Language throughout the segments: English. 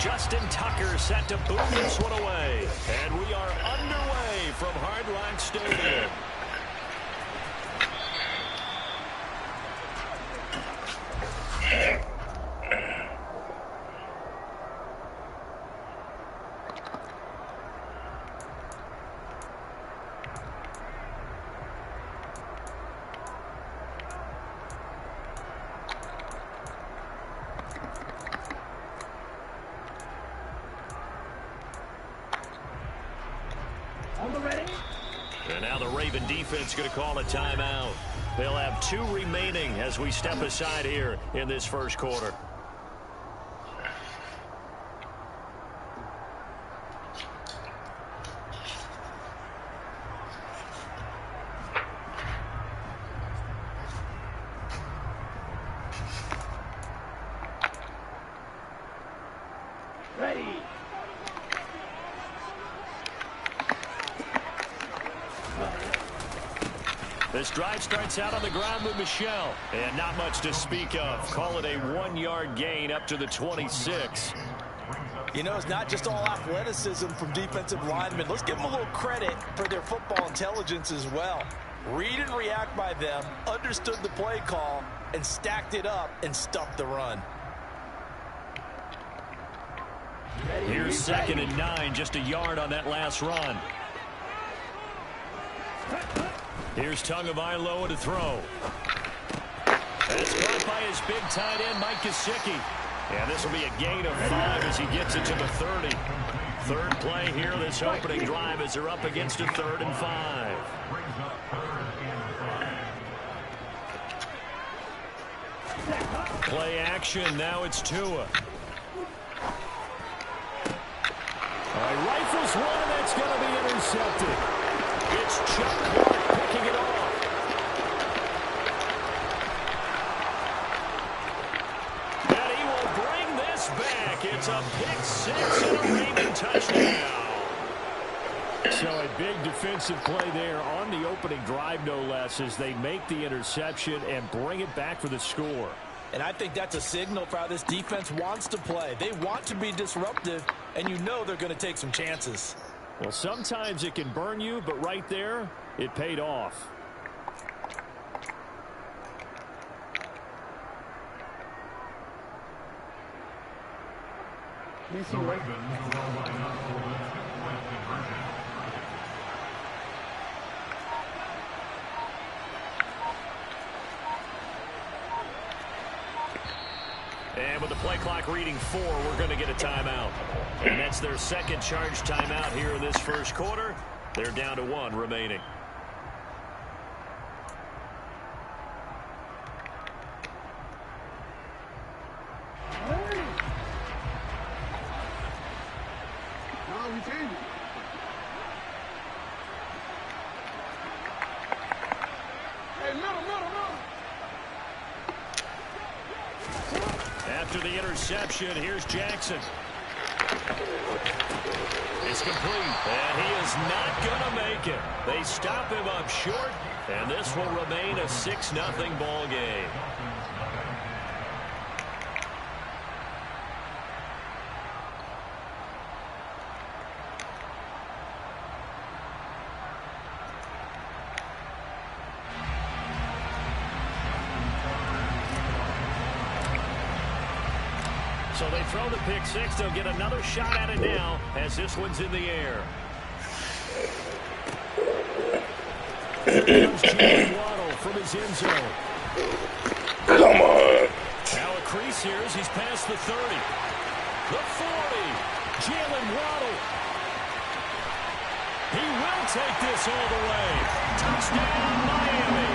Justin Tucker set to boot this one away. And we are underway from Hard Rock Stadium. And now the Raven defense going to call a timeout. They'll have 2 remaining as we step aside here in this first quarter. Ready. This drive starts out on the ground with Michelle. And not much to speak of. Call it a 1-yard gain up to the 26. You know, it's not just all athleticism from defensive linemen. Let's give them a little credit for their football intelligence as well. Read and react by them, understood the play call, and stacked it up and stuffed the run. Here's 2nd and 9, just a yard on that last run. Here's Tagovailoa to throw. That's caught by his big tight end, Mike Gesicki. And this will be a gain of 5 as he gets it to the 30. Third play here, this opening drive as they're up against a 3rd and 5. Play action, now it's Tua. Rifles one, and that's going to be intercepted. It's Chuck Clark picking it off. And he will bring this back. It's a pick 6 and a Raven touchdown. So a big defensive play there on the opening drive, no less, as they make the interception and bring it back for the score. And I think that's a signal for how this defense wants to play. They want to be disruptive, and you know they're going to take some chances. Well, sometimes it can burn you, but right there, it paid off. And with the play clock reading 4, we're going to get a timeout. And that's their second charge timeout here in this first quarter. They're down to 1 remaining. After the interception, here's Jackson. It's complete, and he is not going to make it. They stop him up short, and this will remain a 6-0 ball game. So they throw the pick 6. They'll get another shot at it now as this one's in the air. Here comes Jalen Waddle from his end zone. Come on. Now a crease here as he's past the 30. The 40. Jalen Waddle. He will take this all the way. Touchdown, Miami.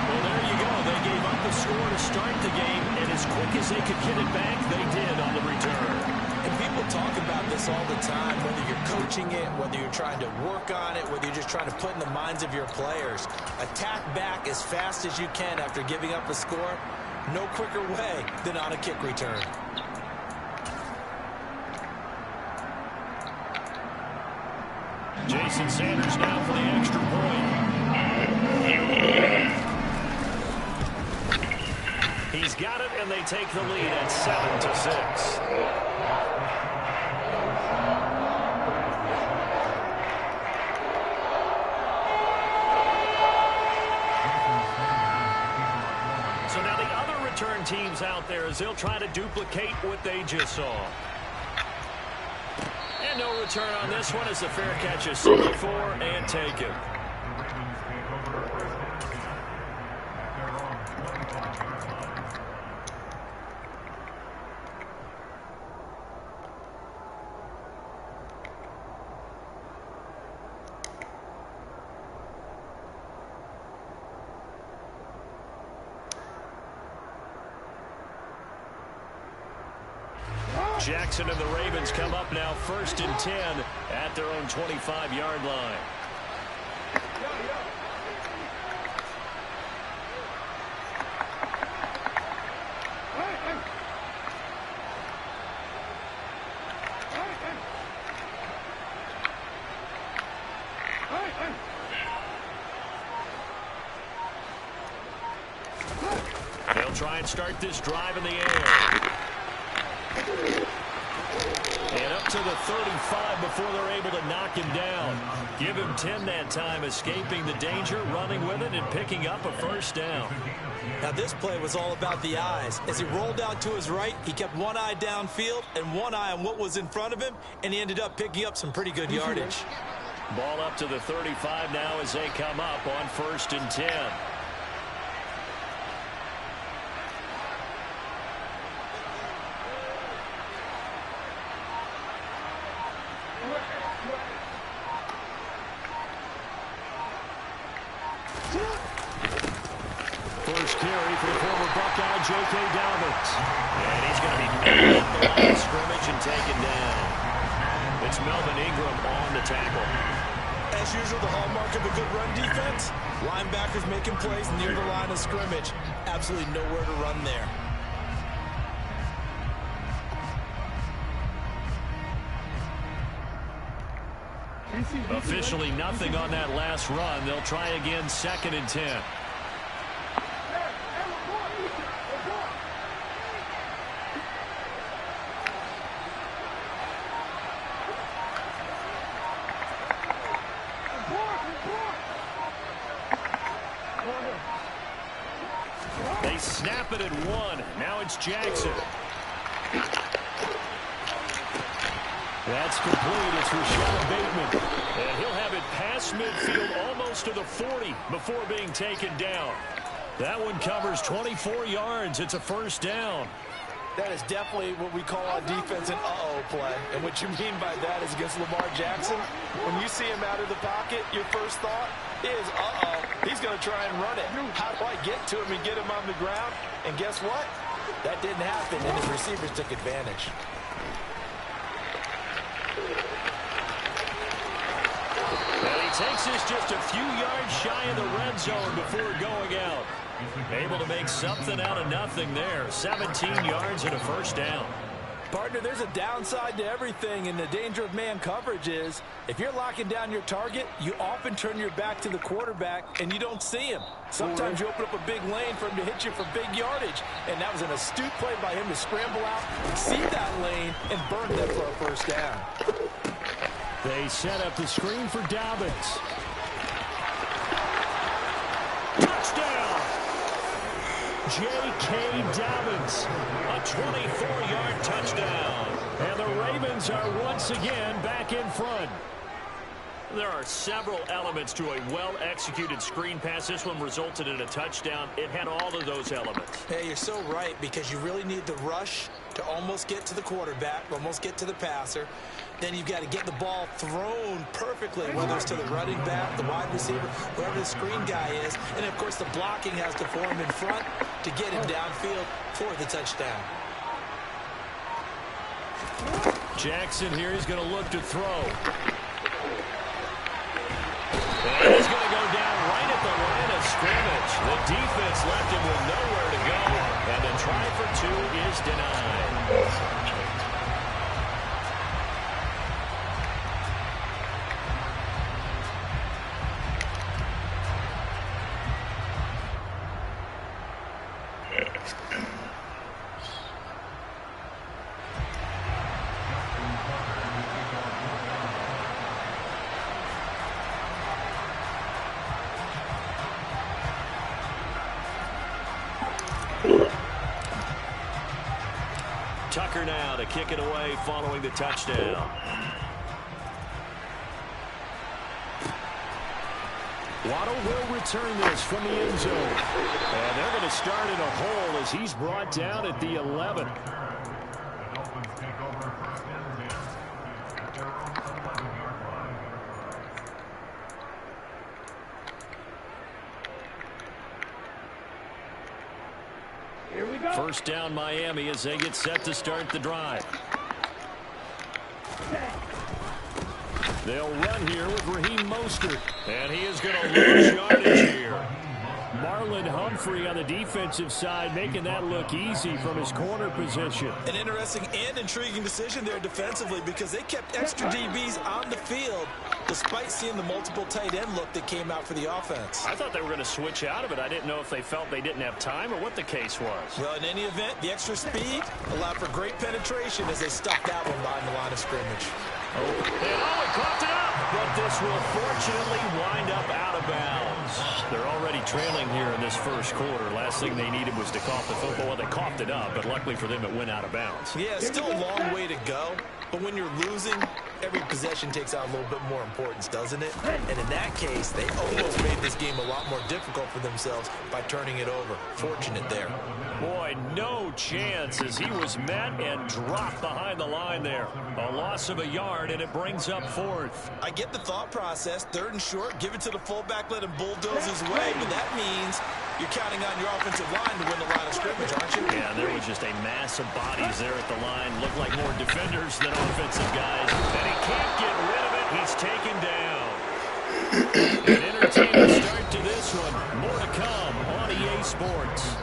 Well, there you go. They gave up the score to start the game, and as quick as they could get it back, they did on the return. And people talk about this all the time, whether you're coaching it, whether you're trying to work on it, whether you're just trying to put in the minds of your players. Attack back as fast as you can after giving up a score. No quicker way than on a kick return. Jason Sanders now for the extra point. He's got it, and they they take the lead at 7-6. So now the other return teams out there as they'll try to duplicate what they just saw. And no return on this one as the fair catch is 64 and taken. Jackson and the Ravens come up now 1st and 10 at their own 25-yard line. They'll try and start this drive in the air. And up to the 35 before they're able to knock him down. Give him 10 that time, escaping the danger, running with it, and picking up a first down. Now this play was all about the eyes. As he rolled out to his right, he kept one eye downfield and one eye on what was in front of him, and he ended up picking up some pretty good yardage. Ball up to the 35 now as they come up on 1st and 10. First carry for the former Buckeye, J.K. Dobbins. And he's going to be at the line of scrimmage and taken down. It's Melvin Ingram on the tackle. As usual, the hallmark of a good run defense, linebackers making plays near the line of scrimmage. Absolutely nowhere to run there. Officially nothing on that last run. They'll try again 2nd and 10. They snap it at 1. Now it's Jackson. That's complete. It's Rashad Bateman. And he'll have it past midfield almost to the 40 before being taken down. That one covers 24 yards. It's a first down. That is definitely what we call on defense an uh-oh play. And what you mean by that is against Lamar Jackson, when you see him out of the pocket, your first thought is, uh-oh, he's going to try and run it. How do I get to him and get him on the ground? And guess what? That didn't happen, and his receivers took advantage. And he takes this just a few yards shy of the red zone before going out. Able to make something out of nothing there. 17 yards and a first down. Partner, there's a downside to everything, and the danger of man coverage is if you're locking down your target, you often turn your back to the quarterback and you don't see him. Sometimes you open up a big lane for him to hit you for big yardage, and that was an astute play by him to scramble out, see that lane, and burn them for a first down. They set up the screen for Dobbins. Touchdown! J.K. Dobbins, a 24-yard touchdown. And the Ravens are once again back in front. There are several elements to a well-executed screen pass. This one resulted in a touchdown. It had all of those elements. Hey, you're so right, because you really need the rush to almost get to the quarterback, almost get to the passer. Then you've got to get the ball thrown perfectly, whether it's to the running back, the wide receiver, whoever the screen guy is. And, of course, the blocking has to form in front to get him downfield for the touchdown. Jackson here is going to look to throw. And he's going to go down right at the line of scrimmage. The defense left him with nowhere to go. And the try for 2 is denied. kick it away following the touchdown. Waddle will return this from the end zone. And they're going to start in a hole as he's brought down at the 11. Here we go. First down Miami as they get set to start the drive. They'll run here with Raheem Mostert. And he is going to lose yardage here. Marlon Humphrey on the defensive side making that look easy from his corner position. An interesting and intriguing decision there defensively because they kept extra DBs on the field despite seeing the multiple tight end look that came out for the offense. I thought they were going to switch out of it. I didn't know if they felt they didn't have time or what the case was. Well, in any event, the extra speed allowed for great penetration as they stuck that one behind the line of scrimmage. He coughed it up, but this will fortunately wind up out of bounds. They're already trailing here in this first quarter. Last thing they needed was to cough the football. Well, they coughed it up, but luckily for them, it went out of bounds. Yeah, still a long way to go, but when you're losing, every possession takes on a little bit more importance, doesn't it? And in that case, they almost made this game a lot more difficult for themselves by turning it over. Fortunate there. Boy, no chance as he was met and dropped behind the line there. A loss of a yard, and it brings up fourth. I get the thought process. Third and short, give it to the fullback, let him bulldoze his way, but that means you're counting on your offensive line to win the line of scrimmage, aren't you? Yeah, there was just a mass of bodies there at the line. Looked like more defenders than offensive guys. And he can't get rid of it. He's taken down. An entertaining start to this one. More to come on EA Sports.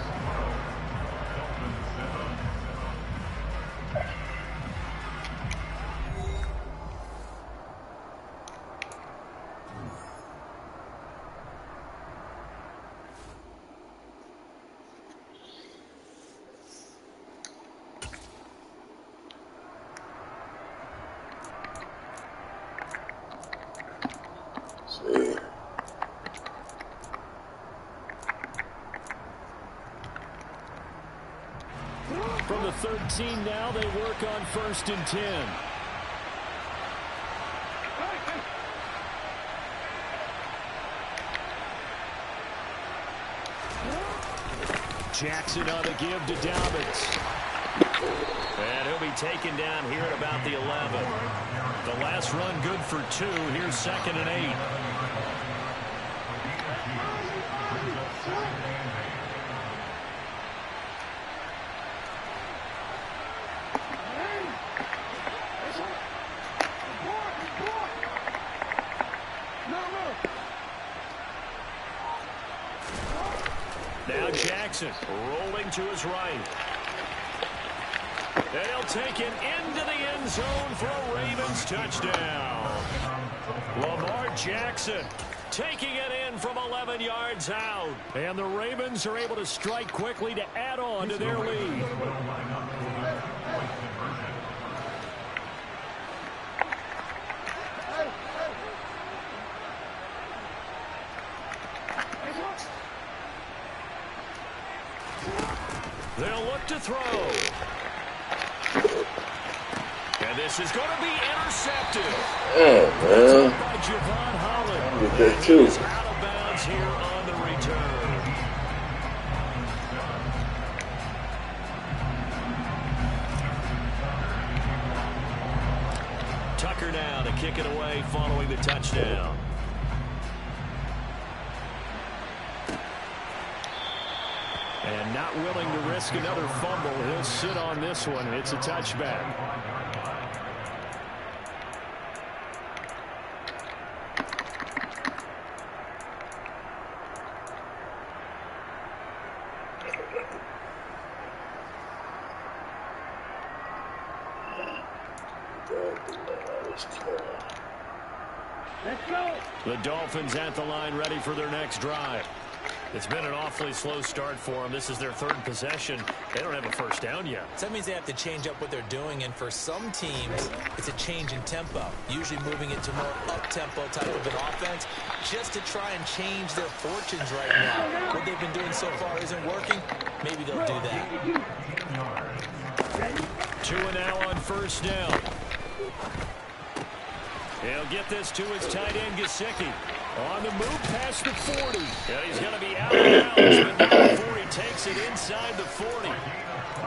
From the 13 now, they work on 1st and 10. Jackson on the give to Dobbins. And he'll be taken down here at about the 11. The last run good for 2. Here's 2nd and 8. Now Jackson rolling to his right. And he'll take it into the end zone for a Ravens touchdown. Lamar Jackson taking it in from 11 yards out. And the Ravens are able to strike quickly to add on to their lead. They'll look to throw. And this is going to be intercepted. Oh, man. By Javon Holland. Get that too. He's out of bounds here on the return. Tucker now to kick it away following the touchdown. And not willing to risk another fumble. He'll sit on this one. It's a touchback. Let's go. The Dolphins at the line ready for their next drive. It's been an awfully slow start for them. This is their 3rd possession. They don't have a first down yet. So that means they have to change up what they're doing, and for some teams, it's a change in tempo, usually moving it to more up-tempo type of an offense just to try and change their fortunes right now. What they've been doing so far isn't working. Maybe they'll do that. Ready? 2 now on first down. He'll get this to his tight end, Gesicki. On the move past the 40. And he's going to be out of bounds, but not before he takes it inside the 40.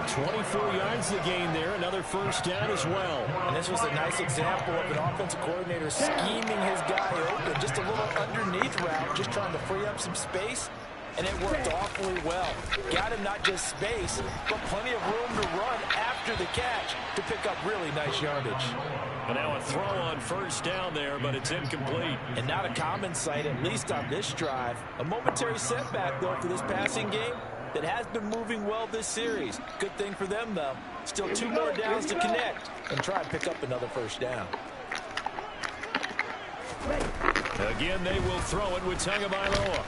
24 yards the gain there. Another first down as well. And this was a nice example of an offensive coordinator scheming his guy open. Just a little underneath route, just trying to free up some space. And it worked awfully well. Got him not just space, but plenty of room to run after the catch to pick up really nice yardage. And now a throw on first down there, but it's incomplete. And not a common sight, at least on this drive. A momentary setback, though, for this passing game that has been moving well this series. Good thing for them, though. Still 2 more downs to connect and try and pick up another first down. Again, they will throw it with Tagovailoa.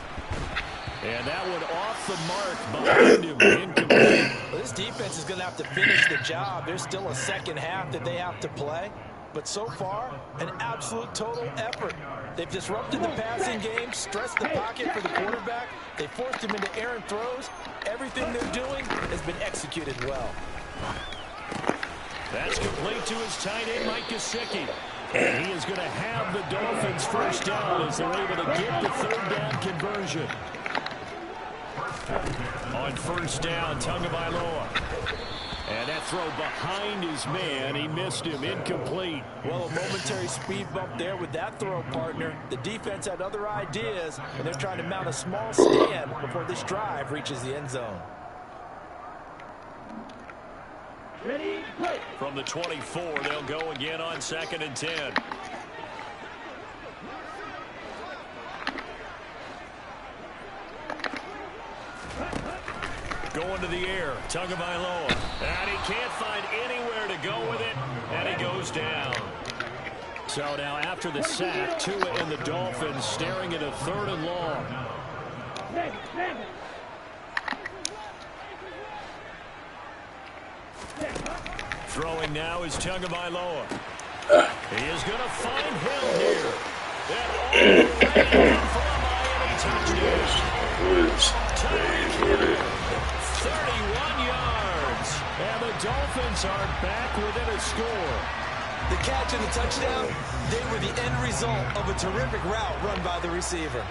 And that one off the mark behind him, incomplete. Well, this defense is going to have to finish the job. There's still a second half that they have to play. But so far, an absolute total effort. They've disrupted the passing game, stressed the pocket for the quarterback. They forced him into errant throws. Everything they're doing has been executed well. That's complete to his tight end, Mike Gesicki. And he is going to have the Dolphins first down as they're able to get the third down conversion. On first down, Tagovailoa. And that throw behind his man. He missed him. Incomplete. Well, a momentary speed bump there with that throw, partner. The defense had other ideas, and they're trying to mount a small stand before this drive reaches the end zone. Ready, play. From the 24, they'll go again on 2nd and 10. Going to the air, Tagovailoa. And he can't find anywhere to go with it, and he goes down. So now after the sack, Tua and the Dolphins staring at a 3rd and long. Throwing now is Tagovailoa. He is going to find Hill here. And all the way in for a Miami touchdown. 31 yards. And the Dolphins are back within a score. The catch and the touchdown, they were the end result of a terrific route run by the receiver.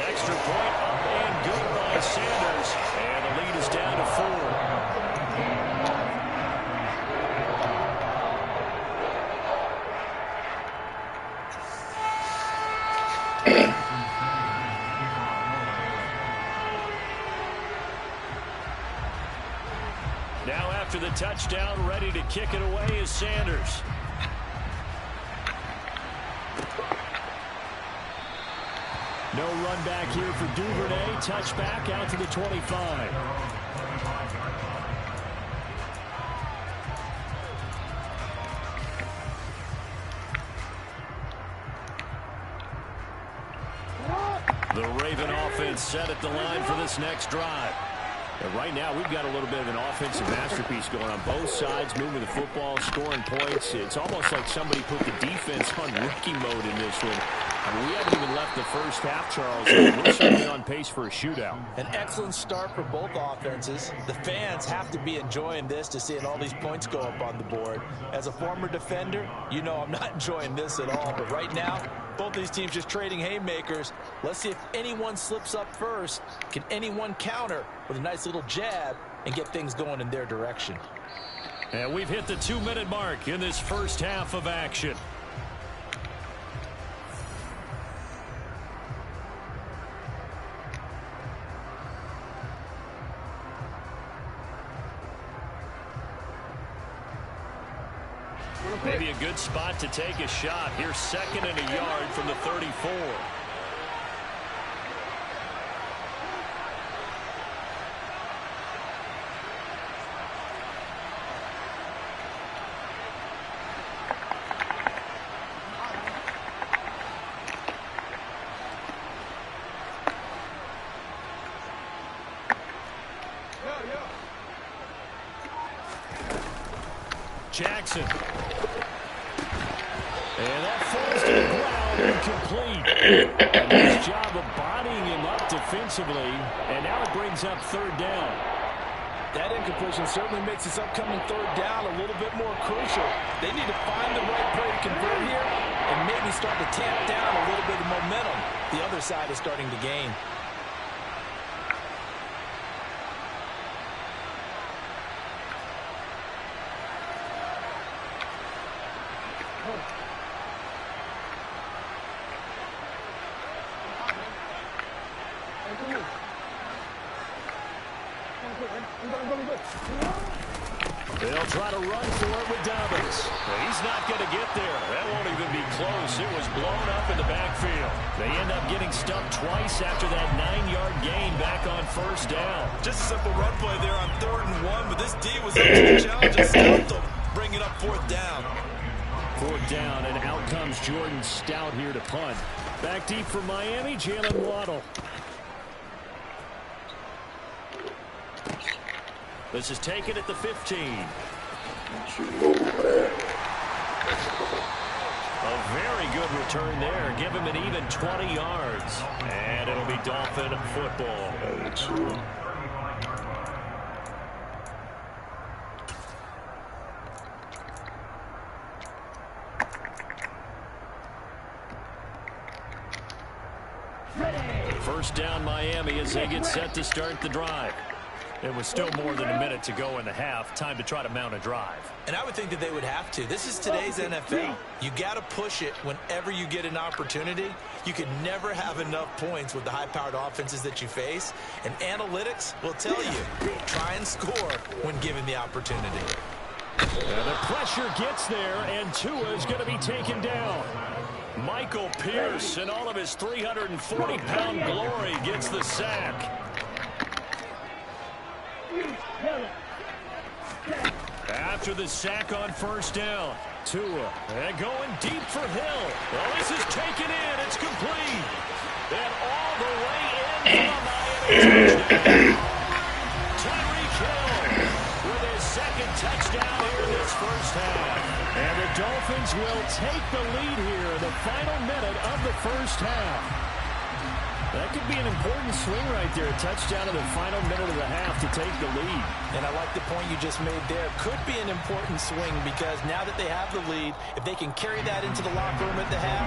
Extra point up and good by Sanders. And the lead is down to 4. Now after the touchdown, ready to kick it away is Sanders. No run back here for Duvernay. Touchback out to the 25. The Raven offense set at the line for this next drive. And right now, we've got a little bit of an offensive masterpiece going on both sides, moving the football, scoring points. It's almost like somebody put the defense on rookie mode in this one. I mean, we haven't even left the first half, Charles. We're certainly on pace for a shootout. An excellent start for both offenses. The fans have to be enjoying this to seeing all these points go up on the board. As a former defender, you know I'm not enjoying this at all. But right now, both these teams just trading haymakers. Let's see if anyone slips up first. Can anyone counter with a nice little jab and get things going in their direction? And we've hit the 2-minute mark in this first half of action. Maybe a good spot to take a shot. Here's 2nd and a yard from the 34. Jackson. And that falls to the ground incomplete. A nice job of bodying him up to offensively, and now it brings up third down. That incompletion certainly makes this upcoming third down a little bit more crucial. They need to find the right play to convert here and maybe start to tamp down a little bit of momentum. The other side is starting to gain. They'll try to run for it with Dobbins. He's not going to get there. That won't even be close. It was blown up in the backfield. They end up getting stumped twice after that 9-yard gain back on first down. Just a simple run play there on 3rd and 1, but this D was up to the challenge and stumped them, bringing up 4th down. 4th down, and out comes Jordan Stout here to punt. Back deep for Miami, Jalen Waddle. This is taken at the 15. A very good return there. Give him an even 20 yards. And it'll be Dolphin football. First down Miami as they get set to start the drive. It was still more than a minute to go in the half. Time to try to mount a drive. And I would think that they would have to. This is today's NFL. You got to push it whenever you get an opportunity. You can never have enough points with the high-powered offenses that you face. And analytics will tell you, try and score when given the opportunity. The pressure gets there, and Tua is going to be taken down. Michael Pierce, in all of his 340-pound glory, gets the sack. After the sack on first down, Tua going deep for Hill. Well, this is taken in. It's complete. And all the way in for Miami touchdown. Tyreek Hill with his second touchdown here in this first half. And the Dolphins will take the lead here in the final minute of the first half. That could be an important swing right there. A touchdown in the final minute of the half to take the lead. And I like the point you just made there. Could be an important swing because now that they have the lead, if they can carry that into the locker room at the half,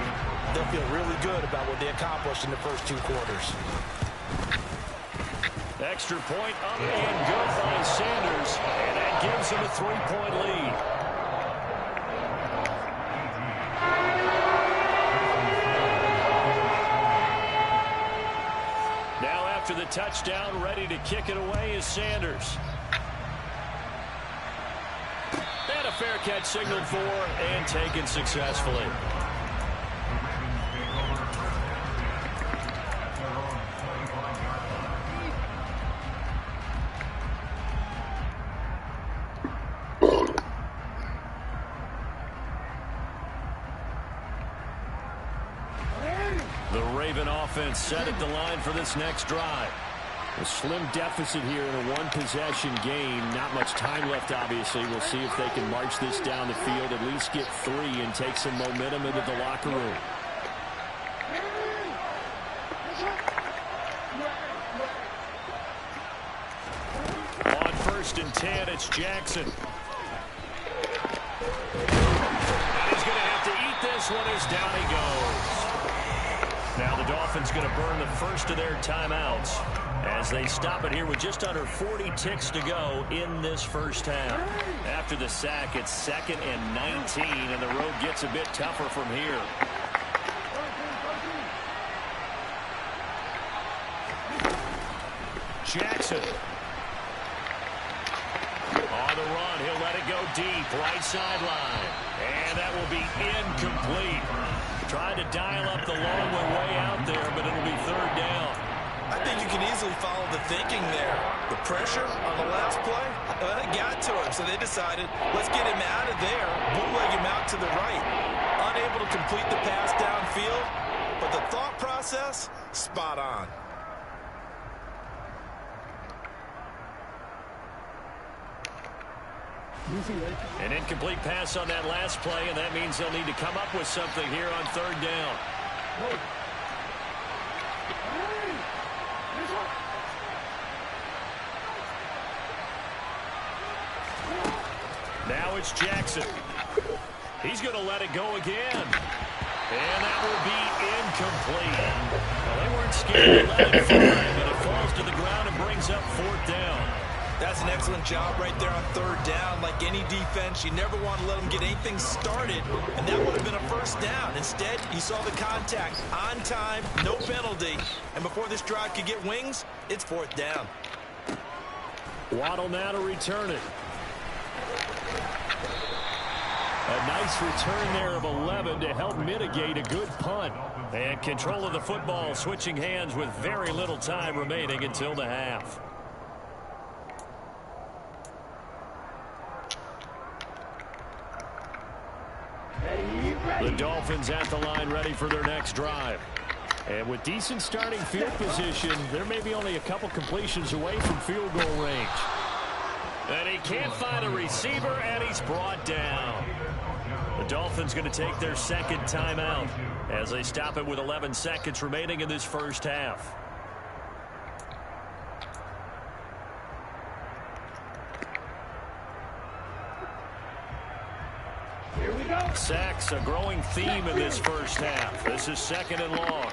they'll feel really good about what they accomplished in the first 2 quarters. Extra point up and good by Sanders. And that gives them a 3-point lead. After the touchdown, ready to kick it away is Sanders. And a fair catch signaled for and taken successfully. Offense set at the line for this next drive. A slim deficit here in a 1-possession game. Not much time left, obviously. We'll see if they can march this down the field, at least get 3 and take some momentum into the locker room. On 1st and 10, it's Jackson. And he's going to have to eat this one as down he goes. Now the Dolphins going to burn the first of their timeouts as they stop it here with just under 40 ticks to go in this first half. After the sack, it's 2nd and 19, and the road gets a bit tougher from here. Jackson. On the run, he'll let it go deep, right sideline. And that will be incomplete. Trying to dial up the long one way out there, but it'll be 3rd down. I think you can easily follow the thinking there. The pressure on the last play, it got to him, so they decided, let's get him out of there, bootleg him out to the right. Unable to complete the pass downfield, but the thought process, spot on. An incomplete pass on that last play, and that means they'll need to come up with something here on 3rd down. Now it's Jackson. He's going to let it go again. And that will be incomplete. Well, they weren't scared to let it fly, but it falls to the ground and brings up 4th down. That's an excellent job right there on 3rd down. Like any defense, you never want to let them get anything started, and that would have been a 1st down. Instead, you saw the contact on time, no penalty, and before this drive could get wings, it's 4th down. Waddle now to return it. A nice return there of 11 to help mitigate a good punt. And control of the football switching hands with very little time remaining until the half. The Dolphins at the line ready for their next drive. And with decent starting field position, there may be only a couple completions away from field goal range. And he can't find a receiver, and he's brought down. The Dolphins going to take their 2nd timeout as they stop it with 11 seconds remaining in this 1st half. Here we go. Sacks, a growing theme in this 1st half. This is 2nd and long.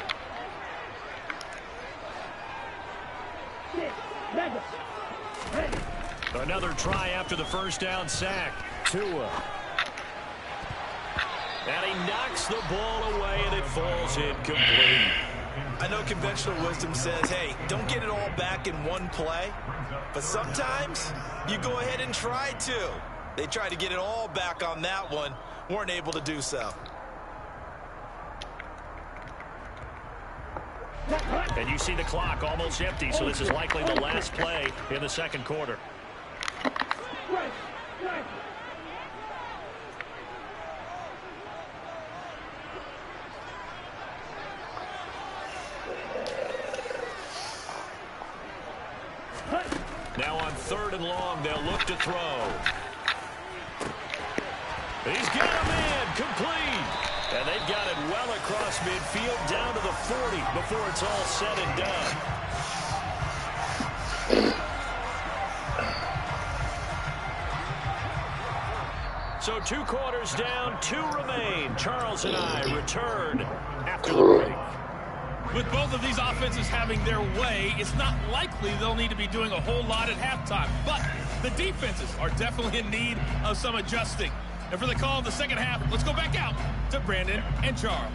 Another try after the 1st down sack. Tua. And he knocks the ball away, and it falls incomplete. I know conventional wisdom says, hey, don't get it all back in one play. But sometimes you go ahead and try to. They tried to get it all back on that one. Weren't able to do so. And you see the clock almost empty, so this is likely the last play in the 2nd quarter. Now on 3rd and long, they'll look to throw. He's got a man complete. And they've got it well across midfield down to the 40 before it's all said and done. So 2 quarters down, 2 remain. Charles and I return after the break. With both of these offenses having their way, it's not likely they'll need to be doing a whole lot at halftime. But the defenses are definitely in need of some adjusting. And for the call of the 2nd half, let's go back out to Brandon and Charles.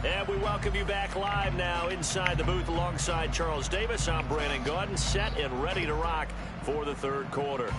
And we welcome you back live now inside the booth alongside Charles Davis. I'm Brandon Gaudin, set and ready to rock for the 3rd quarter.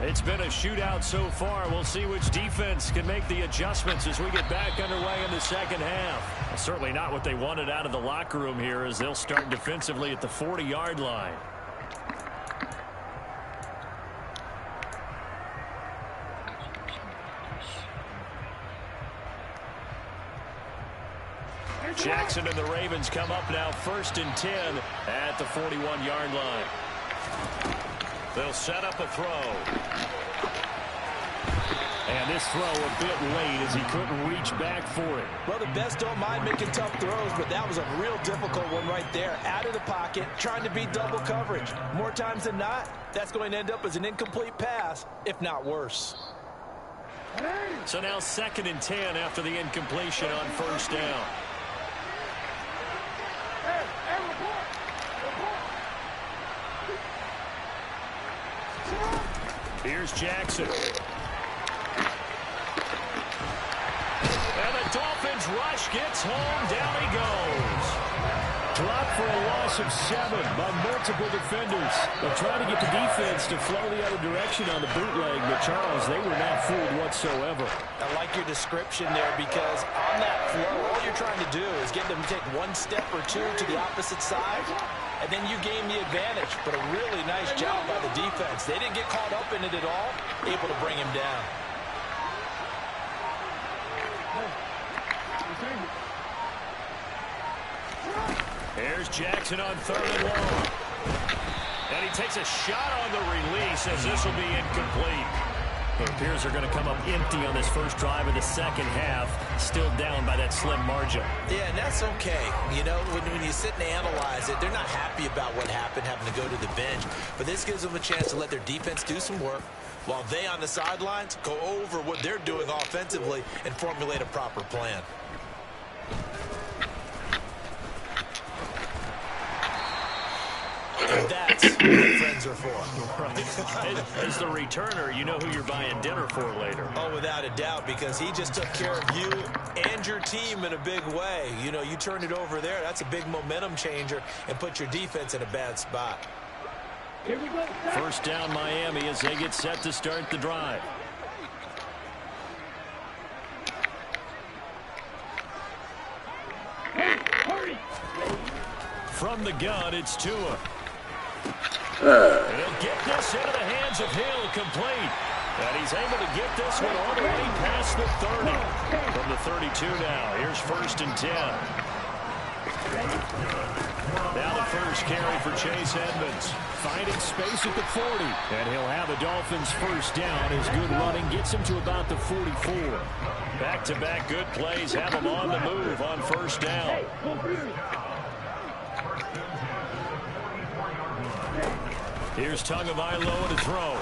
It's been a shootout so far. We'll see which defense can make the adjustments as we get back underway in the 2nd half. Well, certainly not what they wanted out of the locker room here as they'll start defensively at the 40-yard line. Jackson and the Ravens come up now 1st and 10 at the 41-yard line. They'll set up a throw. And this throw a bit late as he couldn't reach back for it. Well, the best don't mind making tough throws, but that was a real difficult one right there. Out of the pocket, trying to beat double coverage. More times than not, that's going to end up as an incomplete pass, if not worse. So now 2nd and 10 after the incompletion on 1st down. Here's Jackson. And the Dolphins rush gets home. Down he goes. Dropped for a loss of 7 by multiple defenders. They're trying to get the defense to flow the other direction on the bootleg, but Charles, they were not fooled whatsoever. I like your description there because on that flow, all you're trying to do is get them to take one step or two to the opposite side, and then you gain the advantage. But a really nice job by the defense. They didn't get caught up in it at all, able to bring him down. Here's Jackson on 3rd and long. And he takes a shot on the release as this will be incomplete. It appears they're going to come up empty on this first drive of the second half, still down by that slim margin. Yeah, and that's okay. You know, when you sit and analyze it, they're not happy about what happened, having to go to the bench. But this gives them a chance to let their defense do some work while they on the sidelines go over what they're doing offensively and formulate a proper plan. And that's what friends are for. Right. As the returner, you know who you're buying dinner for later. Oh, without a doubt, because he just took care of you and your team in a big way. You know, you turn it over there, that's a big momentum changer and put your defense in a bad spot. Here we go. First down Miami as they get set to start the drive. Hurry. From the gun, it's Tua. He'll get this into the hands of Hill, complete. And he's able to get this one all the way past the 30. From the 32 now, here's 1st and 10. Now the first carry for Chase Edmonds. Finding space at the 40. And he'll have the Dolphins first down as good running gets him to about the 44. Back-to-back good plays have him on the move on first down. Here's Tagovailoa to throw.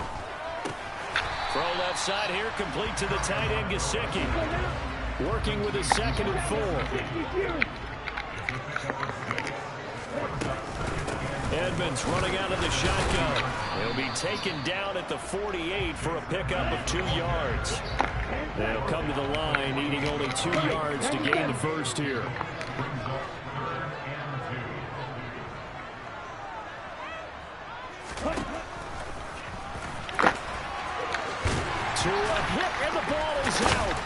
Throw left side here, complete to the tight end, Gesicki. Working with his 2nd and 4. Edmonds running out of the shotgun. He'll be taken down at the 48 for a pickup of 2 yards. They'll come to the line, needing only 2 yards to gain the first here. To a hit, and the ball is out.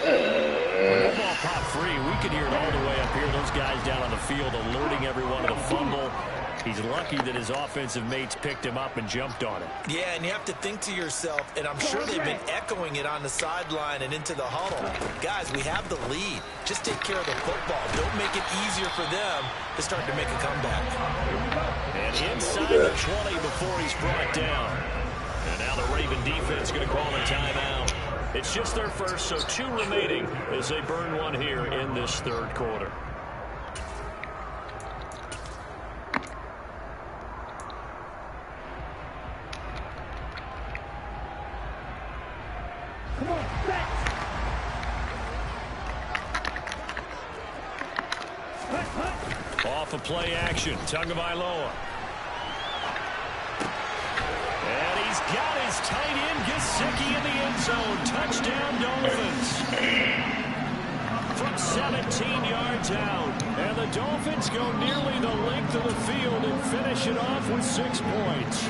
When that ball popped free, we could hear it all the way up here. Those guys down on the field alerting everyone to the fumble. He's lucky that his offensive mates picked him up and jumped on it. Yeah, and you have to think to yourself, and I'm sure they've been echoing it on the sideline and into the huddle. Guys, we have the lead. Just take care of the football. Don't make it easier for them to start to make a comeback. And inside the 20 before he's brought down. And now the Raven defense going to call a timeout. It's just their first, so 2 remaining as they burn one here in this 3rd quarter. Come on, back. Off of play action, Tagovailoa. And he's got his tight end, Gesicki, in the end zone. Touchdown, Dolphins. From 17 yards out. And the Dolphins go nearly the length of the field and finish it off with 6 points.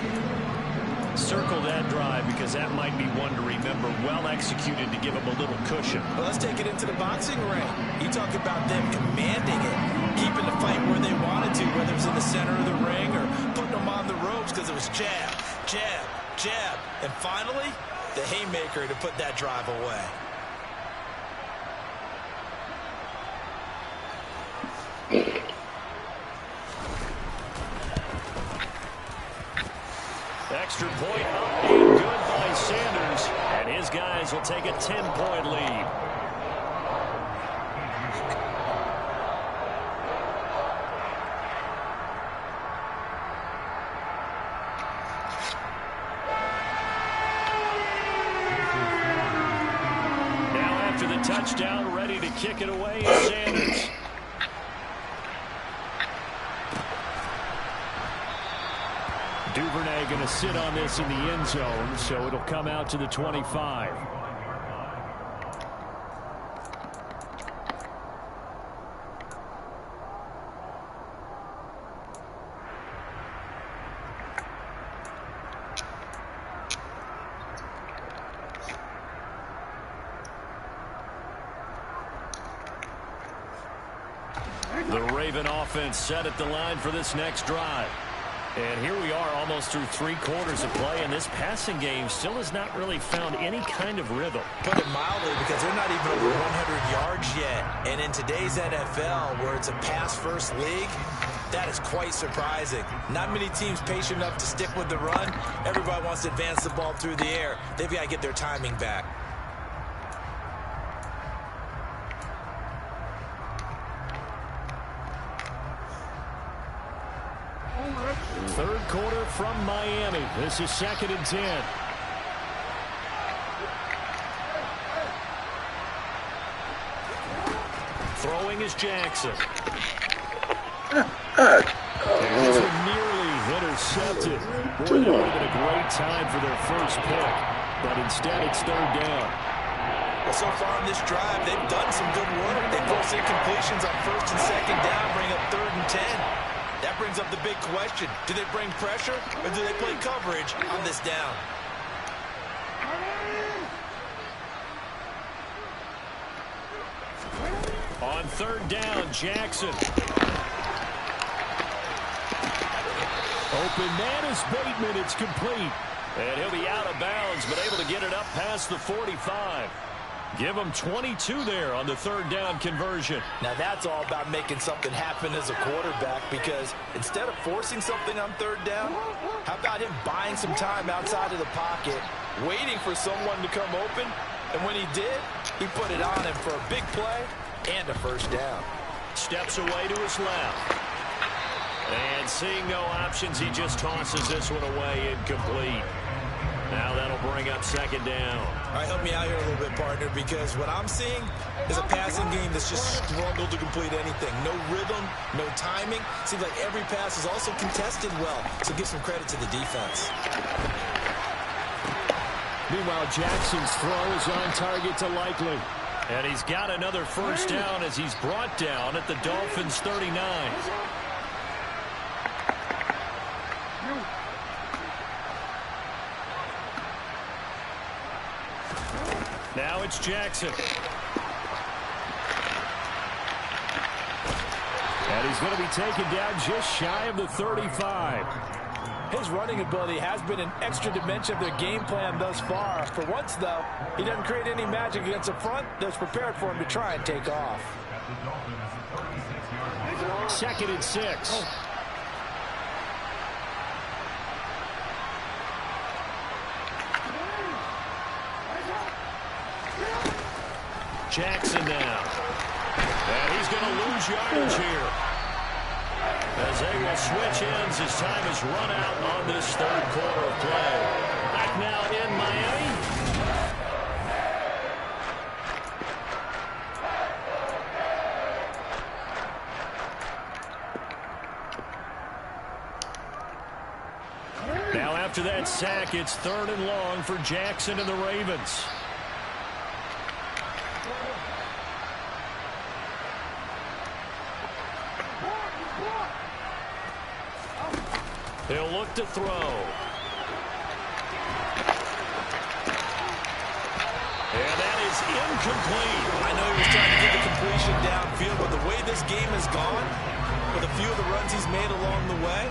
Circle that drive because that might be one to remember. Well executed to give him a little cushion. Well, let's take it into the boxing ring. You talk about them commanding it, keeping the fight where they wanted to, whether it was in the center of the ring or putting them on the ropes because it was jab, jab, jab. And finally, the haymaker to put that drive away. Extra point up and good by Sanders. And his guys will take a 10-point lead. Now after the touchdown, ready to kick it away is Sanders. Duvernay going to sit on this in the end zone, so it'll come out to the 25. The Raven offense set at the line for this next drive. And here we are almost through 3 quarters of play, and this passing game still has not really found any kind of rhythm. Put it mildly, because they're not even over 100 yards yet. And in today's NFL, where it's a pass-first league, that is quite surprising. Not many teams patient enough to stick with the run. Everybody wants to advance the ball through the air. They've got to get their timing back. Third quarter from Miami. This is 2nd and 10. Throwing is Jackson. It's nearly intercepted. Boy, that would have been a great time for their first pick, but instead it's 3rd down. Well, so far on this drive, they've done some good work. They forced incompletions on 1st and 2nd down, bring up 3rd and 10. That brings up the big question. Do they bring pressure or do they play coverage on this down? On 3rd down, Jackson. Open man is Bateman. It's complete. And he'll be out of bounds, but able to get it up past the 45. Give him 22 there on the 3rd down conversion. Now that's all about making something happen as a quarterback, because instead of forcing something on 3rd down, how about him buying some time outside of the pocket, waiting for someone to come open, and when he did, he put it on him for a big play and a 1st down. Steps away to his left. And seeing no options, he just tosses this one away, incomplete. Now that'll bring up 2nd down. All right, help me out here a little bit, partner, because what I'm seeing is a passing game that's just struggled to complete anything. No rhythm, no timing. Seems like every pass is also contested well, so give some credit to the defense. Meanwhile, Jackson's throw is on target to Likely. And he's got another 1st down as he's brought down at the Dolphins' 39. Now it's Jackson. And he's going to be taken down just shy of the 35. His running ability has been an extra dimension of their game plan thus far. For once, though, he doesn't create any magic against the front that's prepared for him to try and take off. 2nd and 6. Jackson now. And he's going to lose yardage here, as they will switch ends as time has run out on this 3rd quarter of play. Back now in Miami. Now after that sack, it's 3rd and long for Jackson and the Ravens. He'll look to throw. And that is incomplete. I know he was trying to get the completion downfield, but the way this game has gone, with a few of the runs he's made along the way,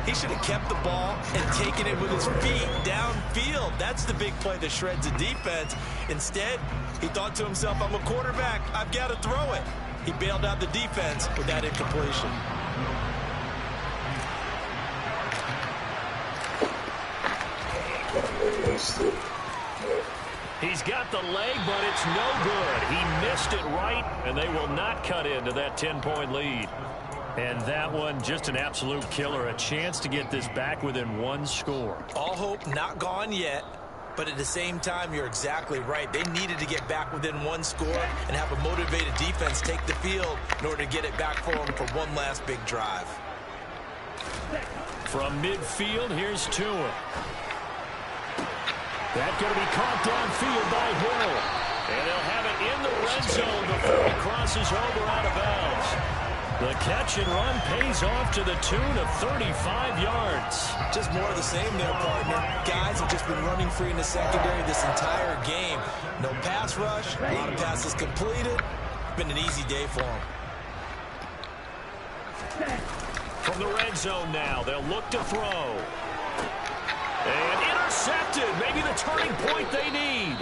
he should have kept the ball and taken it with his feet downfield. That's the big play that shreds the defense. Instead, he thought to himself, I'm a quarterback, I've got to throw it. He bailed out the defense with that incompletion. He's got the leg, but it's no good. He missed it right, and they will not cut into that 10-point lead. And that one, just an absolute killer. A chance to get this back within 1 score. All hope not gone yet, but at the same time, you're exactly right. They needed to get back within 1 score and have a motivated defense take the field in order to get it back for them for one last big drive. From midfield, here's Tua. That's going to be caught downfield by Hill. And they'll have it in the red zone before he crosses over out of bounds. The catch and run pays off to the tune of 35 yards. Just more of the same there, partner. Guys have just been running free in the secondary this entire game. No pass rush, a lot of passes completed. Been an easy day for them. From the red zone now, they'll look to throw. And intercepted. Maybe the turning point they need.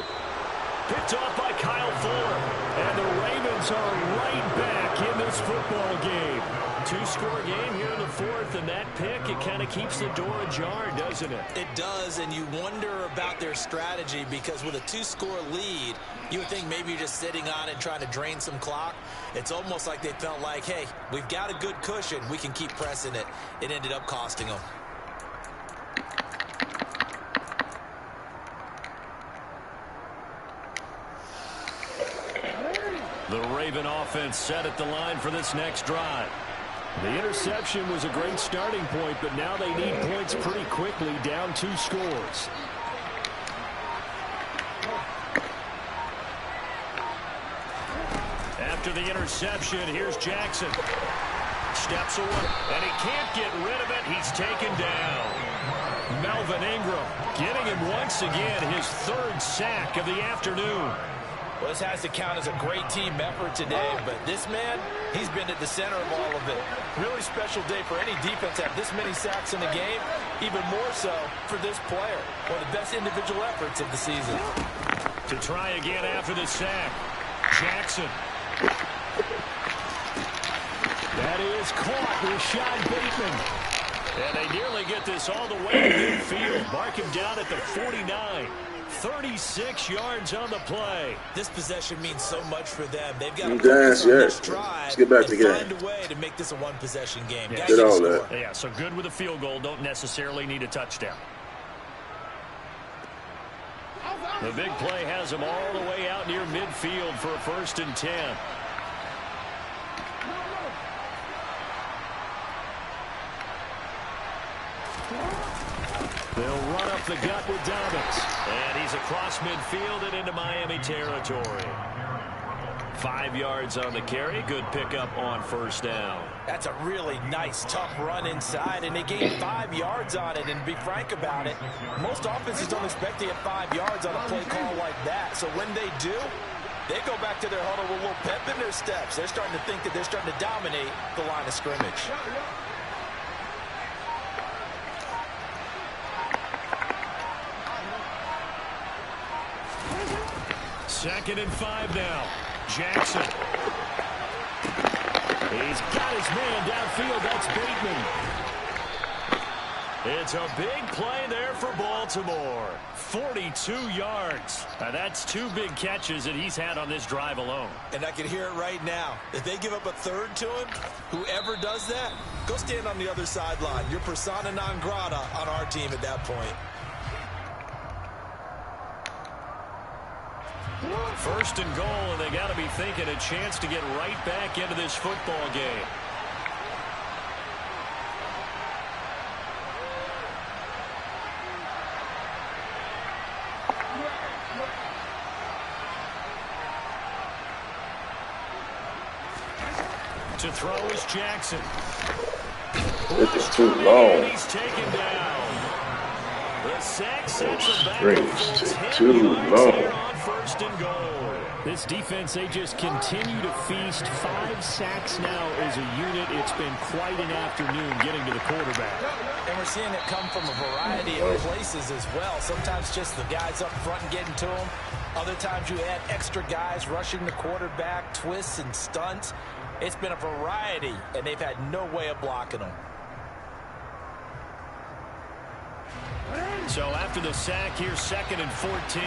Picked off by Kyle Fuller. And the Ravens are right back in this football game. Two-score game here in the fourth, and that pick, it kind of keeps the door ajar, doesn't it? It does, and you wonder about their strategy because with a two-score lead, you would think maybe you're just sitting on it trying to drain some clock. It's almost like they felt like, hey, we've got a good cushion. We can keep pressing it. It ended up costing them. The Raven offense set at the line for this next drive. The interception was a great starting point, but now they need points pretty quickly, down 2 scores. After the interception, here's Jackson. Steps away, and he can't get rid of it. He's taken down. Melvin Ingram getting him once again, his 3rd sack of the afternoon. Well, this has to count as a great team effort today, but this man, he's been at the center of all of it. Really special day for any defense to have this many sacks in a game, even more so for this player. One of the best individual efforts of the season. To try again after the sack, Jackson. That is caught, Rashad Bateman. And they nearly get this all the way to midfield. Mark him down at the 49. 36 yards on the play. This possession means so much for them. They've got to focus on this drive. Let's get back to the game. Find a way to make this a one-possession game. Yeah. Did all that. Yeah, so good with a field goal. Don't necessarily need a touchdown. The big play has them all the way out near midfield for a 1st and 10. They'll run up the gut with Dobbins. And he's across midfield and into Miami territory. 5 yards on the carry. Good pickup on 1st down. That's a really nice, tough run inside, and they gained 5 yards on it. And to be frank about it, most offenses don't expect to get 5 yards on a play call like that. So when they do, they go back to their huddle with a little pep in their steps. They're starting to think that they're starting to dominate the line of scrimmage. Second and 5 now. Jackson. He's got his man downfield. That's Bateman. It's a big play there for Baltimore. 42 yards. Now that's 2 big catches that he's had on this drive alone. And I can hear it right now. If they give up a 3rd to him, whoever does that, go stand on the other sideline. You're persona non grata on our team at that point. 1st and goal, and they got to be thinking a chance to get right back into this football game. To throw is Jackson. This is too long. He's taken down. The sack sets him back Too long. on 1st and goal. This defense, they just continue to feast. 5 sacks now as a unit. It's been quite an afternoon getting to the quarterback. And we're seeing it come from a variety of places as well. Sometimes just the guys up front and getting to them. Other times you add extra guys rushing the quarterback, twists and stunts. It's been a variety, and they've had no way of blocking them. So after the sack, here's 2nd and 14.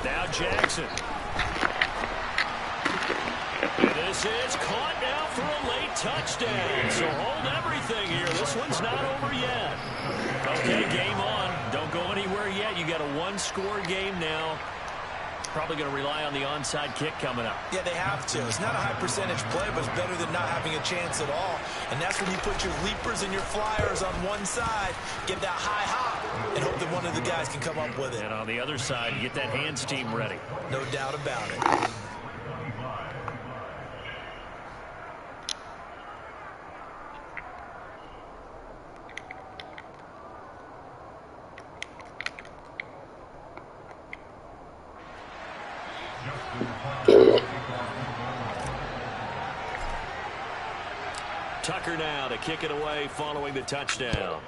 Now Jackson. And this is caught now for a late touchdown. So hold everything here. This one's not over yet. Okay, game on. Don't go anywhere yet. You got a 1-score game now. Probably going to rely on the onside kick coming up. Yeah, they have to. It's not a high percentage play, but it's better than not having a chance at all. And that's when you put your leapers and your flyers on one side, get that high hop, and hope that one of the guys can come up with it. And on the other side, you get that hands team ready. No doubt about it. Tucker now to kick it away following the touchdown.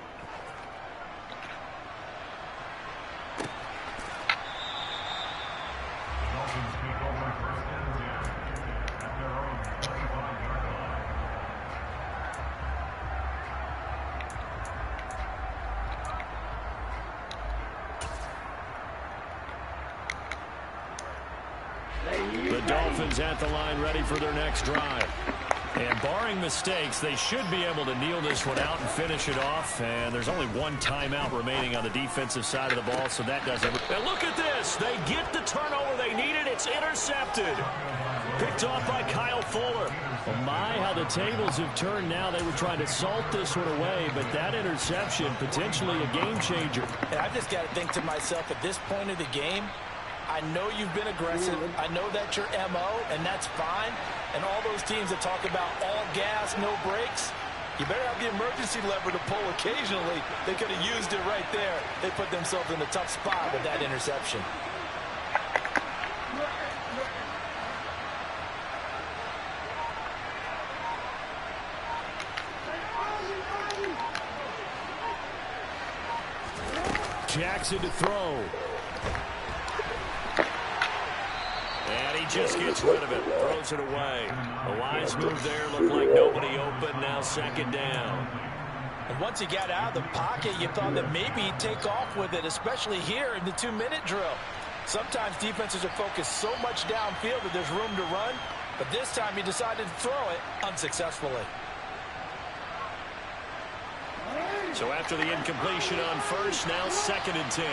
The Dolphins at the line ready for their next drive. And barring mistakes, they should be able to kneel this one out and finish it off. And there's only one timeout remaining on the defensive side of the ball, so that does it. And look at this. They get the turnover they needed. It's intercepted. Picked off by Kyle Fuller. Well, my, how the tables have turned now. They were trying to salt this one away, but that interception, potentially a game changer. And I just got to think to myself, at this point of the game, I know you've been aggressive. I know that's your MO, and that's fine. And all those teams that talk about all gas, no brakes, you better have the emergency lever to pull occasionally. They could have used it right there. They put themselves in a tough spot with that interception. Jackson to throw. And he just gets rid of it, throws it away. A wise move there, looked like nobody open, now second down. And once he got out of the pocket, you thought that maybe he'd take off with it, especially here in the 2-minute drill. Sometimes defenses are focused so much downfield that there's room to run, but this time he decided to throw it unsuccessfully. So after the incompletion on first, now 2nd and 10.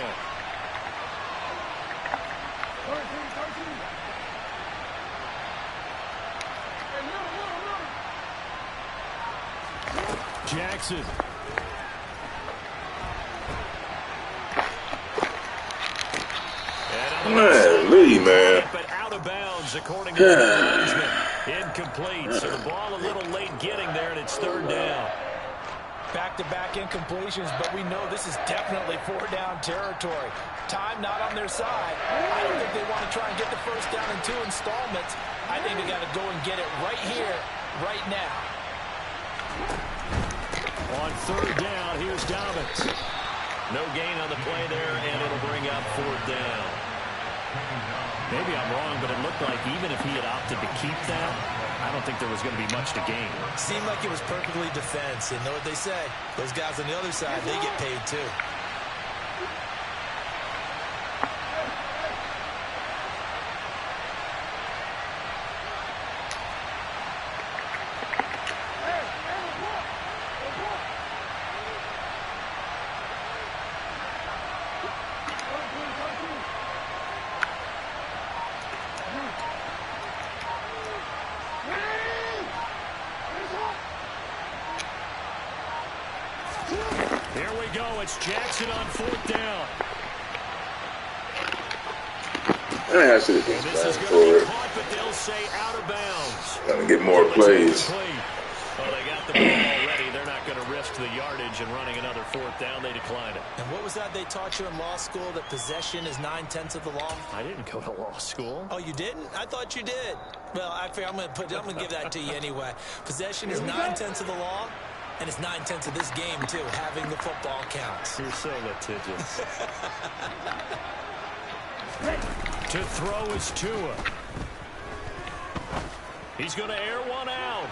Jackson. Man, Lee, man. But out of bounds, according to the linesman. Incomplete. So the ball a little late getting there, and it's 3rd down. Back-to-back incompletions, but we know this is definitely 4-down territory. Time not on their side. I don't think they want to try and get the first down in 2 installments. I think they got to go and get it right here, right now. On 3rd down, here's Dobbins. No gain on the play there, and it'll bring up 4th down. Maybe I'm wrong, but it looked like even if he had opted to keep that, I don't think there was going to be much to gain. Seemed like it was perfectly defense. And know what they say? Those guys on the other side, they get paid too. Here we go. It's Jackson on 4th down. I should have And this is been going to be for caught, but they'll say out of bounds. Gotta get more plays. Well, they got the ball already. They're not going to risk the yardage and running another 4th down. They declined it. And what was that they taught you in law school, that possession is 9/10 of the law? I didn't go to law school. Oh, you didn't? I thought you did. Well, I'm going to give that to you anyway. Possession is 9/10 of the law. And it's 9/10 of this game, too. Having the football counts. You're so litigious. To throw is Tua. He's going to air one out.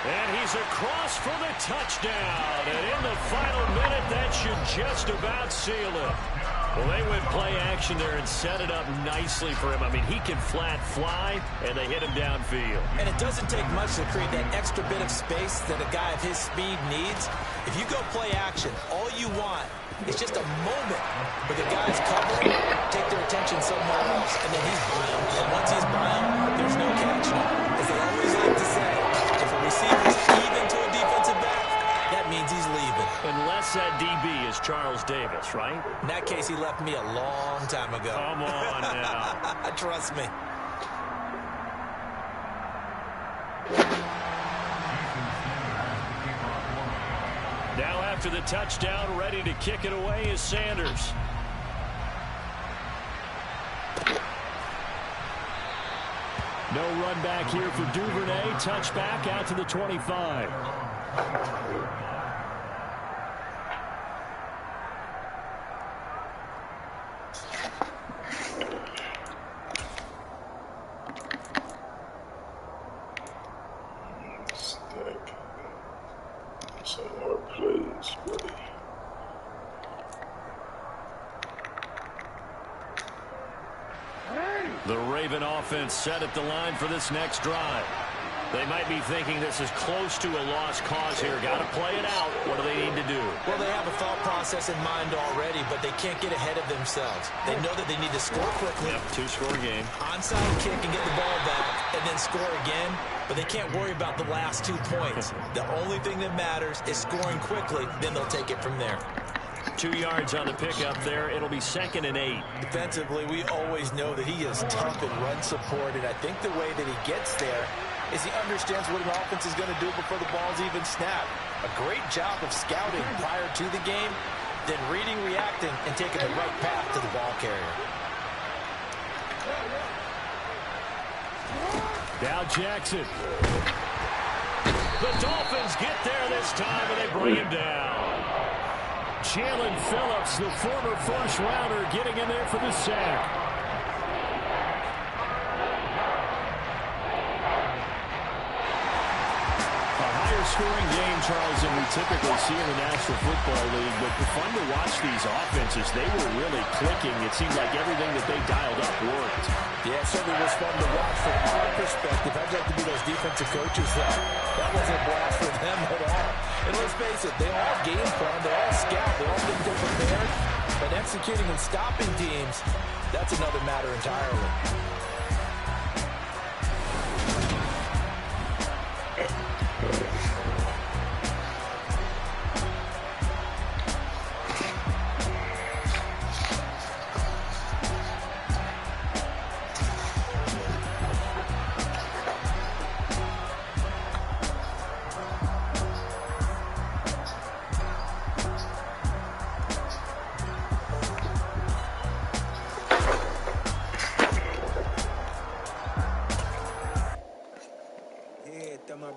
And he's across for the touchdown. And in the final minute, that should just about seal it. Well, they went play action there and set it up nicely for him. I mean, he can flat fly, and they hit him downfield. And it doesn't take much to create that extra bit of space that a guy of his speed needs. If you go play action, all you want is just a moment where the guy's covering, take their attention somewhere else, and then he's bound. And once he's bound, there's no catching him. As they always like to say, if a receiver's even to a defensive back, that means he's leaving. Unless that DB is Charles Davis, right? In that case, he left me a long time ago. Come on now. Trust me. Now after the touchdown, ready to kick it away is Sanders. No run back here for Duvernay. Touchback out to the 25. Some more plays, buddy. The Raven offense set at the line for this next drive. They might be thinking this is close to a lost cause here. Got to play it out. What do they need to do? Well, they have a thought process in mind already, but they can't get ahead of themselves. They know that they need to score quickly. Yep, two-score game. Onside kick and get the ball back and then score again, but they can't worry about the last 2 points. The only thing that matters is scoring quickly, then they'll take it from there. 2 yards on the pickup there. It'll be 2nd and 8. Defensively, we always know that he is tough and run support, and I think the way that he gets there is he understands what an offense is going to do before the ball's even snapped. A great job of scouting prior to the game, then reading, reacting, and taking the right path to the ball carrier. Dow Jackson. The Dolphins get there this time, and they bring him down. Jalen Phillips, the former first-rounder, getting in there for the sack. Scoring game, Charles, than we typically see in the National Football League, but fun to watch these offenses. They were really clicking. It seemed like everything that they dialed up worked. Yeah, it certainly was fun to watch from our perspective. I'd like to be those defensive coaches. That wasn't a blast for them at all. And let's face it, they all game plan, they all scout, they all think they're prepared, but executing and stopping teams, that's another matter entirely.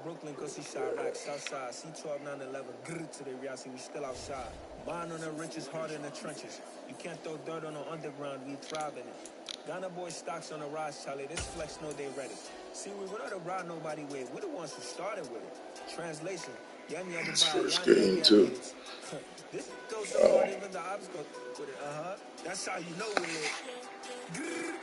Brooklyn, go see Chirac, Southside, C12, 911, grrr to the reality, we still outside. Buying on the richest, hard in the trenches. You can't throw dirt on the underground, we thrive in it. Ghana boy stocks on the rise, Charlie, this flex know they ready. See, we not to ride nobody with, we're the ones who started with it. Translation, yeah, me His first game, too. This goes so hard, even the ops go with it, That's how you know we lit. Grrr.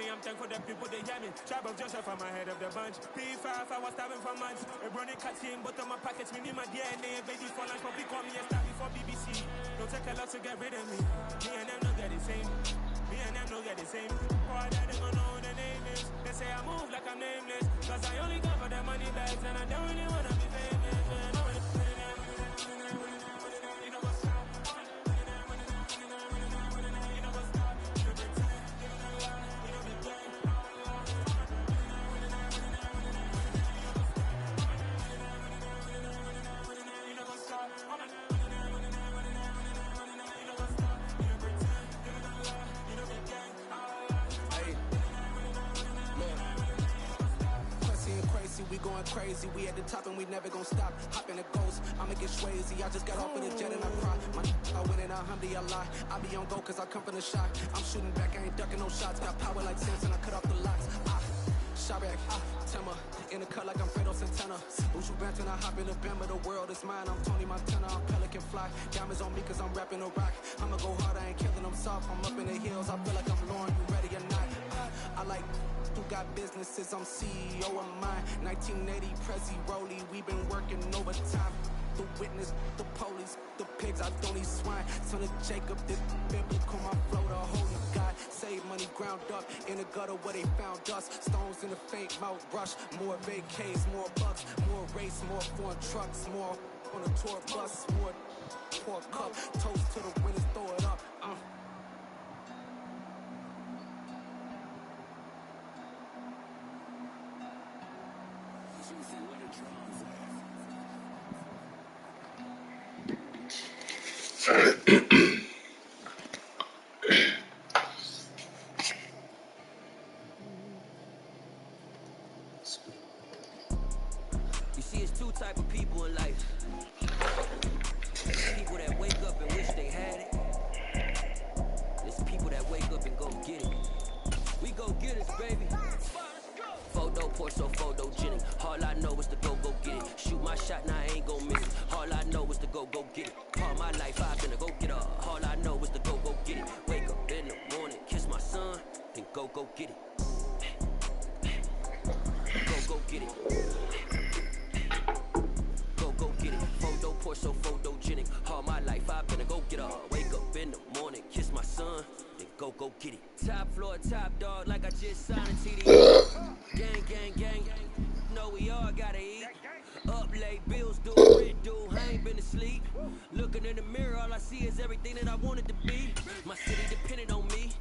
I'm thankful that people they hear me. Tribe of Joseph, I'm ahead of the bunch. P5, I was starving for months. A running cut in, but on my pockets, me need my DNA. Baby for lunch, probably call me a star before BBC. Don't take a lot to get rid of me. Me and them don't get the same. Me and them don't get the same. Boy, they don't know who the name is. They say I move like I'm nameless. Cause I only come for the money bags and I don't really wanna be famous. Crazy, we at the top and we never gonna stop. Hop in the ghost, I'ma get swayzy. I just got off of the jet and I cry. I win it, alhamdulillah. I be on go cause I come from the shot. I'm shooting back, I ain't ducking no shots. Got power like Samson, I cut off the locks. Shop back, Timber, in the cut like I'm Fredo Santana. Ushu Banton, I hop in the Bama, the world is mine. I'm Tony Montana, I'm Pelican Fly. Diamonds on me cause I'm rapping a rock. I'ma go hard, I ain't killing them soft. I'm up in the hills, I feel like I'm Lauren, you ready or not? I like who got businesses, I'm CEO of mine. 1980 Prezi Rolly, we been working overtime. The witness, the police, the pigs, I don't eat swine. Son of Jacob, this biblical, my flow, the holy God. Save money ground up in the gutter where they found us. Stones in the faint mouth rush. More vacays, more bucks, more race, more foreign trucks, more on a tour bus, more pour cup. Toast to the winners, throw it up. You see, it's two type of people in life. There's people that wake up and wish they had it. There's people that wake up and go get it. We go get it, baby. Photo, Porsche, photogenic. All I know is to go get it. Shoot my shot, now I ain't gon' miss it. All I know is to go get it. All my life I've been a go getter. All I know is to go get it. Wake up in the morning, kiss my son, then go get it. Go get it. Go get it. Photo, Porsche, photogenic. All my life I've been a go getter. Wake up in the morning, kiss my son, then go get it. Top floor, top dog, like I just signed a TD. Gang. Know we all gotta eat. Up late, bills due, rent due. I ain't been asleep. Looking in the mirror, all I see is everything that I wanted to be. My city depended on me.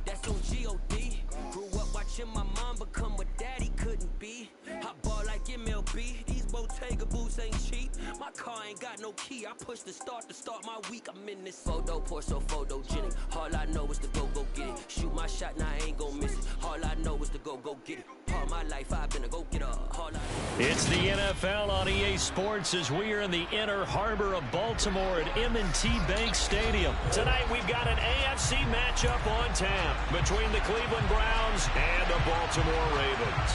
That's on G.O.D. Grew up watching my mom become what daddy couldn't be. I ball like MLB. These Bottega boots ain't cheap. My car ain't got no key. I push the start to start my week. I'm in this photo, Porsche, photogenic. All I know is to go get it. Shoot my shot, now I ain't gon' miss it. All I know is to go get it. All my life I've been a go getter. It's the NFL on EA Sports as we are in the inner harbor of Baltimore at M&T Bank Stadium. Tonight we've got an AFC matchup on tap between the Cleveland Browns and the Baltimore Ravens.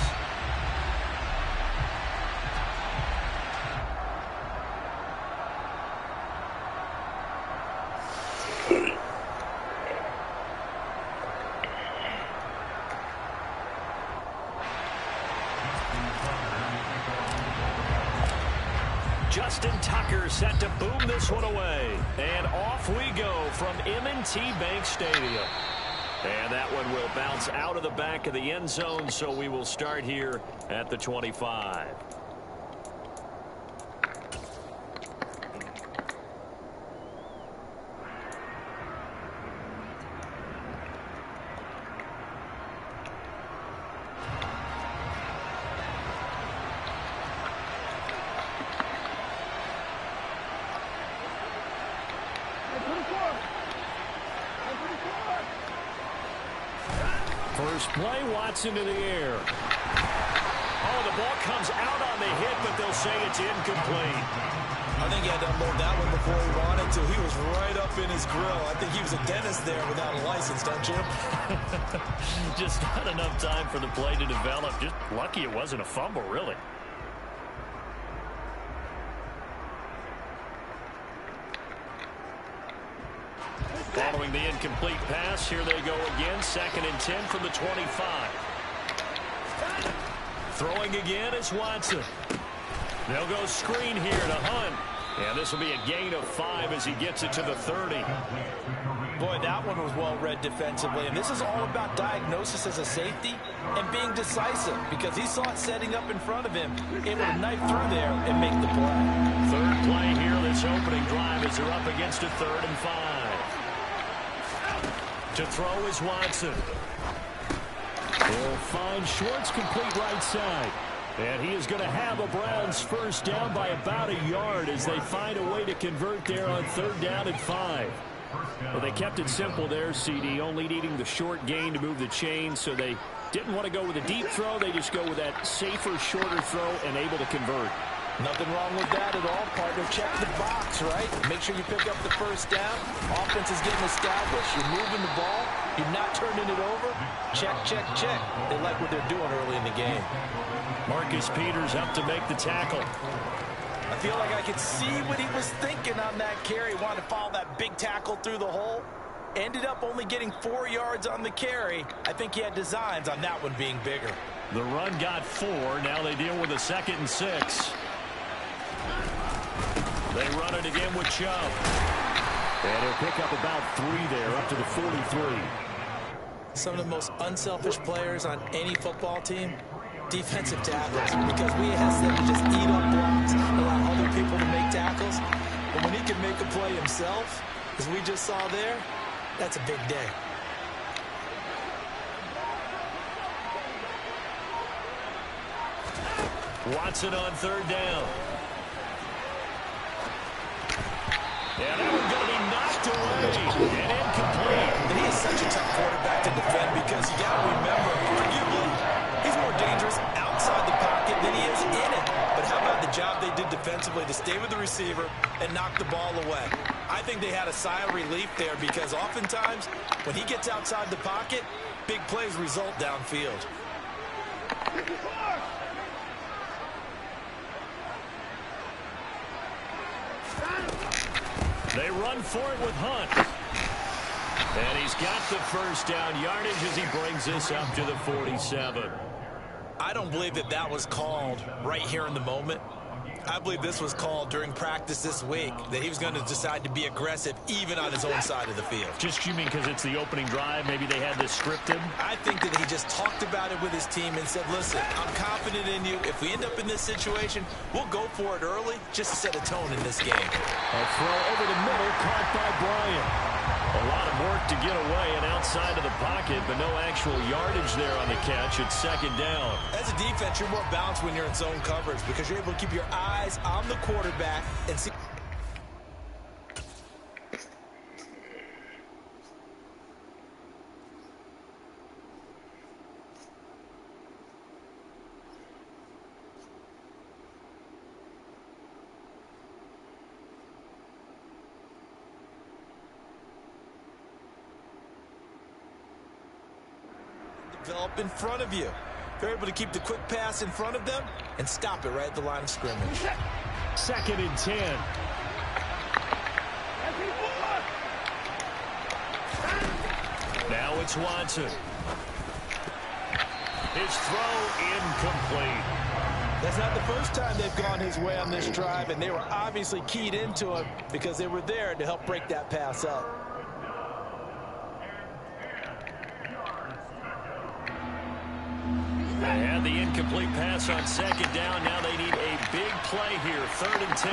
Justin Tucker set to boom this one away. And off we go from M&T Bank Stadium. And that one will bounce out of the back of the end zone, so we will start here at the 25. First play, Watson to the air. Oh, the ball comes out on the hit, but they'll say it's incomplete. I think he had to unload that one before he wanted to. He was right up in his grill. I think he was a dentist there without a license, don't you? Just not enough time for the play to develop. Just lucky it wasn't a fumble, really. Following the incomplete pass, here they go again. 2nd and 10 from the 25. Throwing again is Watson. They'll go screen here to Hunt. And this will be a gain of 5 as he gets it to the 30. Boy, that one was well read defensively. And this is all about diagnosis as a safety and being decisive, because he saw it setting up in front of him, able to knife through there and make the play. Third play here, this opening drive, as they're up against a 3rd and 5. To throw is Watson. He'll find Schwartz complete right side. And he is going to have a Browns first down by about a yard as they find a way to convert there on 3rd down and 5. Well, they kept it simple there, CD, only needing the short gain to move the chain, so they didn't want to go with a deep throw. They just go with that safer, shorter throw and able to convert. Nothing wrong with that at all, partner. Check the box, right? Make sure you pick up the first down. Offense is getting established. You're moving the ball. You're not turning it over. Check, check, check. They like what they're doing early in the game. Marcus Peters up to make the tackle. I feel like I could see what he was thinking on that carry. He wanted to follow that big tackle through the hole. Ended up only getting 4 yards on the carry. I think he had designs on that one being bigger. The run got 4. Now they deal with a 2nd and 6. They run it again with Chubb. And he'll pick up about 3 there, up to the 43. Some of the most unselfish players on any football team, defensive tackles, because we ask them to just eat up blocks, allow other people to make tackles. But when he can make a play himself, as we just saw there, that's a big day. Watson on 3rd down. And that one's going to be knocked away and incomplete. And he is such a tough quarterback to defend because you got to remember, arguably, he's more dangerous outside the pocket than he is in it. But how about the job they did defensively to stay with the receiver and knock the ball away? I think they had a sigh of relief there because oftentimes when he gets outside the pocket, big plays result downfield. They run for it with Hunt. And he's got the 1st down yardage as he brings this up to the 47. I don't believe that that was called right here in the moment. I believe this was called during practice this week, that he was going to decide to be aggressive even on his own side of the field. Just you mean because it's the opening drive, maybe they had this scripted? I think that he just talked about it with his team and said, listen, I'm confident in you. If we end up in this situation, we'll go for it early just to set a tone in this game. A throw over the middle, caught by Bryant. A lot of work to get away and outside of the pocket, but no actual yardage there on the catch. It's 2nd down. As a defense, you're more balanced when you're in zone coverage because you're able to keep your eyes on the quarterback and see. Develop in front of you. They're able to keep the quick pass in front of them and stop it right at the line of scrimmage. 2nd and 10. Now it's Watson. His throw incomplete. That's not the first time they've gone his way on this drive, and they were obviously keyed into him because they were there to help break that pass up. They had the incomplete pass on 2nd down. Now they need a big play here. 3rd and 10.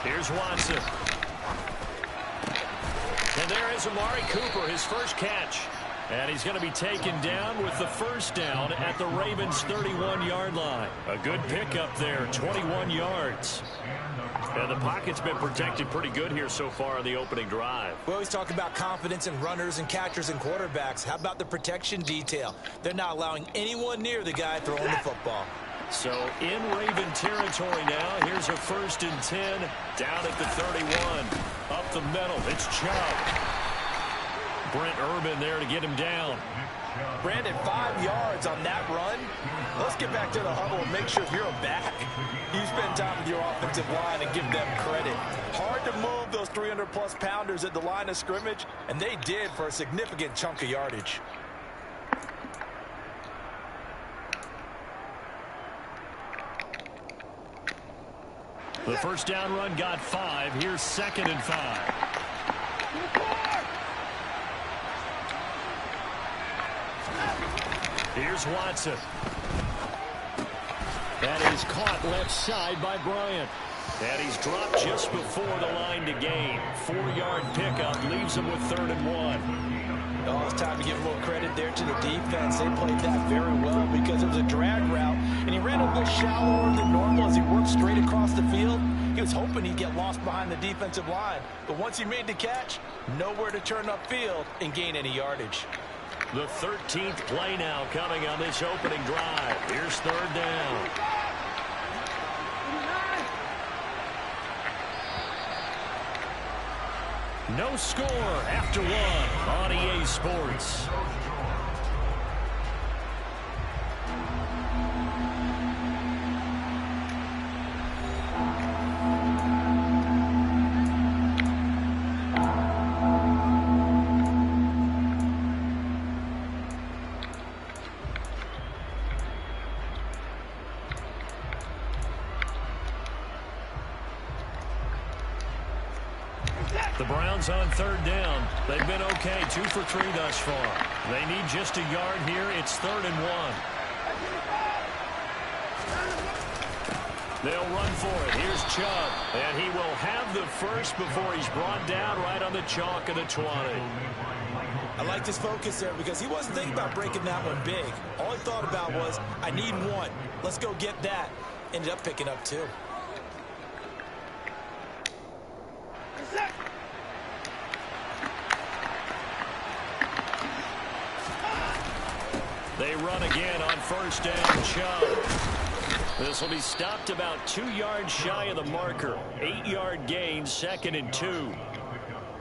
Here's Watson. And there is Amari Cooper, his first catch. And he's going to be taken down with the 1st down at the Ravens' 31-yard line. A good pickup there, 21 yards. And the pocket's been protected pretty good here so far on the opening drive. We always talk about confidence in runners and catchers and quarterbacks. How about the protection detail? They're not allowing anyone near the guy throwing the football. So in Raven territory now, here's a 1st and 10 down at the 31. Up the middle, it's Chubb. Brent Urban there to get him down. Brandon, 5 yards on that run. Let's get back to the huddle and make sure you're back. You spend time with your offensive line and give them credit. Hard to move those 300-plus pounders at the line of scrimmage, and they did for a significant chunk of yardage. The 1st down run got 5. Here's 2nd and 5. Here's Watson. That is caught left side by Bryant. And he's dropped just before the line to gain. 4-yard pickup leaves him with 3rd and 1. Oh, it's time to give a little credit there to the defense. They played that very well because it was a drag route, and he ran a little shallower than normal as he worked straight across the field. He was hoping he'd get lost behind the defensive line, but once he made the catch, nowhere to turn upfield and gain any yardage. The 13th play now coming on this opening drive. Here's 3rd down. No score after 1 on EA NBC Sports. The Browns on third down. They've been okay, 2 for 3 thus far. They need just a yard here. It's 3rd and 1. They'll run for it. Here's Chubb, and he will have the first before he's brought down right on the chalk of the 20. I like his focus there because he wasn't thinking about breaking that one big. All he thought about was, I need one. Let's go get that. Ended up picking up 2. They run again on first down. Chubb. This will be stopped about 2 yards shy of the marker. 8-yard gain, 2nd and 2.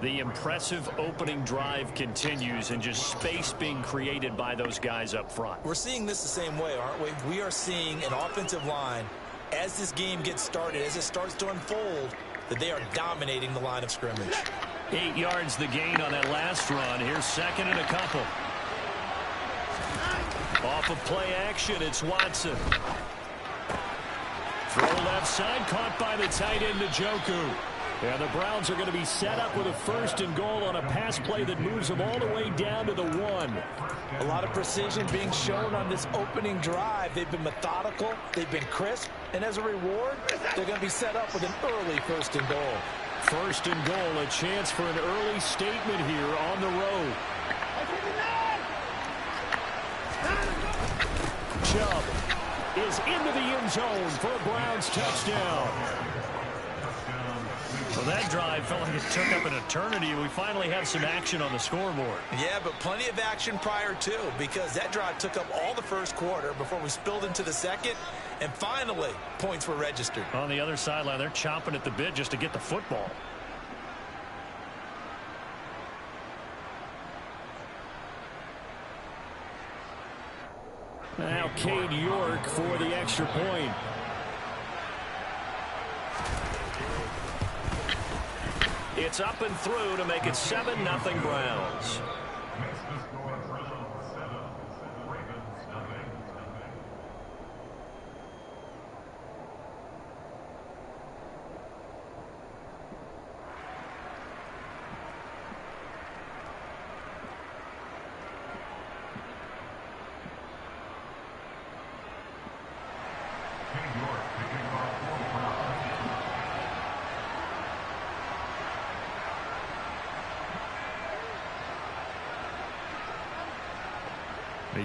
The impressive opening drive continues, and just space being created by those guys up front. We're seeing this the same way, aren't we? We are seeing an offensive line, as this game gets started, as it starts to unfold, that they are dominating the line of scrimmage. 8 yards the gain on that last run. Here's 2nd and a couple. Off of play action, it's Watson. Throw left side, caught by the tight end, Njoku. And the Browns are going to be set up with a 1st and goal on a pass play that moves them all the way down to the 1. A lot of precision being shown on this opening drive. They've been methodical, they've been crisp, and as a reward, they're going to be set up with an early 1st and goal. 1st and goal, a chance for an early statement here on the road. Chubb is into the end zone for a Browns touchdown. Well, that drive felt like it took up an eternity. We finally have some action on the scoreboard. Yeah, but plenty of action prior to, because that drive took up all the first quarter before we spilled into the second, and finally, points were registered. On the other sideline, they're chomping at the bit just to get the football. Now Cade York for the extra point. It's up and through to make it 7-0 Browns.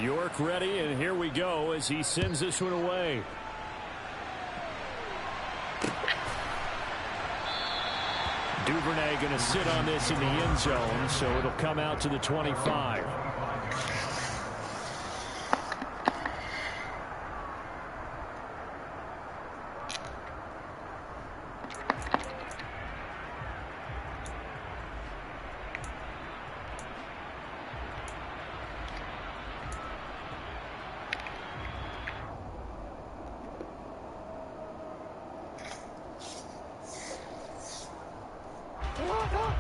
York ready, and here we go as he sends this one away. Duvernay going to sit on this in the end zone, so it'll come out to the 25.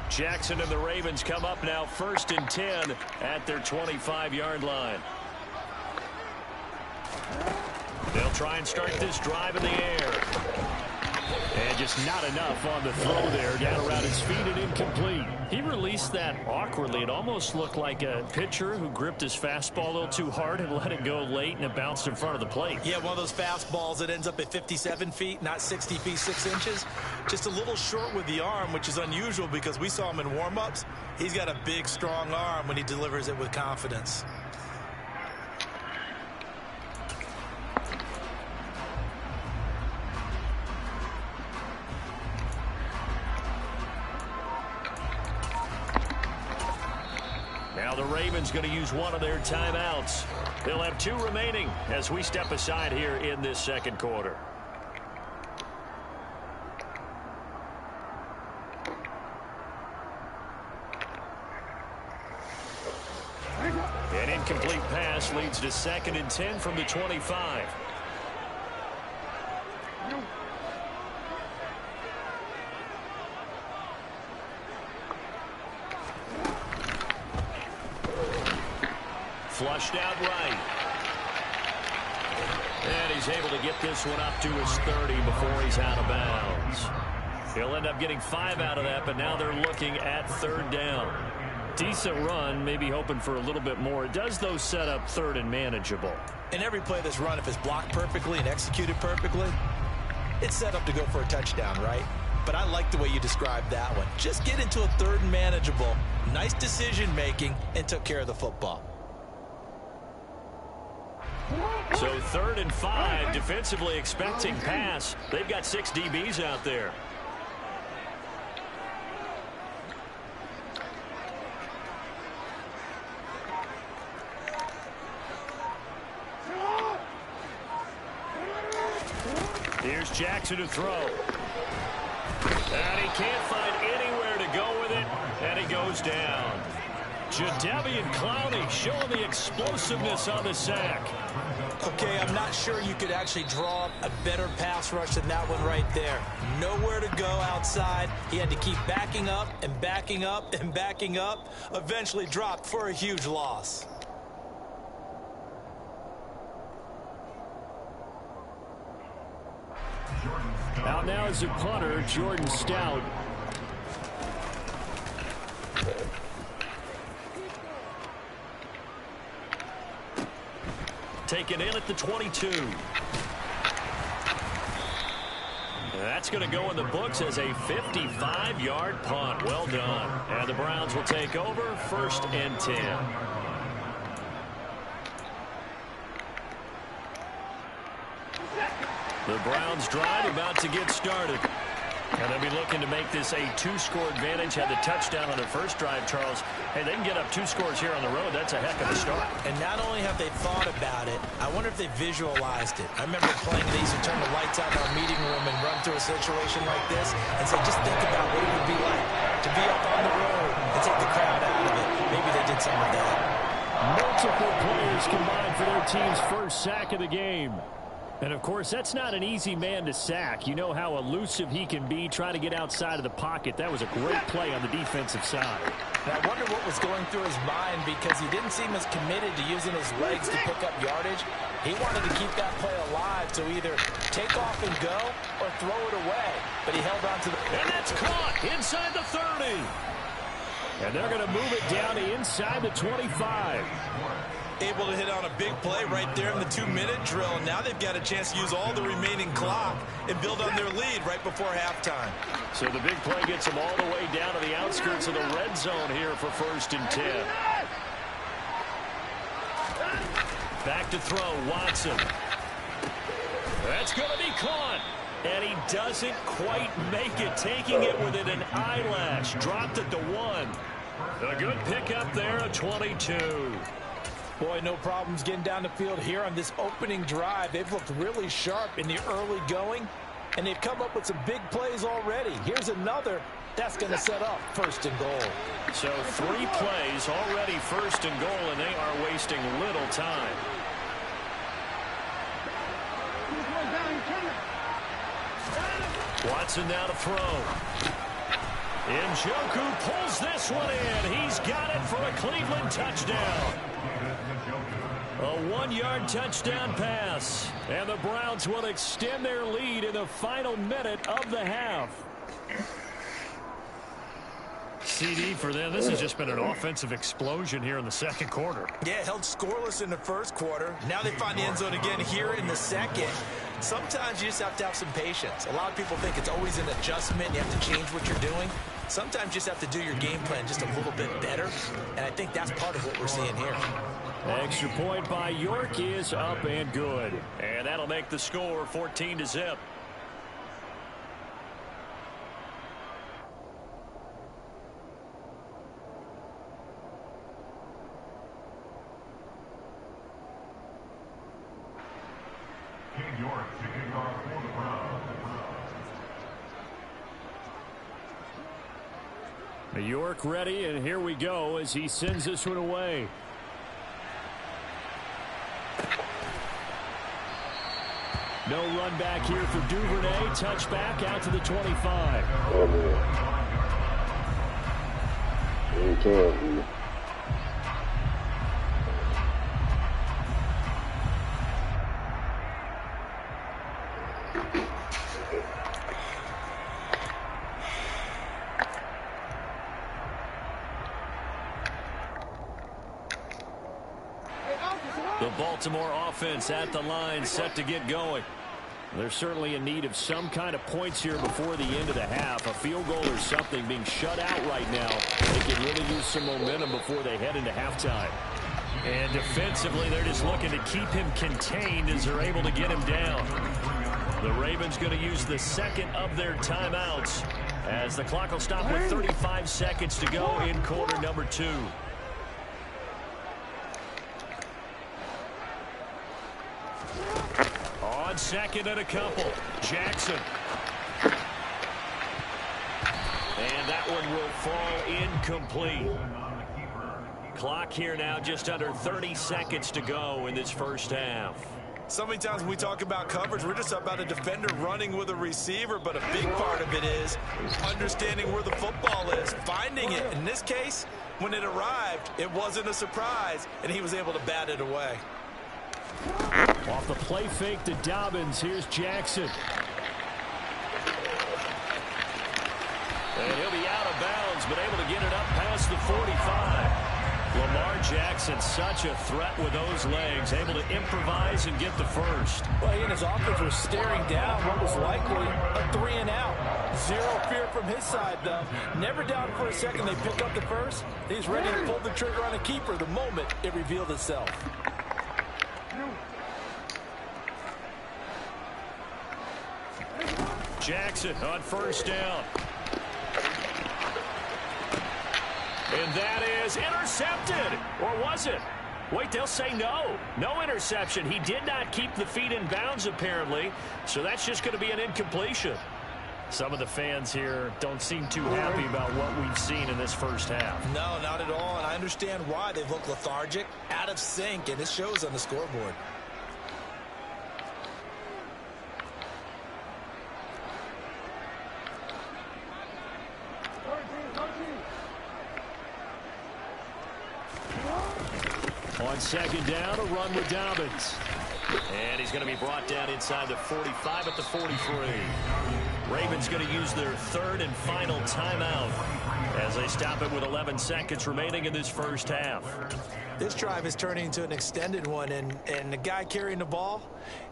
Jackson and the Ravens come up now 1st and 10 at their 25-yard line. They'll try and start this drive in the air. And just not enough on the throw there. Down around his feet and incomplete. He released that awkwardly. It almost looked like a pitcher who gripped his fastball a little too hard and let it go late, and it bounced in front of the plate. Yeah, one of those fastballs that ends up at 57 feet, not 60 feet, 6 inches. Just a little short with the arm, which is unusual because we saw him in warm-ups. He's got a big, strong arm when he delivers it with confidence. Now the Ravens going to use one of their timeouts. They'll have 2 remaining as we step aside here in this second quarter. An incomplete pass leads to 2nd and 10 from the 25. Flushed out right. And he's able to get this one up to his 30 before he's out of bounds. He'll end up getting 5 out of that, but now they're looking at 3rd down. Decent run, maybe hoping for a little bit more. It does, though, set up 3rd and manageable. And every play that's run, if it's blocked perfectly and executed perfectly, it's set up to go for a touchdown, right? But I like the way you described that one. Just get into a 3rd and manageable, nice decision-making, and took care of the football. So 3rd and 5, defensively expecting pass. They've got 6 DBs out there. Here's Jackson to throw. And he can't find anywhere to go with it, and he goes down. Jadeveon Clowney showing the explosiveness on the sack. Okay, I'm not sure you could actually draw up a better pass rush than that one right there. Nowhere to go outside. He had to keep backing up and backing up and backing up. Eventually dropped for a huge loss. Out now is the punter, Jordan Stout. Taken in at the 22. That's going to go in the books as a 55-yard punt. Well done. And the Browns will take over 1st and 10. The Browns drive about to get started. And they'll be looking to make this a 2-score advantage. Had the touchdown on their first drive, Charles. Hey, they can get up 2 scores here on the road. That's a heck of a start. And not only have they thought about it, I wonder if they visualized it. I remember playing these and turn the lights out in our meeting room and run through a situation like this and say, just think about what it would be like to be up on the road and take the crowd out of it. Maybe they did some of that. Multiple players combined for their team's first sack of the game. And, of course, that's not an easy man to sack. You know how elusive he can be trying to get outside of the pocket. That was a great play on the defensive side. Now, I wonder what was going through his mind because he didn't seem as committed to using his legs to pick up yardage. He wanted to keep that play alive to either take off and go or throw it away. But he held on to the... And that's caught inside the 30. And they're going to move it down to inside the 25. Able to hit on a big play right there in the 2-minute drill. Now they've got a chance to use all the remaining clock and build on their lead right before halftime. So the big play gets them all the way down to the outskirts of the red zone here for 1st and 10. Back to throw, Watson. That's going to be caught. And he doesn't quite make it, taking it within an eyelash. Dropped at the 1. A good pickup there, a 22. Boy, no problems getting down the field here on this opening drive. They've looked really sharp in the early going, and they've come up with some big plays already. Here's another. That's going to set up 1st and goal. So 3 plays already 1st and goal, and they are wasting little time. Watson now to throw. Njoku pulls this one in. He's got it for a Cleveland touchdown. A 1-yard touchdown pass. And the Browns will extend their lead in the final minute of the half. CD for them. This has just been an offensive explosion here in the 2nd quarter. Yeah, held scoreless in the 1st quarter. Now they find the end zone again here in the 2nd. Sometimes you just have to have some patience. A lot of people think it's always an adjustment. You have to change what you're doing. Sometimes you just have to do your game plan just a little bit better. And I think that's part of what we're seeing here. Extra point by York is up and good. And that'll make the score 14-0. York ready, and here we go as he sends this one away. No run back here for Duvernay. Touchback out to the 25. Oh, man. Anytime, dude. The Baltimore offense at the line, set to get going. They're certainly in need of some kind of points here before the end of the half. A field goal or something, being shut out right now. They can really use some momentum before they head into halftime. And defensively, they're just looking to keep him contained as they're able to get him down. The Ravens going to use the second of their timeouts as the clock will stop with 35 seconds to go in quarter number 2. On second and a couple, Jackson. And that one will fall incomplete. Clock here now, just under 30 seconds to go in this first half. So many times when we talk about coverage, we're just about a defender running with a receiver, but a big part of it is understanding where the football is, finding it. In this case, when it arrived, it wasn't a surprise, and he was able to bat it away. Off the play fake to Dobbins, here's Jackson. And he'll be out of bounds, but able to get it up past the 45. Lamar Jackson, such a threat with those legs, able to improvise and get the first. Well, he and his offense were staring down what was likely a 3-and-out. Zero fear from his side, though. Never doubted for a second they pick up the first. He's ready to pull the trigger on a keeper the moment it revealed itself. Jackson on first down. And that is intercepted. Or was it? Wait, they'll say no. No interception. He did not keep the feet in bounds, apparently. So that's just going to be an incompletion. Some of the fans here don't seem too happy about what we've seen in this first half. No, not at all. And I understand why. They've looked lethargic, out of sync, and it shows on the scoreboard. On second down, a run with Dobbins. And he's going to be brought down inside the 45 at the 43. Ravens going to use their third and final timeout as they stop it with 11 seconds remaining in this first half. This drive is turning into an extended one, and the guy carrying the ball,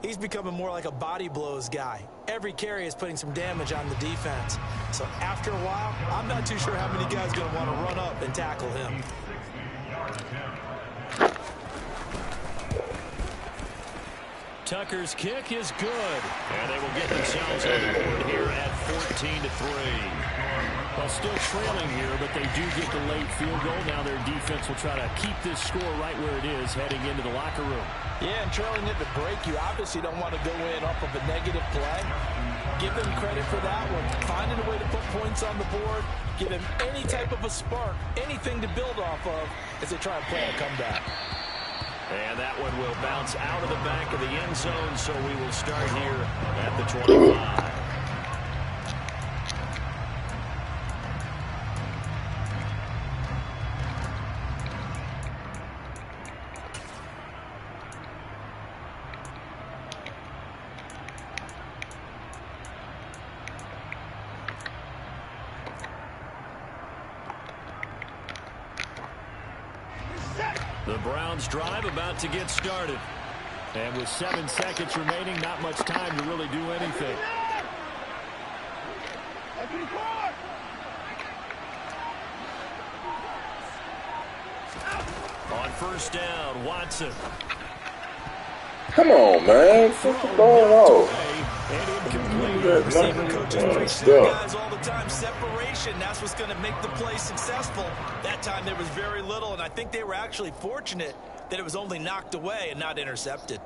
he's becoming more like a body blows guy. Every carry is putting some damage on the defense. So after a while, I'm not too sure how many guys are going to want to run up and tackle him. Tucker's kick is good, and they will get themselves on the board here at 14-3. Well, still trailing here, but they do get the late field goal. Now their defense will try to keep this score right where it is heading into the locker room. Yeah, and trailing it to break, you obviously don't want to go in off of a negative play. Give them credit for that one. Finding a way to put points on the board, give them any type of a spark, anything to build off of as they try and play a comeback. And that one will bounce out of the back of the end zone, so we will start here at the 25. The Browns drive about to get started. And with 7 seconds remaining, not much time to really do anything. On first down, Watson. Come on, man. Put the ball off. Receiver coaches preach to their guys all the time. Separation, that's what's going to make the play successful. That time there was very little, and I think they were actually fortunate that it was only knocked away and not intercepted.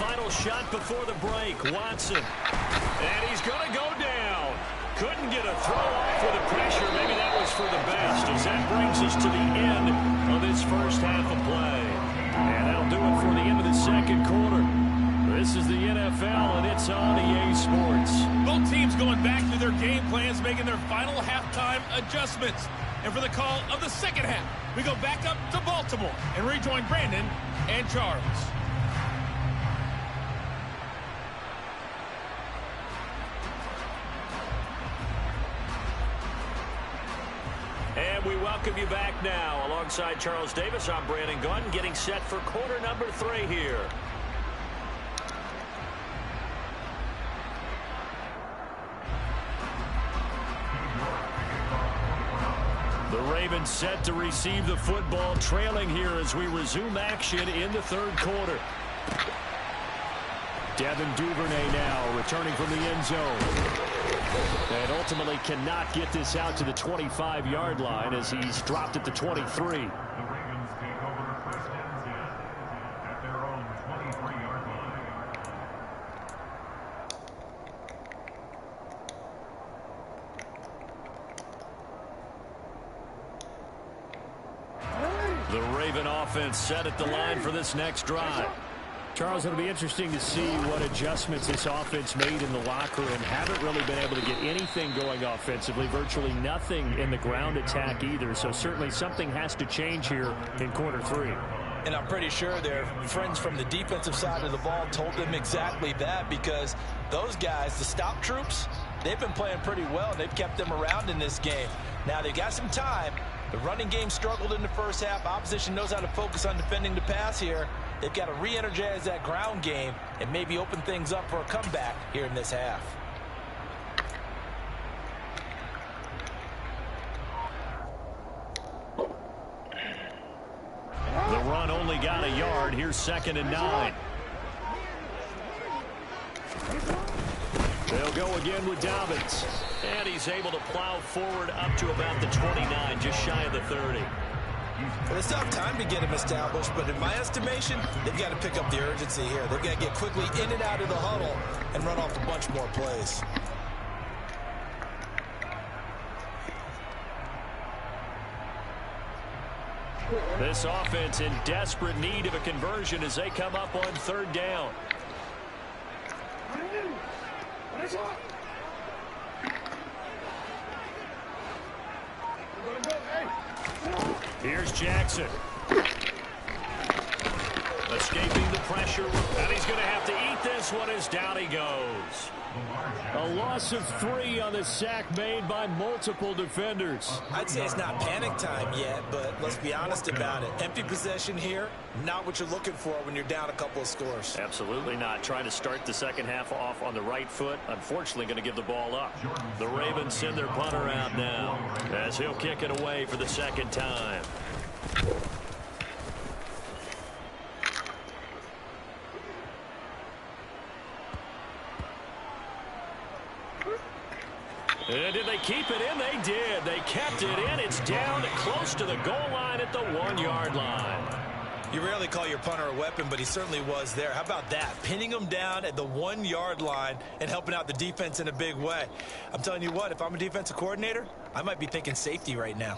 final shot before the break. Watson. And he's going to go down. Couldn't get a throw off with the pressure. Maybe that was for the best, as that brings us to the end of this first half of play. And that'll do it for the end of the second quarter. This is the NFL, and it's on EA Sports. Both teams going back through their game plans, making their final halftime adjustments. And for the call of the second half, we go back up to Baltimore and rejoin Brandon and Charles. And we welcome you back now. Alongside Charles Davis, I'm Brandon Gunn, getting set for quarter number 3 here. The Ravens set to receive the football, trailing here as we resume action in the third quarter. Devin Duvernay now returning from the end zone. And ultimately cannot get this out to the 25-yard line as he's dropped at the 23. The Raven offense set at the line for this next drive. Charles, it'll be interesting to see what adjustments this offense made in the locker room. Haven't really been able to get anything going offensively. Virtually nothing in the ground attack either. So certainly something has to change here in quarter 3. And I'm pretty sure their friends from the defensive side of the ball told them exactly that, because those guys, the stop troops, they've been playing pretty well, and they've kept them around in this game. Now they've got some time. The running game struggled in the first half. Opposition knows how to focus on defending the pass here. They've got to re-energize that ground game and maybe open things up for a comeback here in this half. The run only got a yard. Here's 2nd and 9. They'll go again with Dobbins. And he's able to plow forward up to about the 29, just shy of the 30. Well, it's not time to get him established, but in my estimation, they've got to pick up the urgency here. They've got to get quickly in and out of the huddle and run off a bunch more plays. This offense in desperate need of a conversion as they come up on 3rd down. Here's Jackson. Escaping the pressure, and he's going to have to eat this one as down he goes. A loss of 3 on the sack made by multiple defenders. I'd say it's not panic time yet, but let's be honest about it. Empty possession here, not what you're looking for when you're down a couple of scores. Absolutely not. Trying to start the second half off on the right foot. Unfortunately, going to give the ball up. The Ravens send their punter out now as he'll kick it away for the 2nd time. And did they keep it in? They did. They kept it in. It's down close to the goal line at the 1-yard line. You rarely call your punter a weapon, but he certainly was there. How about that? Pinning him down at the 1-yard line and helping out the defense in a big way. I'm telling you what, if I'm a defensive coordinator, I might be thinking safety right now.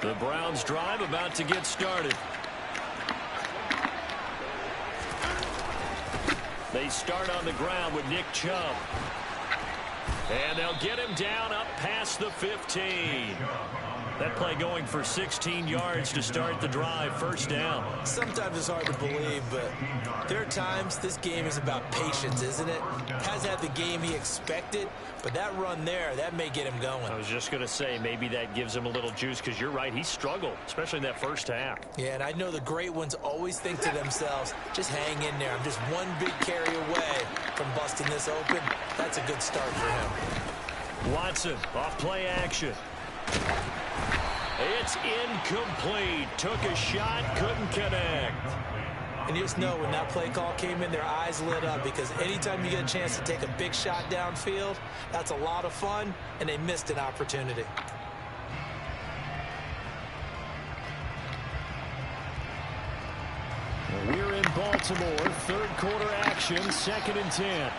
The Browns drive about to get started. They start on the ground with Nick Chubb. And they'll get him down up past the 15. That play going for 16 yards to start the drive. 1st down. Sometimes it's hard to believe, but there are times this game is about patience, isn't it? Hasn't had the game he expected, but that run there, that may get him going. I was just going to say, maybe that gives him a little juice, because you're right, he struggled, especially in that first half. Yeah, and I know the great ones always think to themselves, just hang in there. I'm just one big carry away from busting this open. That's a good start for him. Watson, off play action. It's incomplete. Took a shot, couldn't connect. And you just know when that play call came in, their eyes lit up, because anytime you get a chance to take a big shot downfield, that's a lot of fun, and they missed an opportunity. We're in Baltimore. Baltimore. Third quarter action, 2nd and 10.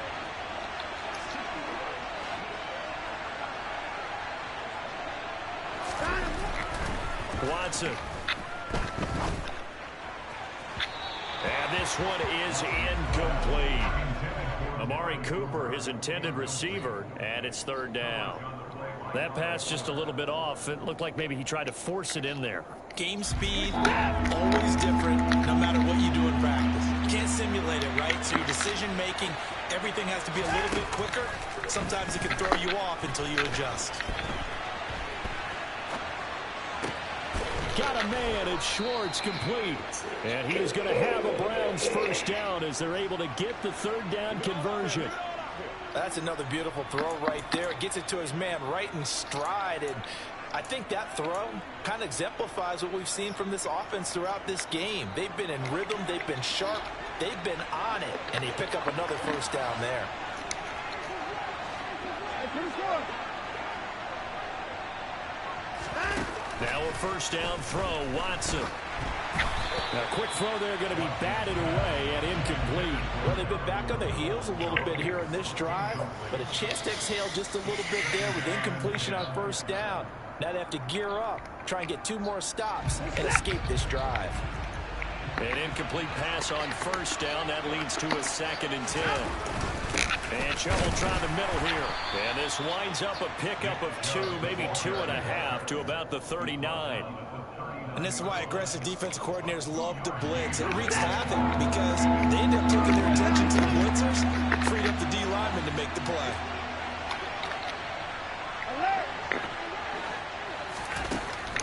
Watson. And this one is incomplete. Amari Cooper, his intended receiver, and it's 3rd down. That pass just a little bit off. It looked like maybe he tried to force it in there. Game speed, always different, no matter what you do in practice. You can't simulate it, right? So your decision-making, everything has to be a little bit quicker. Sometimes it can throw you off until you adjust. Got a man, it's Schwartz, complete. And he is going to have a Browns 1st down as they're able to get the 3rd down conversion. That's another beautiful throw right there. Gets it to his man right in stride. And I think that throw kind of exemplifies what we've seen from this offense throughout this game. They've been in rhythm. They've been sharp. They've been on it. And they pick up another 1st down there. Now a 1st down throw, Watson. Now a quick throw there going to be batted away and incomplete. Well, they've been back on their heels a little bit here in this drive, but a chance to exhale just a little bit there with incompletion on 1st down. Now they have to gear up, try and get 2 more stops and escape this drive. An incomplete pass on 1st down. That leads to a 2nd and 10. And Chubb will try the middle here. And this winds up a pickup of 2, maybe 2.5 to about the 39. And this is why aggressive defensive coordinators love to blitz. It wreaks havoc because they end up taking their attention to the blitzers, freed up the D lineman to make the play.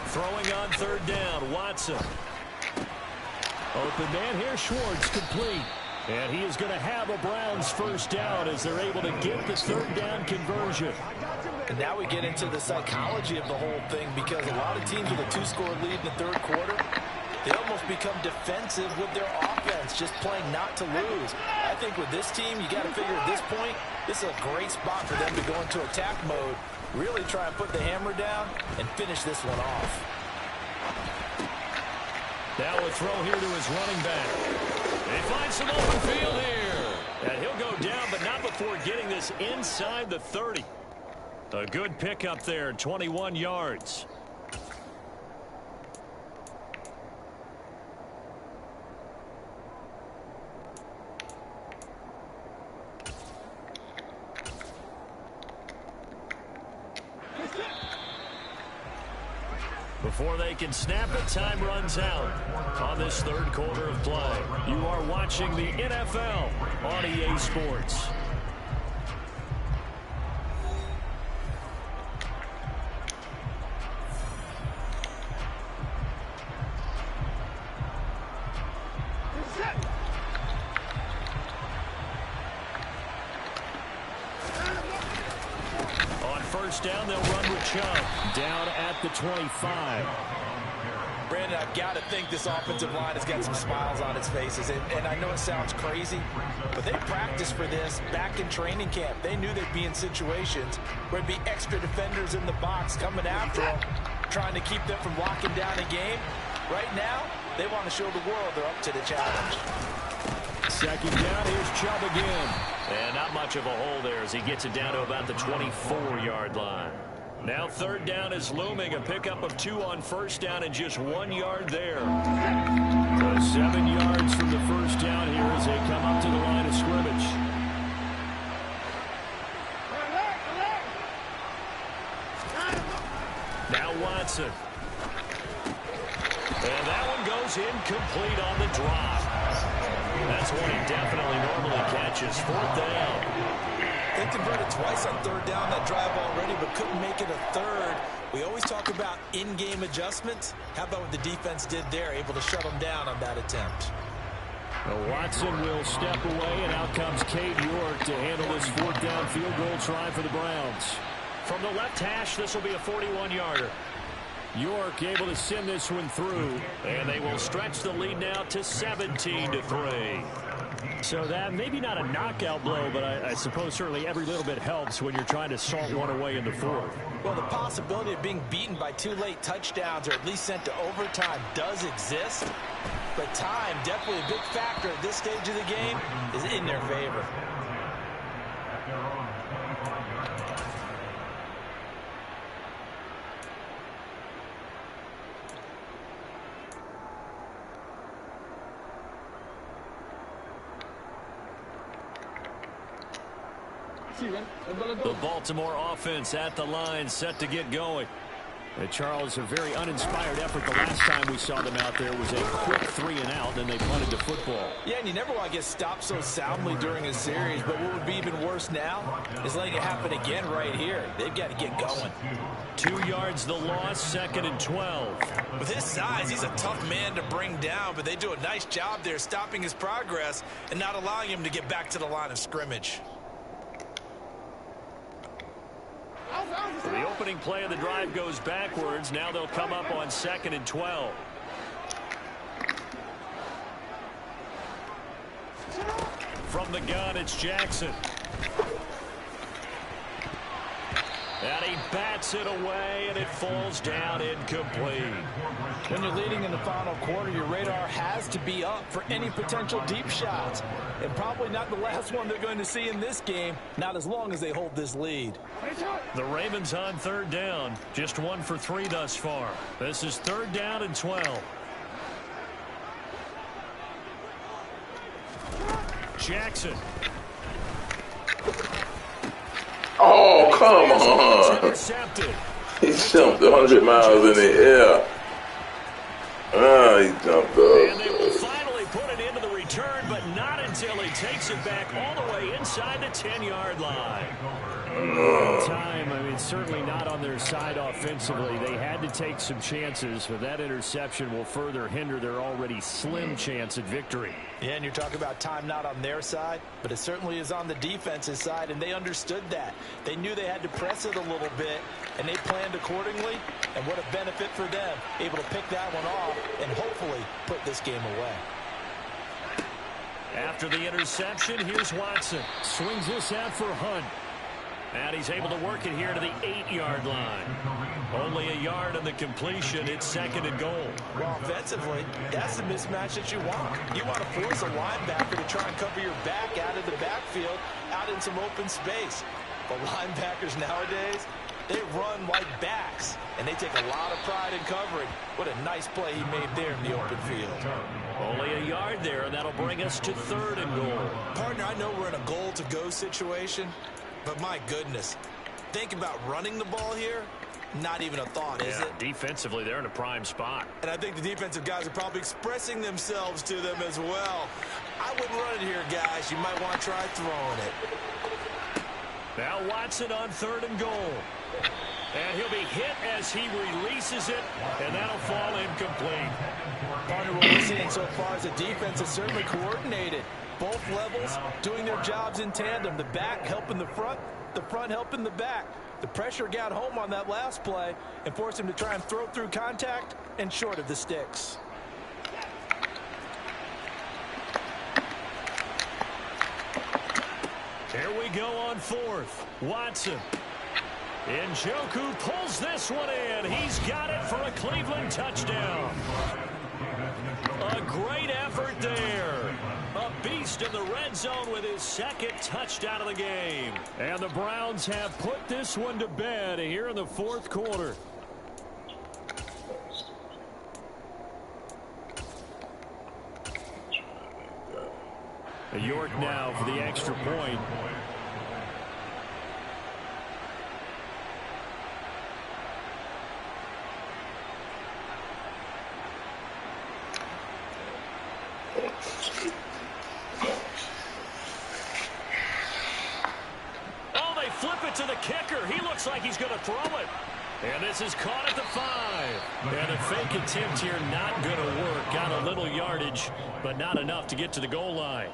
Throwing on 3rd down, Watson. Open man here, Schwartz, complete. And he is going to have a Browns 1st down as they're able to get the 3rd down conversion. And now we get into the psychology of the whole thing because a lot of teams with a 2-score lead in the 3rd quarter, they almost become defensive with their offense, just playing not to lose. I think with this team, you got to figure at this point, this is a great spot for them to go into attack mode, really try and put the hammer down and finish this one off. Now a throw here to his running back. They find some open field here. And he'll go down, but not before getting this inside the 30. A good pickup there, 21 yards. Before they can snap it, time runs out on this 3rd quarter of play. You are watching the NFL on EA Sports. On 1st down, they'll run with Chubb down at the 25. Brandon, I've got to think this offensive line has got some smiles on its faces. And I know it sounds crazy, but they practiced for this back in training camp. They knew they'd be in situations where there'd be extra defenders in the box coming after them, trying to keep them from locking down a game. Right now, they want to show the world they're up to the challenge. 2nd down, here's Chubb again. And not much of a hole there as he gets it down to about the 24-yard line. Now 3rd down is looming. A pickup of 2 on 1st down and just 1 yard there. So 7 yards from the 1st down here as they come up to the line of scrimmage. Now Watson. And that one goes incomplete on the drop. That's one he definitely normally catches. 4th down. They converted twice on 3rd down that drive already, but couldn't make it a 3rd. We always talk about in-game adjustments. How about what the defense did there, able to shut them down on that attempt? Well, Watson will step away, and out comes Cade York to handle this 4th down field goal try for the Browns. From the left hash, this will be a 41-yarder. York able to send this one through, and they will stretch the lead now to 17-3. So that maybe not a knockout blow, but I suppose certainly every little bit helps when you're trying to salt one away in the fourth. Well, the possibility of being beaten by 2 late touchdowns or at least sent to overtime does exist, but time, definitely a big factor at this stage of the game, is in their favor. The Baltimore offense at the line, set to get going. And Charles, a very uninspired effort. The last time we saw them out there was a quick 3 and out, and they punted the football. Yeah, and you never want to get stopped so soundly during a series, but what would be even worse now is letting it happen again right here. They've got to get going. 2 yards the loss, 2nd and 12. With his size, he's a tough man to bring down, but they do a nice job there stopping his progress and not allowing him to get back to the line of scrimmage. The opening play of the drive goes backwards. Now they'll come up on 2nd and 12. From the gun, it's Jackson. And he bats it away, and it falls down incomplete. When you're leading in the final quarter, your radar has to be up for any potential deep shots. And probably not the last one they're going to see in this game, not as long as they hold this lead. The Ravens on 3rd down. Just 1 for 3 thus far. This is 3rd down and 12. Jackson. Oh, come on. He jumped 100 miles in the air. Ah, he jumped up. And they will finally put it into the return, but not until he takes it back all the way inside the 10-yard line. Time, I mean, certainly not on their side offensively. They had to take some chances, but that interception will further hinder their already slim chance at victory. Yeah, and you're talking about time not on their side, but it certainly is on the defense's side, and they understood that. They knew they had to press it a little bit, and they planned accordingly, and what a benefit for them, able to pick that one off and hopefully put this game away. After the interception, here's Watson. Swings this out for Hunt. And he's able to work it here to the 8-yard line. Only a yard on the completion. It's 2nd and goal. Well, offensively, that's the mismatch that you want. You want to force a linebacker to try and cover your back out of the backfield, out in some open space. But linebackers nowadays, they run like backs, and they take a lot of pride in covering. What a nice play he made there in the open field. Only a yard there, and that'll bring us to 3rd and goal. Partner, I know we're in a goal-to-go situation, but my goodness, think about running the ball here. Not even a thought, is it? Defensively, they're in a prime spot. And I think the defensive guys are probably expressing themselves to them as well. I wouldn't run it here, guys. You might want to try throwing it. Now Watson on 3rd and goal. And he'll be hit as he releases it, and that'll fall incomplete. Partner, what we're seeing so far is the defense is certainly coordinated. Both levels doing their jobs in tandem. The back helping the front helping the back. The pressure got home on that last play and forced him to try and throw through contact and short of the sticks. Here we go on 4th. Watson. Njoku pulls this one in. He's got it for a Cleveland touchdown. A great effort there. A beast in the red zone with his 2nd touchdown of the game. And the Browns have put this one to bed here in the 4th quarter. York now for the extra point. Oh, they flip it to the kicker. He looks like he's going to throw it. And this is caught at the 5. And a fake attempt here not going to work. Got a little yardage, but not enough to get to the goal line.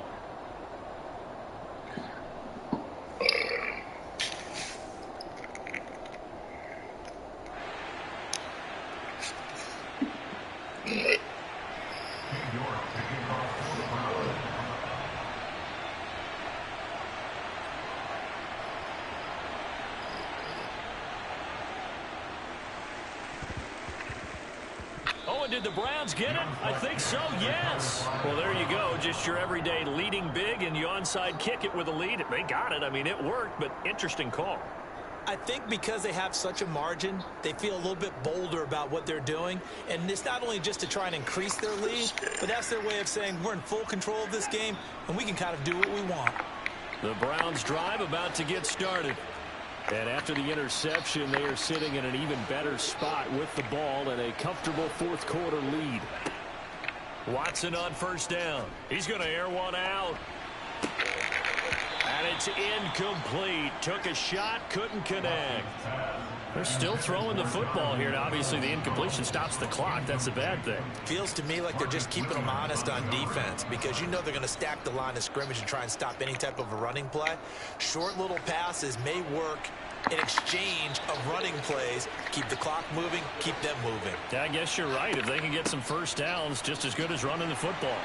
did the Browns get it? I think so, yes. Well, there you go. Just your everyday leading big, and you onside kick it with a lead. They got it. I mean, it worked, but interesting call. I think because they have such a margin, they feel a little bit bolder about what they're doing. And it's not only just to try and increase their lead, but that's their way of saying we're in full control of this game, and we can kind of do what we want. The Browns drive about to get started. And after the interception, they are sitting in an even better spot with the ball and a comfortable fourth quarter lead. Watson on first down. He's going to air one out. And it's incomplete. Took a shot, couldn't connect. They're still throwing the football here. Now, obviously, the incompletion stops the clock. That's a bad thing. Feels to me like they're just keeping them honest on defense because you know they're going to stack the line of scrimmage and try and stop any type of a running play. Short little passes may work in exchange of running plays. Keep the clock moving, keep them moving. Yeah, I guess you're right. If they can get some first downs, just as good as running the football.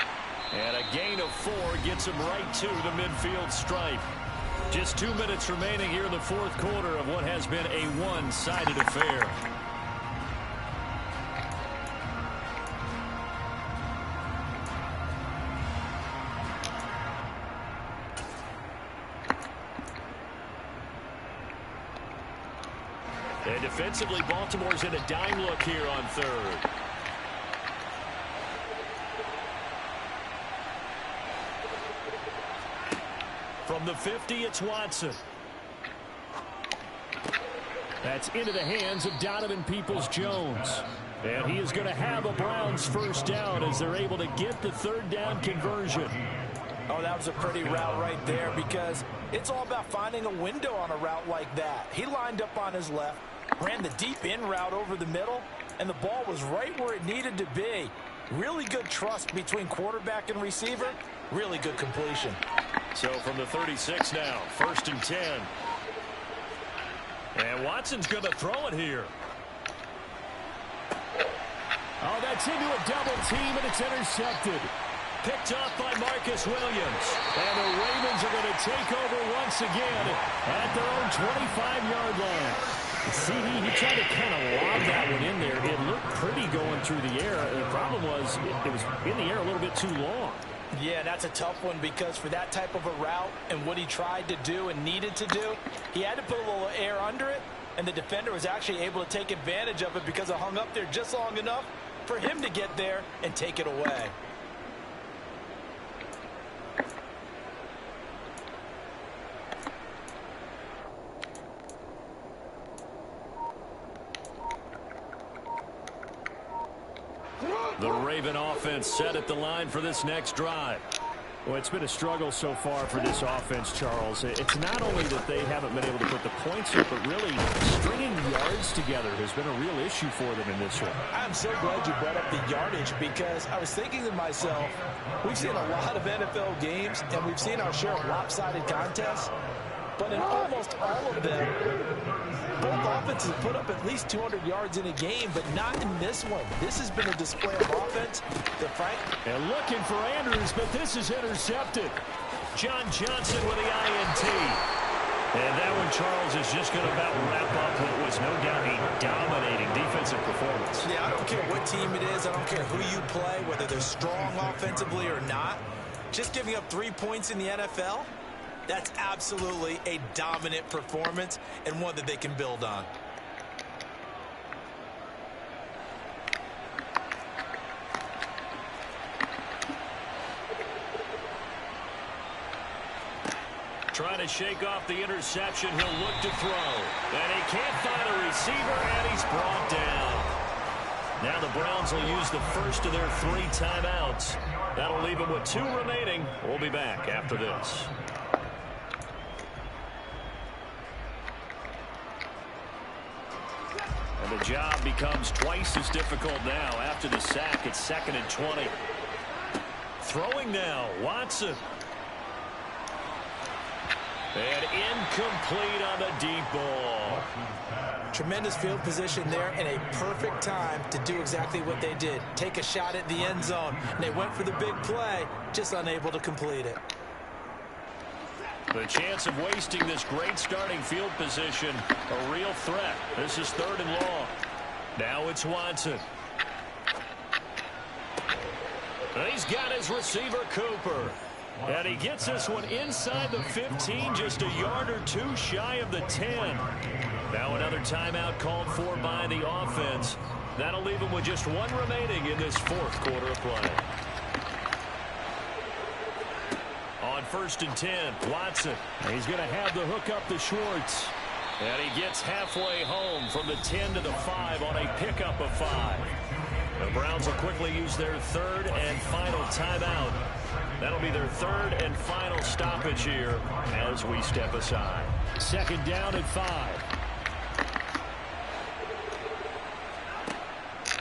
And a gain of 4 gets him right to the midfield stripe. Just 2 minutes remaining here in the fourth quarter of what has been a one-sided affair. And defensively, Baltimore's in a dime look here on third. From the 50, it's Watson. That's into the hands of Donovan Peoples-Jones. And he is going to have a Browns first down as they're able to get the third down conversion. Oh, that was a pretty route right there because it's all about finding a window on a route like that. He lined up on his left, ran the deep in route over the middle, and the ball was right where it needed to be. Really good trust between quarterback and receiver. Really good completion. So from the 36 now, 1st and 10. And Watson's going to throw it here. Oh, that's into a double team, and it's intercepted. Picked off by Marcus Williams. And the Ravens are going to take over once again at their own 25-yard line. CD, he tried to kind of lob that one in there. It looked pretty going through the air. The problem was it was in the air a little bit too long. Yeah, that's a tough one because for that type of a route and what he tried to do and needed to do, he had to put a little air under it, and the defender was actually able to take advantage of it because it hung up there just long enough for him to get there and take it away. The Raven offense set at the line for this next drive. Well, it's been a struggle so far for this offense, Charles. It's not only that they haven't been able to put the points up, but really stringing yards together has been a real issue for them in this one. I'm so glad you brought up the yardage because I was thinking to myself, we've seen a lot of NFL games and we've seen our share of lopsided contests, but in almost all of them, both offenses put up at least 200 yards in a game, but not in this one. This has been a display of offense. And looking for Andrews, but this is intercepted. John Johnson with the INT. And that one, Charles, is just going to about wrap up what was no doubt a dominating defensive performance. Yeah, I don't care what team it is. I don't care who you play, whether they're strong offensively or not. Just giving up 3 points in the NFL, that's absolutely a dominant performance and one that they can build on. Trying to shake off the interception. He'll look to throw. And he can't find a receiver, and he's brought down. Now the Browns will use the first of their 3 timeouts. That'll leave them with 2 remaining. We'll be back after this. And the job becomes twice as difficult now. After the sack, it's 2nd and 20. Throwing now, Watson. And incomplete on the deep ball. Tremendous field position there and a perfect time to do exactly what they did. Take a shot at the end zone. And they went for the big play, just unable to complete it. The chance of wasting this great starting field position, a real threat. This is 3rd and long. Now it's Watson. And he's got his receiver, Cooper. And he gets this one inside the 15, just a yard or two shy of the 10. Now another timeout called for by the offense. That'll leave him with just one remaining in this fourth quarter of play. On 1st and 10, Watson. He's going to have the hook up to Schwartz. And he gets halfway home from the 10 to the 5 on a pickup of 5. The Browns will quickly use their third and final timeout. That'll be their third and final stoppage here as we step aside. 2nd down and 5.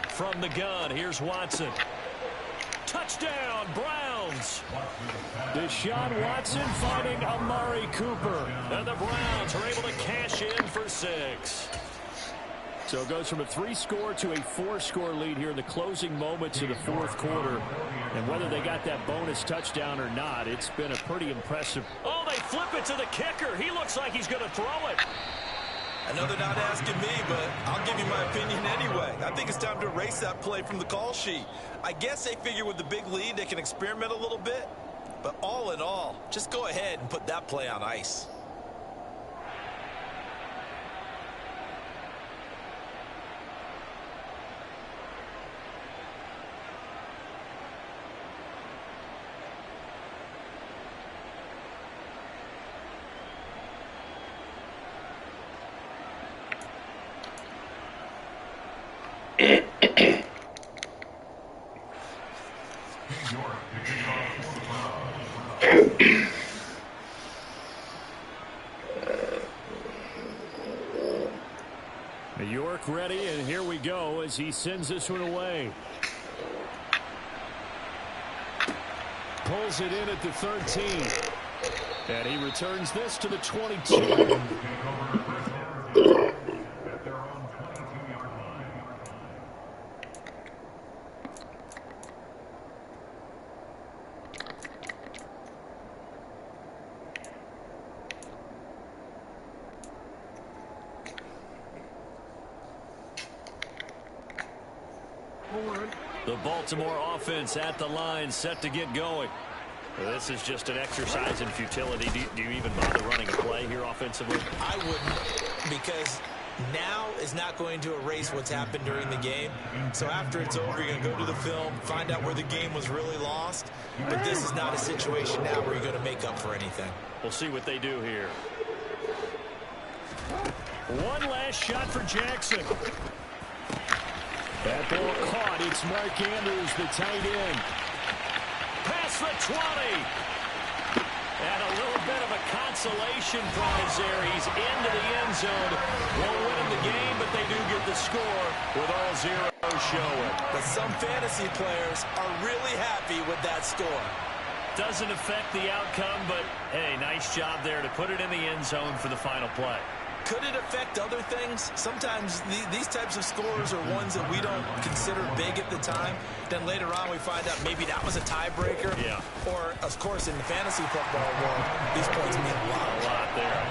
From the gun, here's Watson. Touchdown, Browns. Deshaun Watson finding Amari Cooper. And the Browns are able to cash in for 6. So it goes from a 3-score to a 4-score lead here in the closing moments of the fourth quarter. And whether they got that bonus touchdown or not, it's been a pretty impressive. Oh, they flip it to the kicker. He looks like he's going to throw it. I know they're not asking me, but I'll give you my opinion anyway. I think it's time to erase that play from the call sheet. I guess they figure with the big lead they can experiment a little bit. But all in all, just go ahead and put that play on ice. York ready, and here we go as he sends this one away. Pulls it in at the 13. And he returns this to the 22. The Baltimore offense at the line, set to get going. This is just an exercise in futility. Do you even bother running a play here offensively? I wouldn't, because now is not going to erase what's happened during the game. So after it's over, you're going to go to the film, find out where the game was really lost. But this is not a situation now where you're going to make up for anything. We'll see what they do here. One last shot for Jackson. That ball caught. It's Mark Andrews, the tight end. Past the 20. And a little bit of a consolation prize there. He's into the end zone. Won't win him the game, but they do get the score with all zeros showing. But some fantasy players are really happy with that score. Doesn't affect the outcome, but, hey, nice job there to put it in the end zone for the final play. Could it affect other things? Sometimes these types of scores are ones that we don't consider big at the time. Then later on we find out maybe that was a tiebreaker. Yeah. Or, of course, in the fantasy football world, these points mean a lot. A lot there.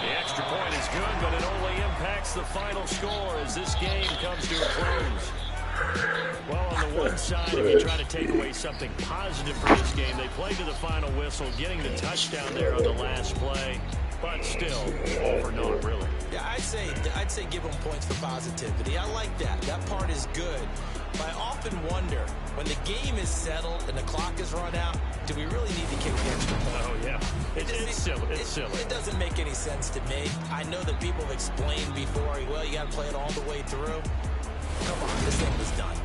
The extra point is good, but it only impacts the final score as this game comes to a close. Well, on the one side, if you try to take away something positive from this game, they played to the final whistle, getting the touchdown there on the last play. But still, all for naught, really. Yeah, I'd say give them points for positivity. I like that. That part is good. But I often wonder, when the game is settled and the clock is run out, do we really need to kick the extra point? Oh, yeah. It's silly. It's silly. It doesn't make any sense to me. I know that people have explained before, well, you got to play it all the way through. Come on, this thing was done.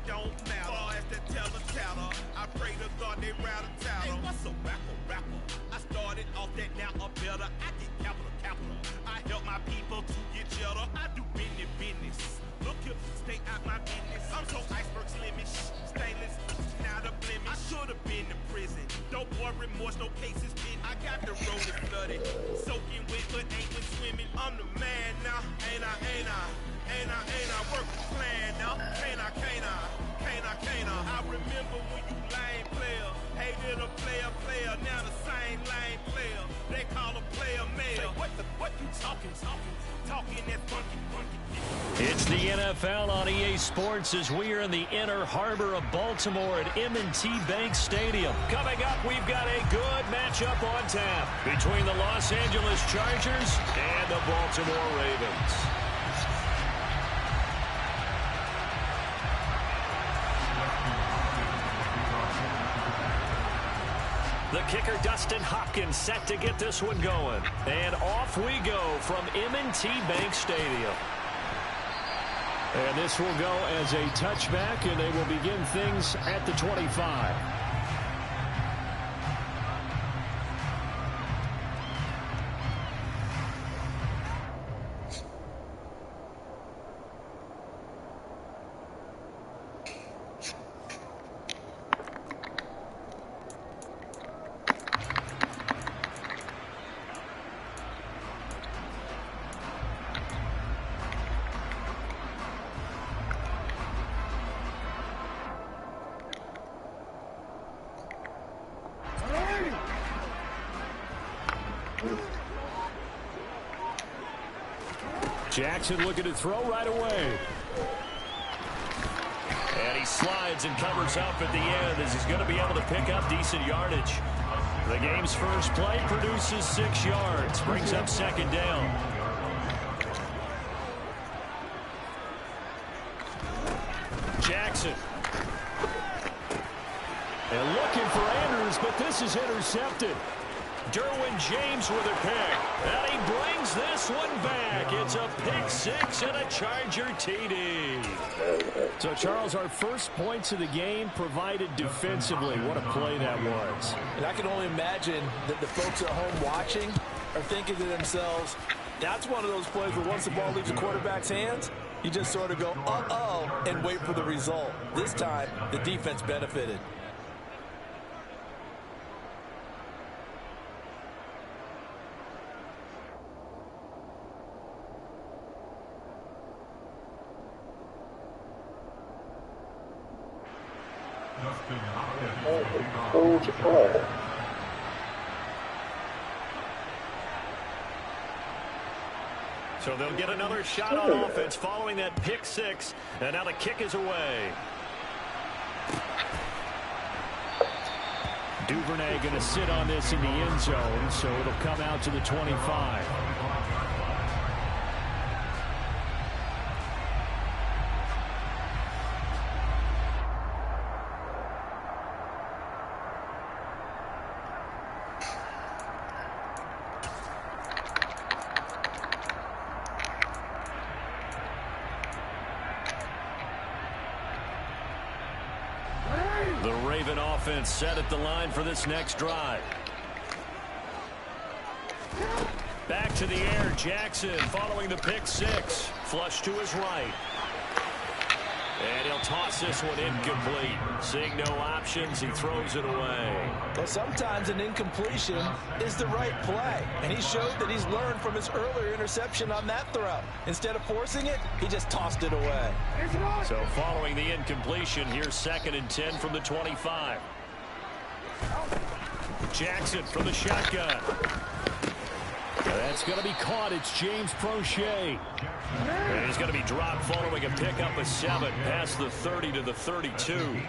don't matter. Far as the teller, I pray to God they rattle tattle. Hey, what's a rapper? I started off that, now a better. I get capital. I help my people to get cheddar. I do business. Look here, stay out my business. I'm so iceberg slimmish, stainless, not a blemish. I should have been in prison. Don't boy remorse, no cases pinned. I got the road flooded, soaking wet, but ain't with swimming. I'm the man now, ain't I? Work the plan now, can't I? I remember when you lame player, hated a player, now the same lame player. They call a player mayor. What you talking that funky. It's the NFL on EA Sports as we are in the inner harbor of Baltimore at M&T Bank Stadium. Coming up, we've got a good matchup on tap between the Los Angeles Chargers and the Baltimore Ravens. The kicker, Dustin Hopkins, set to get this one going. And off we go from M&T Bank Stadium. And this will go as a touchback, and they will begin things at the 25. Jackson looking to throw right away. And he slides and covers up at the end as he's going to be able to pick up decent yardage. The game's first play produces 6 yards, brings up second down. Jackson. And looking for Andrews, but this is intercepted. Derwin James with a pick, and he brings this one back. It's a pick six and a Charger TD. So, Charles, our first points of the game provided defensively. What a play that was. And I can only imagine that the folks at home watching are thinking to themselves, that's one of those plays where once the ball leaves the quarterback's hands, you just sort of go, uh-oh, and wait for the result. This time, the defense benefited. So they'll get another shot on offense following that pick six, and now the kick is away. Duvernay going to sit on this in the end zone, so it'll come out to the 25. The Raven offense set at the line for this next drive. Back to the air, Jackson following the pick six. Flush to his right. And he'll toss this one incomplete. Seeing no options, he throws it away. Well, sometimes an incompletion is the right play. And he showed that he's learned from his earlier interception on that throw. Instead of forcing it, he just tossed it away. So following the incompletion, here's 2nd and 10 from the 25. Jackson from the shotgun. That's going to be caught. It's James Prochet. And he's going to be dropped following a pickup of 7 past the 30 to the 32.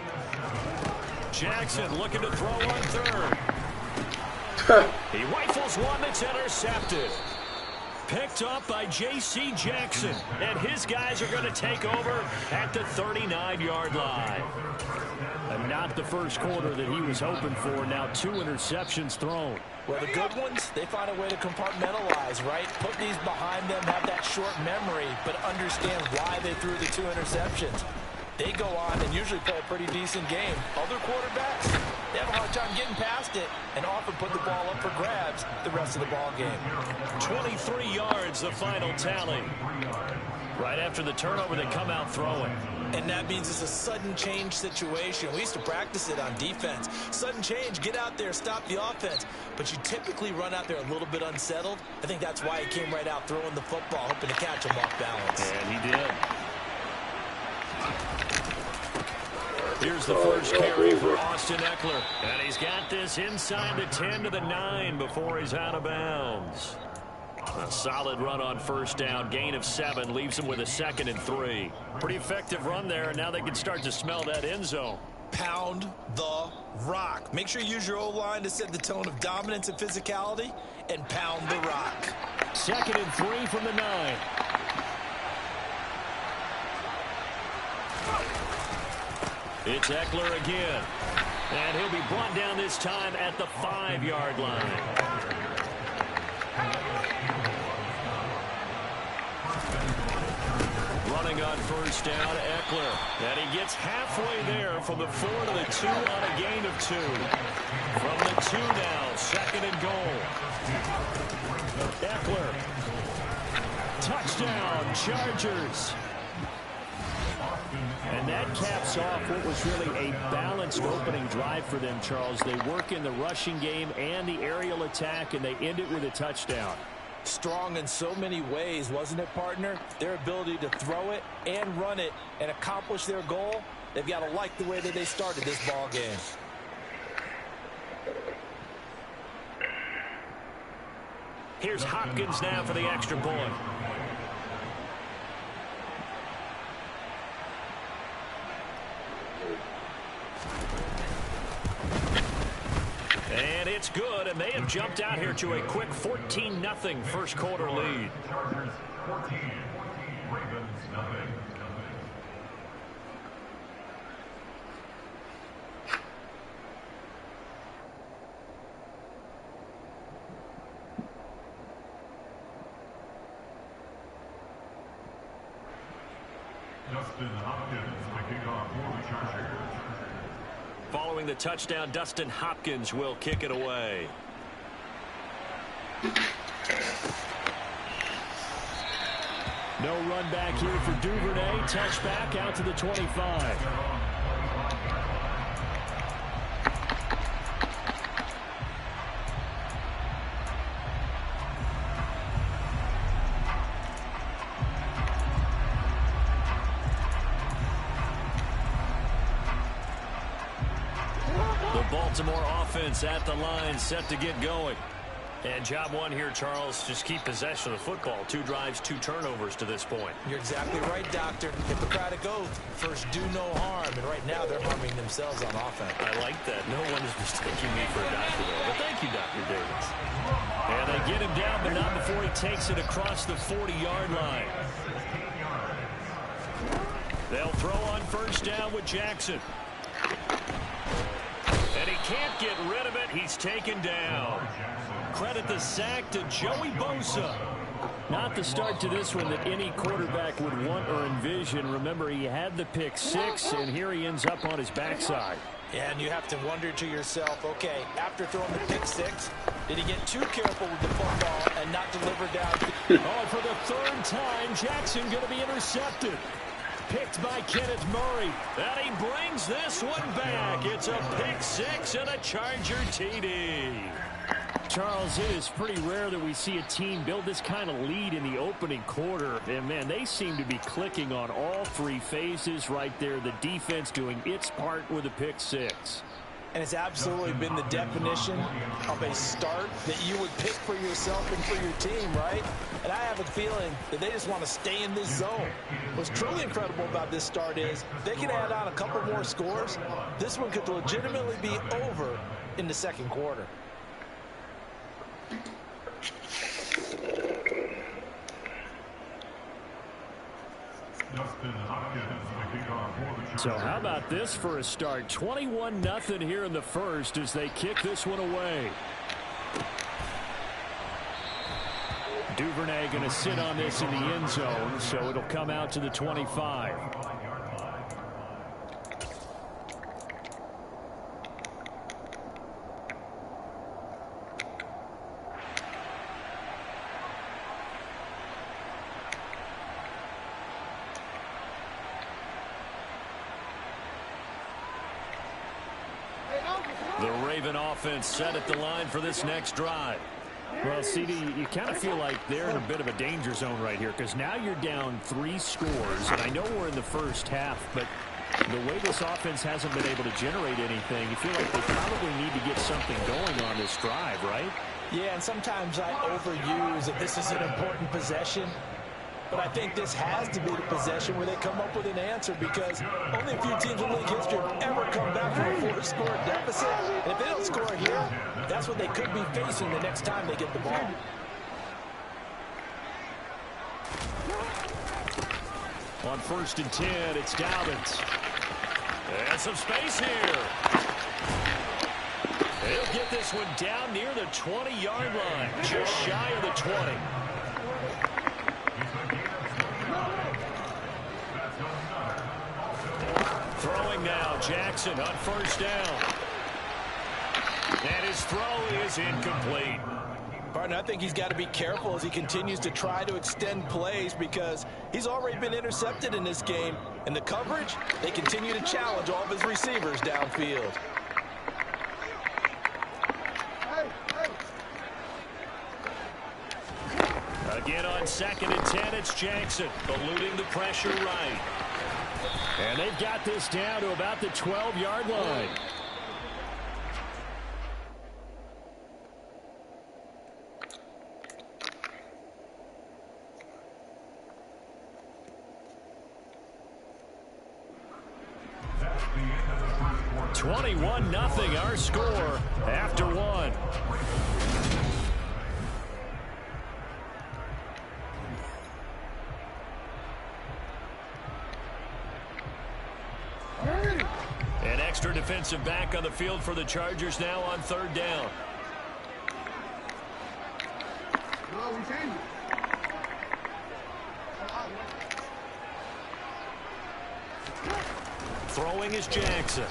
Jackson looking to throw on third. He rifles one that's intercepted. Picked up by J.C. Jackson. And his guys are going to take over at the 39-yard line. And not the first quarter that he was hoping for. Now 2 interceptions thrown. Well, the good ones, they find a way to compartmentalize, right? Put these behind them, have that short memory, but understand why they threw the 2 interceptions. They go on and usually play a pretty decent game. Other quarterbacks, they have a hard time getting past it and often put the ball up for grabs the rest of the ball game. 23 yards, the final tally. Right after the turnover, they come out throwing. And that means it's a sudden change situation. We used to practice it on defense. Sudden change, get out there, stop the offense. But you typically run out there a little bit unsettled. I think that's why he came right out throwing the football, hoping to catch him off balance. And he did. Here's the first carry for Austin Eckler. And he's got this inside the 10 to the 9 before he's out of bounds. A solid run on first down. Gain of 7 leaves him with a 2nd and 3. Pretty effective run there, and now they can start to smell that end zone. Pound the rock. Make sure you use your O-line to set the tone of dominance and physicality, and pound the rock. 2nd and 3 from the 9. It's Eckler again. And he'll be brought down this time at the 5-yard line. Running on first down, Eckler. And he gets halfway there from the 4 to the 2 on a gain of 2. From the 2 now, 2nd and goal. Eckler. Touchdown, Chargers. And that caps off what was really a balanced opening drive for them, Charles. They work in the rushing game and the aerial attack, and they end it with a touchdown. Strong in so many ways, wasn't it, partner? Their ability to throw it and run it and accomplish their goal, they've got to like the way that they started this ball game. Here's Hopkins now for the extra point. And it's good, and they have jumped out here to a quick 14-0 first quarter lead. Chargers 14, Ravens nothing. Dustin Hopkins picking off for the Chargers. Following the touchdown, Dustin Hopkins will kick it away. No run back here for Duvernay. Touchback out to the 25. Baltimore offense at the line, set to get going. And job one here, Charles, just keep possession of the football. 2 drives, 2 turnovers to this point. You're exactly right, Doctor. Hippocratic oath. First, do no harm. And right now, they're harming themselves on offense. I like that. No one is mistaking me for a doctor, though. But thank you, Dr. Davis. And they get him down, but not before he takes it across the 40-yard line. They'll throw on first down with Jackson. And he can't get rid of it. He's taken down. Credit the sack to Joey Bosa. Not the start to this one that any quarterback would want or envision. Remember, he had the pick 6, and here he ends up on his backside. Yeah, and you have to wonder to yourself, okay, after throwing the pick 6, did he get too careful with the football and not deliver down? Oh, for the 3rd time, Jackson going to be intercepted. Picked by Kenneth Murray. And he brings this one back. It's a pick 6 and a Charger TD. Charles, it is pretty rare that we see a team build this kind of lead in the opening quarter. And, man, they seem to be clicking on all 3 phases right there. The defense doing its part with a pick 6. And it's absolutely been the definition of a start that you would pick for yourself and for your team, right? And I have a feeling that they just want to stay in this zone. What's truly incredible about this start is they can add on a couple more scores. This one could legitimately be over in the second quarter. So how about this for a start? 21-0 here in the first as they kick this one away. Duvernay going to sit on this in the end zone, so it'll come out to the 25. The Raven offense set at the line for this next drive. Well, CD, you kind of feel like they're in a bit of a danger zone right here because now you're down 3 scores, and I know we're in the first half, but the way this offense hasn't been able to generate anything, you feel like they probably need to get something going on this drive, right? Yeah, and sometimes I overuse that this is an important possession. But I think this has to be the possession where they come up with an answer because only a few teams in league history have ever come back from a 4-score deficit. And if they don't score here, that's what they could be facing the next time they get the ball. On 1st and 10, it's Dobbins. And some space here. He'll get this one down near the 20-yard line, just shy of the 20. Throwing now, Jackson on 1st down. And his throw is incomplete. Partner, I think he's got to be careful as he continues to try to extend plays because he's already been intercepted in this game. And the coverage, they continue to challenge all of his receivers downfield. Again on 2nd and 10, it's Jackson, eluding the pressure right. And they've got this down to about the 12-yard line. That's the end of the first quarter. 21-0 our score after 1. An extra defensive back on the field for the Chargers now on 3rd down. Throwing is Jackson.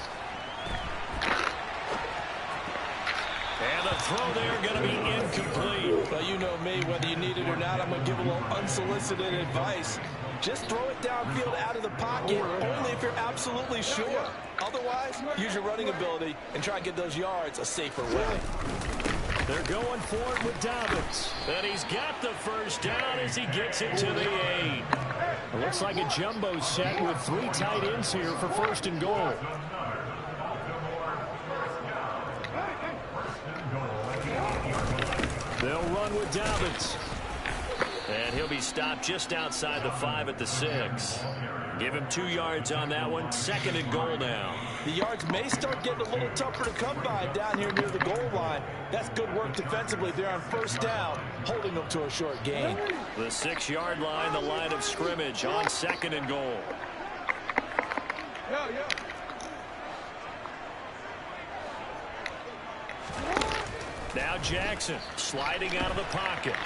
And the throw there going to be incomplete. Well, you know me, whether you need it or not, I'm going to give a little unsolicited advice. Just throw it downfield out of the pocket, only if you're absolutely sure. Otherwise, use your running ability and try and get those yards a safer way. They're going for it with Dobbins. And he's got the 1st down as he gets it to the 8. It looks like a jumbo set with 3 tight ends here for 1st and goal. They'll run with Dobbins. And he'll be stopped just outside the 5 at the 6. Give him 2 yards on that one. 2nd and goal now. The yards may start getting a little tougher to come by down here near the goal line. That's good work defensively there on 1st down, holding them to a short gain. The 6-yard line, the line of scrimmage on 2nd and goal. Now Jackson sliding out of the pocket.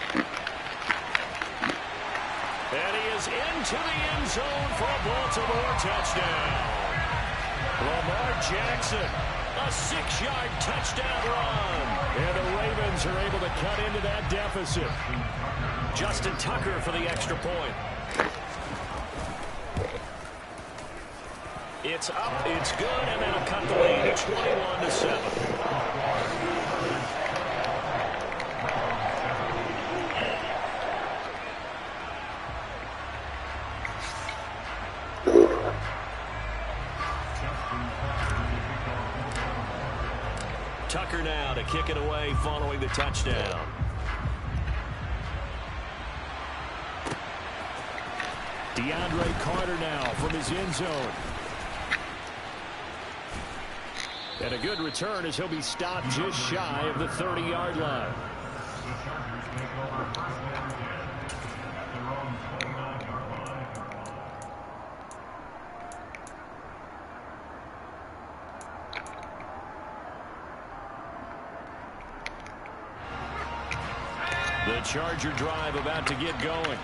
And he is into the end zone for a Baltimore touchdown. Lamar Jackson, a 6-yard touchdown run. And the Ravens are able to cut into that deficit. Justin Tucker for the extra point. It's up, it's good, and that'll cut the lead to 21-7. Tucker now to kick it away following the touchdown. DeAndre Carter now from his end zone. And a good return as he'll be stopped just shy of the 30-yard line. The Charger drive about to get going.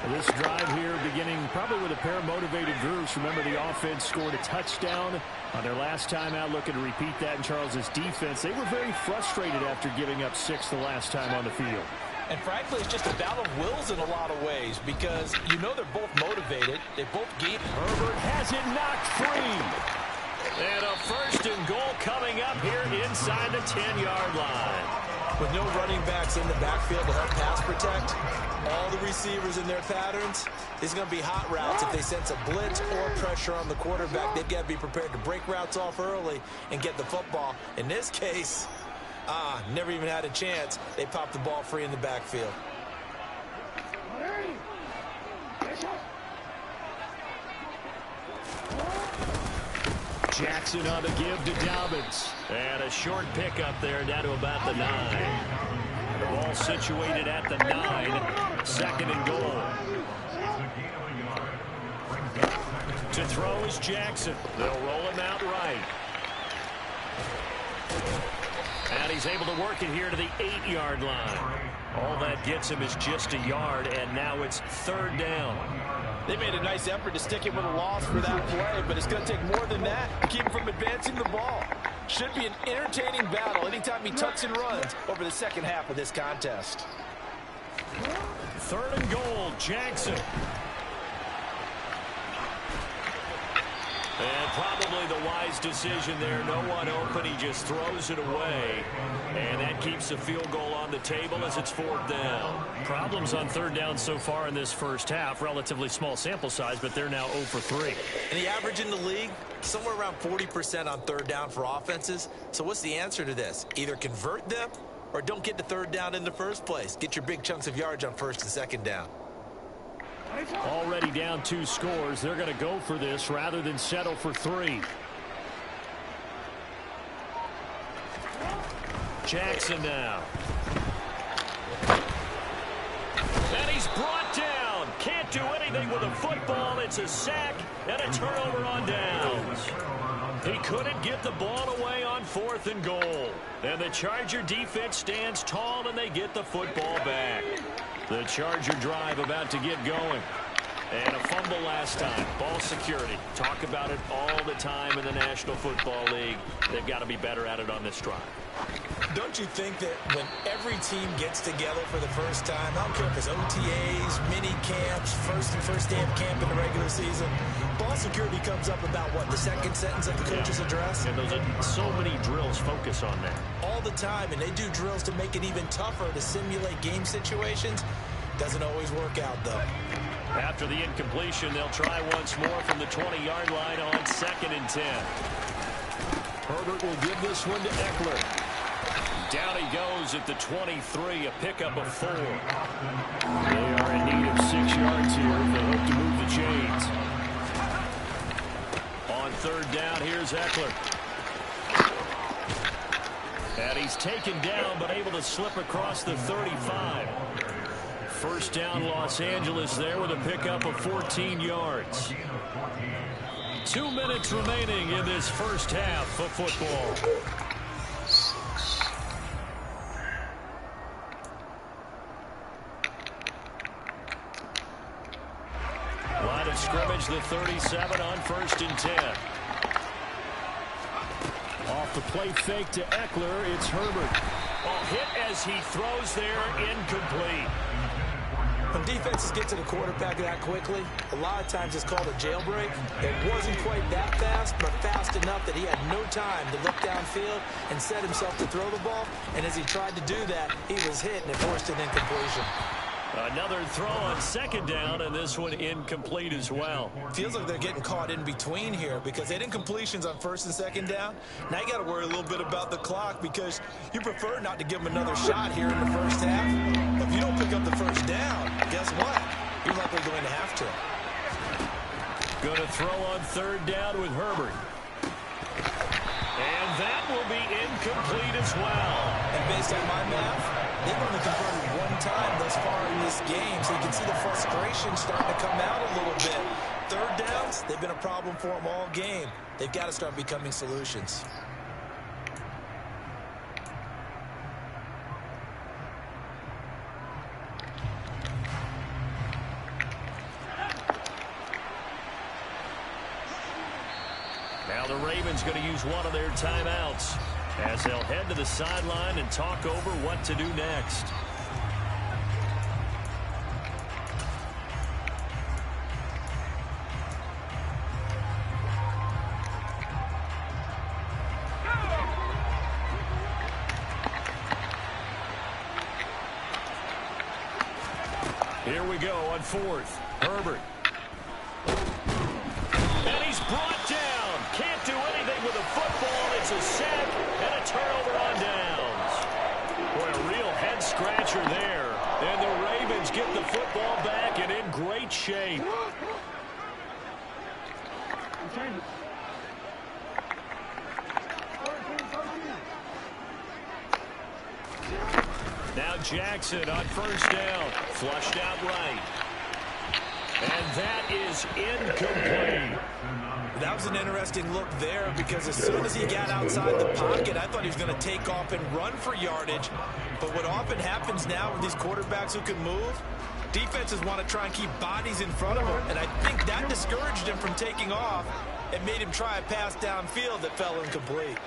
This drive here beginning probably with a pair of motivated groups. Remember, the offense scored a touchdown on their last time out. Looking to repeat that in Charles's defense. They were very frustrated after giving up 6 the last time on the field. And frankly, it's just a battle of wills in a lot of ways because you know they're both motivated. They both gave. Herbert has it knocked free. And a 1st and goal coming up here inside the 10-yard line. With no running backs in the backfield to help pass protect, all the receivers in their patterns, these are going to be hot routes. If they sense a blitz or pressure on the quarterback, they've got to be prepared to break routes off early and get the football. In this case, never even had a chance. They popped the ball free in the backfield. Jackson on the give to Dobbins. And a short pickup there down to about the 9. The ball situated at the 9. 2nd and goal. To throw is Jackson. They'll roll him out right. And he's able to work it here to the 8-yard line. All that gets him is just a yard, and now it's 3rd down. They made a nice effort to stick him with a loss for that play, but it's going to take more than that to keep him from advancing the ball. Should be an entertaining battle anytime he tucks and runs over the second half of this contest. 3rd and goal, Jackson. And probably the wise decision there. No one open. He just throws it away. And that keeps the field goal on the table as it's 4th down. Problems on 3rd down so far in this first half. Relatively small sample size, but they're now 0 for 3. And the average in the league, somewhere around 40% on 3rd down for offenses. So what's the answer to this? Either convert them or don't get the 3rd down in the first place. Get your big chunks of yards on 1st and 2nd down. Already down 2 scores. They're going to go for this rather than settle for 3. Jackson now. And he's brought down. Can't do anything with a football. It's a sack and a turnover on downs. He couldn't get the ball away on 4th and goal. And the Charger defense stands tall and they get the football back. The Charger drive about to get going. And a fumble last time. Ball security. Talk about it all the time in the National Football League. They've got to be better at it on this drive. Don't you think that when every team gets together for the first time, I don't care if it's OTAs, mini camps, first day of camp in the regular season, ball security comes up about what, the 2nd sentence of the coach's address? And those are so many drills focus on that. All the time, and they do drills to make it even tougher to simulate game situations. Doesn't always work out, though. After the incompletion, they'll try once more from the 20-yard line on 2nd and 10. Herbert will give this one to Eckler. Down he goes at the 23, a pickup of 4. They are in need of 6 yards here if they hope to move the chains. On 3rd down, here's Eckler. And he's taken down, but able to slip across the 35. 1st down, Los Angeles there with a pickup of 14 yards. 2 minutes remaining in this first half of football. Line of scrimmage, the 37 on 1st and 10. Off the play fake to Eckler, it's Herbert. Hit as he throws there, incomplete. When defenses get to the quarterback that quickly, a lot of times it's called a jailbreak. It wasn't quite that fast, but fast enough that he had no time to look downfield and set himself to throw the ball. And as he tried to do that, he was hit and it forced an incompletion. Another throw on 2nd down, and this one incomplete as well. Feels like they're getting caught in between here because they had incompletions on 1st and 2nd down. Now you got to worry a little bit about the clock because you prefer not to give them another shot here in the first half. But if you don't pick up the 1st down, guess what? You're likely going to have to. Going to throw on 3rd down with Herbert. And that will be incomplete as well. And based on my math, they've only converted 1 time thus far in this game, so you can see the frustration starting to come out a little bit. 3rd downs, they've been a problem for them all game. They've got to start becoming solutions. Now the Ravens going to use one of their timeouts as they'll head to the sideline and talk over what to do next. Here we go on fourth. Herbert. And he's brought down. Can't do anything with the football. It's a sack and a turnover on downs. Boy, a real head-scratcher there. And the Ravens get the football back and in great shape. Now Jackson on first down. Flushed out right. And that is incomplete. That was an interesting look there because as soon as he got outside the pocket, I thought he was going to take off and run for yardage. But what often happens now with these quarterbacks who can move, defenses want to try and keep bodies in front of him. And I think that discouraged him from taking off and made him try a pass downfield that fell incomplete.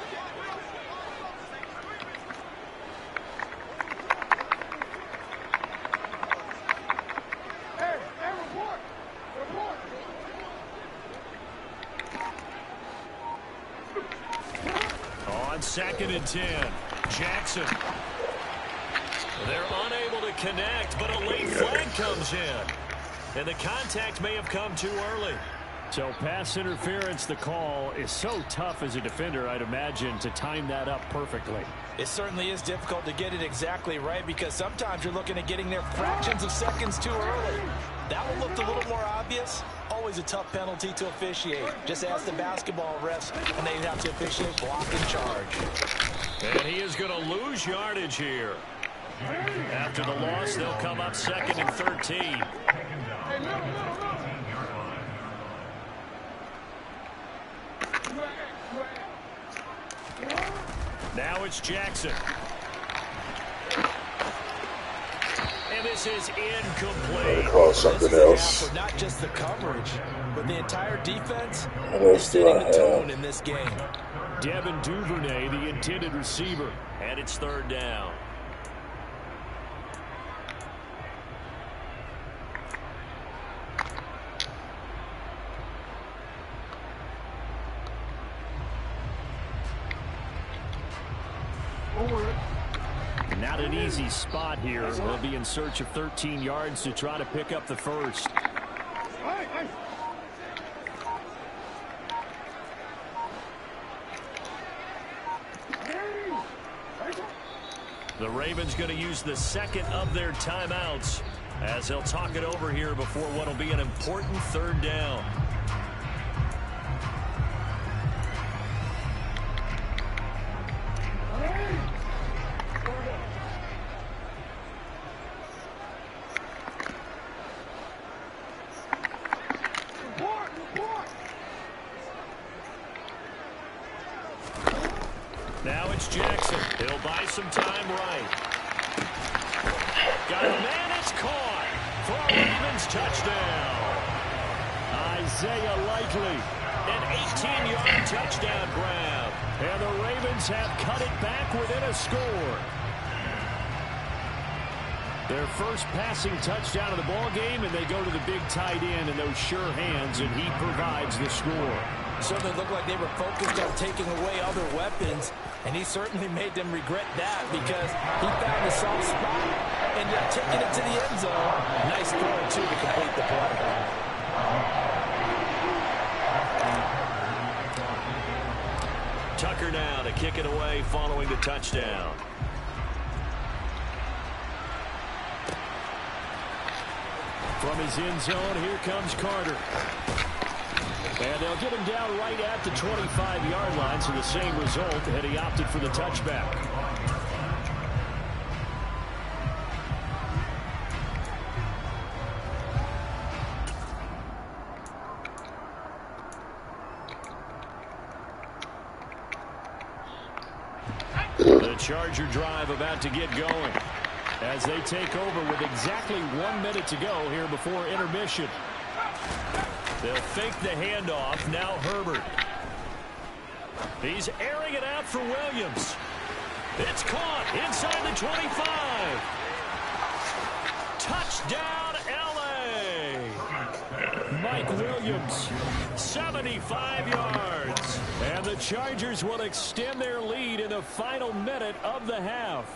On 2nd and 10, Jackson. They're unable to connect, but a late flag comes in. And the contact may have come too early. So pass interference, the call is so tough as a defender, I'd imagine, to time that up perfectly. It certainly is difficult to get it exactly right because sometimes you're looking at getting there fractions of seconds too early. That one looked a little more obvious. Always a tough penalty to officiate. Just ask the basketball refs, and they'd have to officiate block and charge. And he is going to lose yardage here. After the loss, they'll come up 2nd and 13. Now it's Jackson. And this is incomplete. Call something else. Not just the coverage, but the entire defense is setting the tone in this game. Devin Duvernay, the intended receiver. And it's 3rd down. Not an easy spot here. They'll be in search of 13 yards to try to pick up the first. The Ravens going to use the 2nd of their timeouts as they'll talk it over here before what will be an important 3rd down. Now it's Jackson. He'll buy some time right. Got a man, it's caught for a Ravens touchdown. Isaiah Likely, an 18-yard touchdown grab. And the Ravens have cut it back within a score. Their first passing touchdown of the ball game, and they go to the big tight end in those sure hands, and he provides the score. Certainly looked like they were focused on taking away other weapons, and he certainly made them regret that because he found a soft spot and yet taking it to the end zone. Nice throw, too, to complete the play. Tucker now to kick it away following the touchdown. From his end zone, here comes Carter. And they'll get him down right at the 25-yard line, so the same result, and he opted for the touchback. The Charger drive about to get going as they take over with exactly 1 minute to go here before intermission. They'll fake the handoff. Now Herbert. He's airing it out for Williams. It's caught inside the 25. Touchdown, L.A. Mike Williams, 75 yards. And the Chargers will extend their lead in the final minute of the half.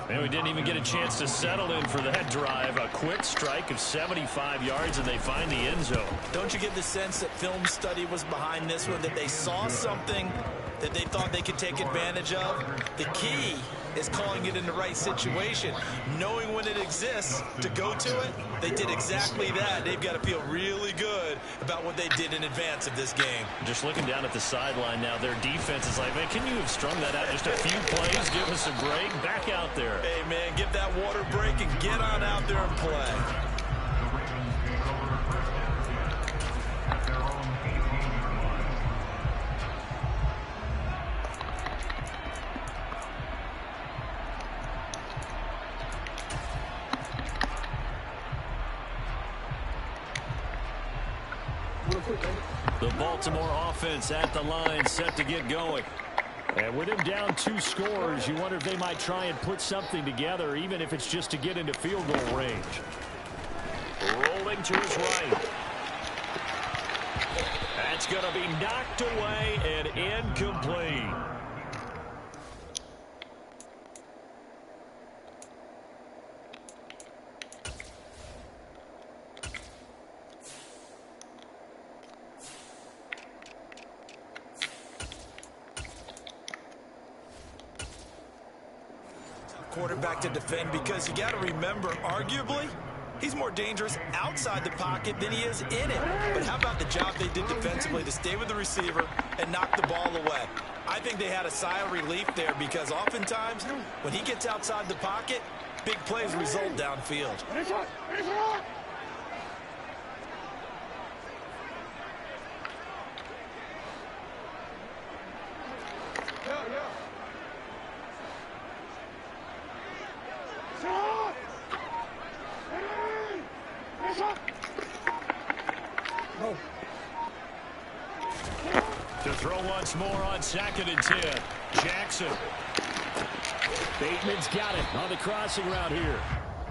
And we didn't even get a chance to settle in for that drive. A quick strike of 75 yards, and they find the end zone. Don't you get the sense that film study was behind this one, that they saw something that they thought they could take advantage of? The key is calling it in the right situation, knowing when it exists to go to it. They did exactly that. They've got to feel really good about what they did in advance of this game. Just looking down at the sideline now, their defense is like, man, can you have strung that out just a few plays? Give us a break. Back out there. Hey, man, give that water break and get on out there and play. The Baltimore offense at the line, set to get going. And with him down 2 scores, you wonder if they might try and put something together, even if it's just to get into field goal range. Rolling to his right. That's going to be knocked away and incomplete. Quarterback to defend, because you got to remember, arguably, he's more dangerous outside the pocket than he is in it. But how about the job they did defensively to stay with the receiver and knock the ball away? I think they had a sigh of relief there, because oftentimes when he gets outside the pocket, big plays result downfield. To throw once more on 2nd and 10. Jackson. Bateman's got it on the crossing route here.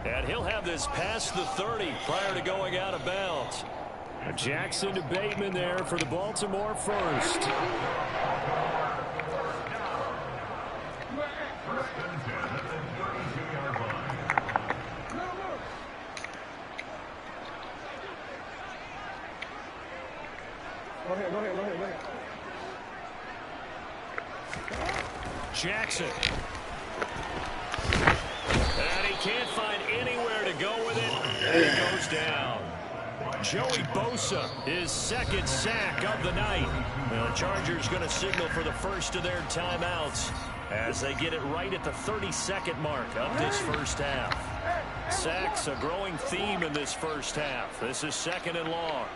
And he'll have this past the 30 prior to going out of bounds. Jackson to Bateman there for the Baltimore first. Go ahead. Jackson. And he can't find anywhere to go with it. And he goes down. Joey Bosa, his 2nd sack of the night. Well, the Chargers going to signal for the first of their timeouts as they get it right at the 32nd mark of this first half. Sacks, a growing theme in this first half. This is 2nd and long.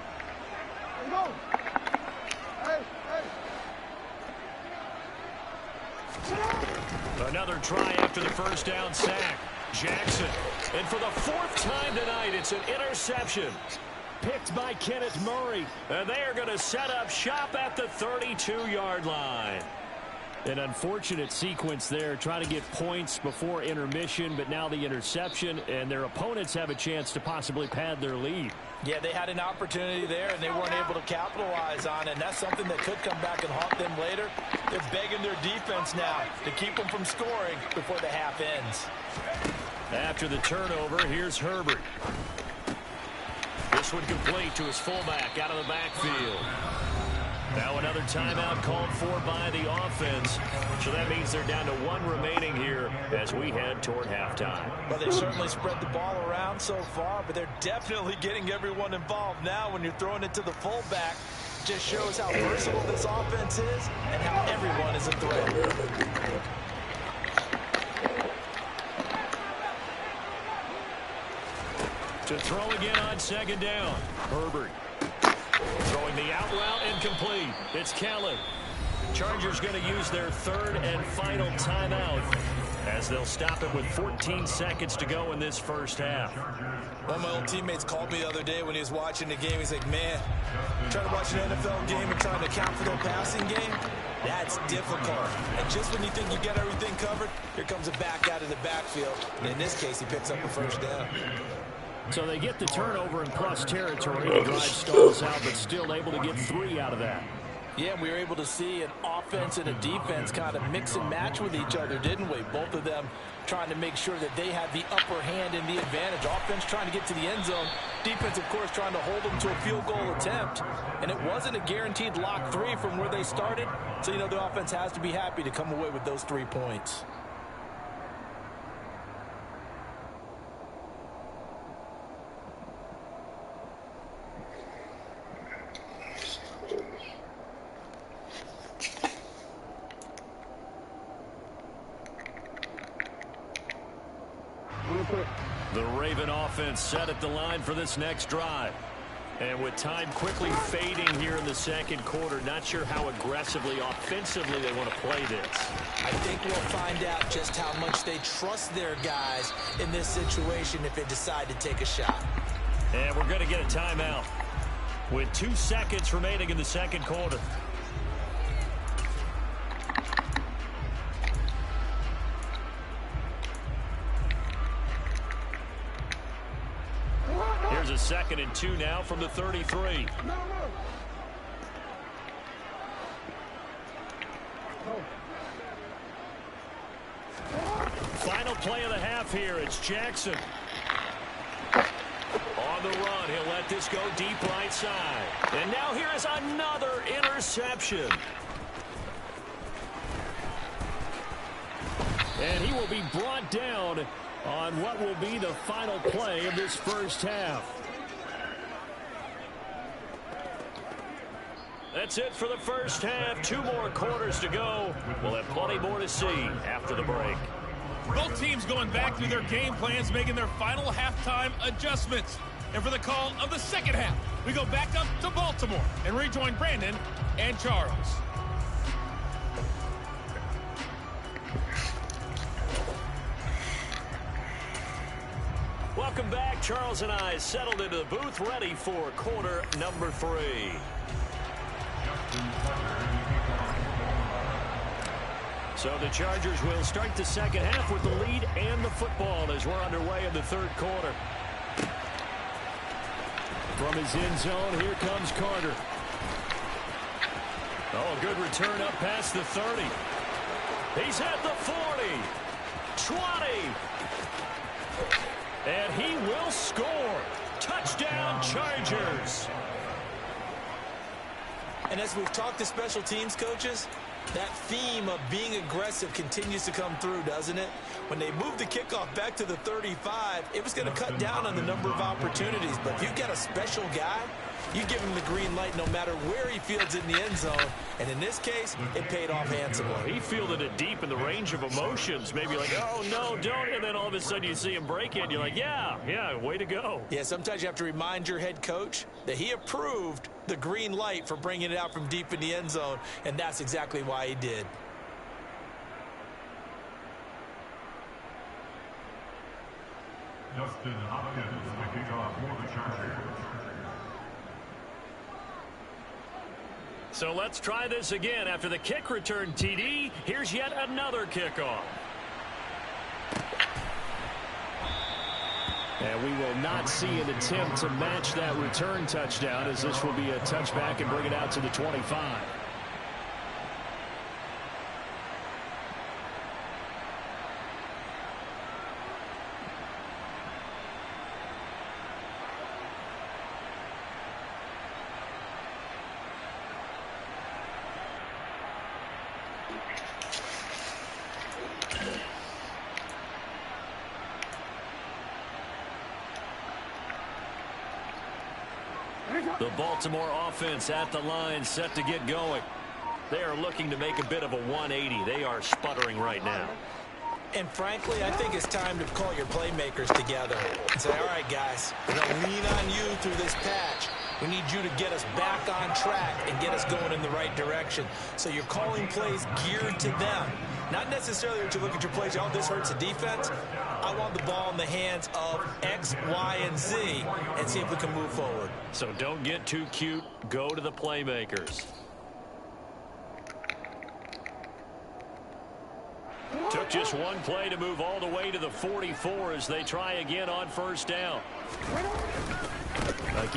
Another try after the first down sack. Jackson. And for the 4th time tonight, it's an interception. Picked by Kenneth Murray. And they are going to set up shop at the 32-yard line. An unfortunate sequence there, trying to get points before intermission, but now the interception, and their opponents have a chance to possibly pad their lead. Yeah, they had an opportunity there, and they weren't able to capitalize on it, and that's something that could come back and haunt them later. They're begging their defense now to keep them from scoring before the half ends. After the turnover, here's Herbert. This one complete to his fullback out of the backfield. Now another timeout called for by the offense. So that means they're down to 1 remaining here as we head toward halftime. Well, they certainly spread the ball around so far, but they're definitely getting everyone involved now when you're throwing it to the fullback. Just shows how versatile this offense is and how everyone is a threat. To throw again on 2nd down. Herbert. Throwing the out route incomplete. It's Kellen. Chargers going to use their 3rd and final timeout as they'll stop it with 14 seconds to go in this first half. One of my old teammates called me the other day when he was watching the game. He's like, man, trying to watch an NFL game and trying to account for their passing game, that's difficult. And just when you think you get everything covered, here comes a back out of the backfield. And in this case, he picks up a 1st down. So they get the turnover in plus territory. The drive stalls out, but still able to get 3 out of that. Yeah, we were able to see an offense and a defense kind of mix and match with each other, didn't we? Both of them trying to make sure that they have the upper hand and the advantage. Offense trying to get to the end zone. Defense, of course, trying to hold them to a field goal attempt. And it wasn't a guaranteed lock 3 from where they started. So, you know, the offense has to be happy to come away with those 3 points. The Raven offense set at the line for this next drive. And with time quickly fading here in the second quarter, not sure how aggressively, offensively they want to play this. I think we'll find out just how much they trust their guys in this situation if they decide to take a shot. And we're going to get a timeout with 2 seconds remaining in the second quarter. Here's a 2nd and 2 now from the 33. Final play of the half here. It's Jackson. On the run, he'll let this go deep right side. And now here is another interception. And he will be brought down on what will be the final play of this first half. That's it for the first half. 2 more quarters to go. We'll have plenty more to see after the break. Both teams going back through their game plans, making their final halftime adjustments. And for the call of the second half, we go back up to Baltimore and rejoin Brandon and Charles. Welcome back. Charles and I settled into the booth, ready for quarter number 3. So the Chargers will start the second half with the lead and the football as we're underway in the third quarter. From his end zone, here comes Carter. Oh, good return up past the 30. He's at the 40, 20. And he will score. Touchdown, Chargers. And as we've talked to special teams coaches, that theme of being aggressive continues to come through, doesn't it? When they moved the kickoff back to the 35, it was going to cut down on the number of opportunities. But if you've got a special guy, you give him the green light no matter where he fields in the end zone. And in this case, it paid off handsomely. He fielded it deep in the range of emotions. Maybe like, oh, no, don't. And then all of a sudden you see him break it. You're like, yeah, way to go. Yeah, sometimes you have to remind your head coach that he approved the green light for bringing it out from deep in the end zone. And that's exactly why he did. Justin Hopkins making off for the Chargers. So let's try this again. After the kick return TD, here's yet another kickoff. And we will not see an attempt to match that return touchdown, as this will be a touchback and bring it out to the 25. The Baltimore offense at the line, set to get going. They are looking to make a bit of a 180. They are sputtering right now. And frankly, I think it's time to call your playmakers together and say, all right, guys, we're going to lean on you through this patch. We need you to get us back on track and get us going in the right direction. So you're calling plays geared to them. Not necessarily that you look at your plays, oh, this hurts the defense. I want the ball in the hands of X, Y, and Z and see if we can move forward. So don't get too cute. Go to the playmakers. Took just one play to move all the way to the 44 as they try again on first down.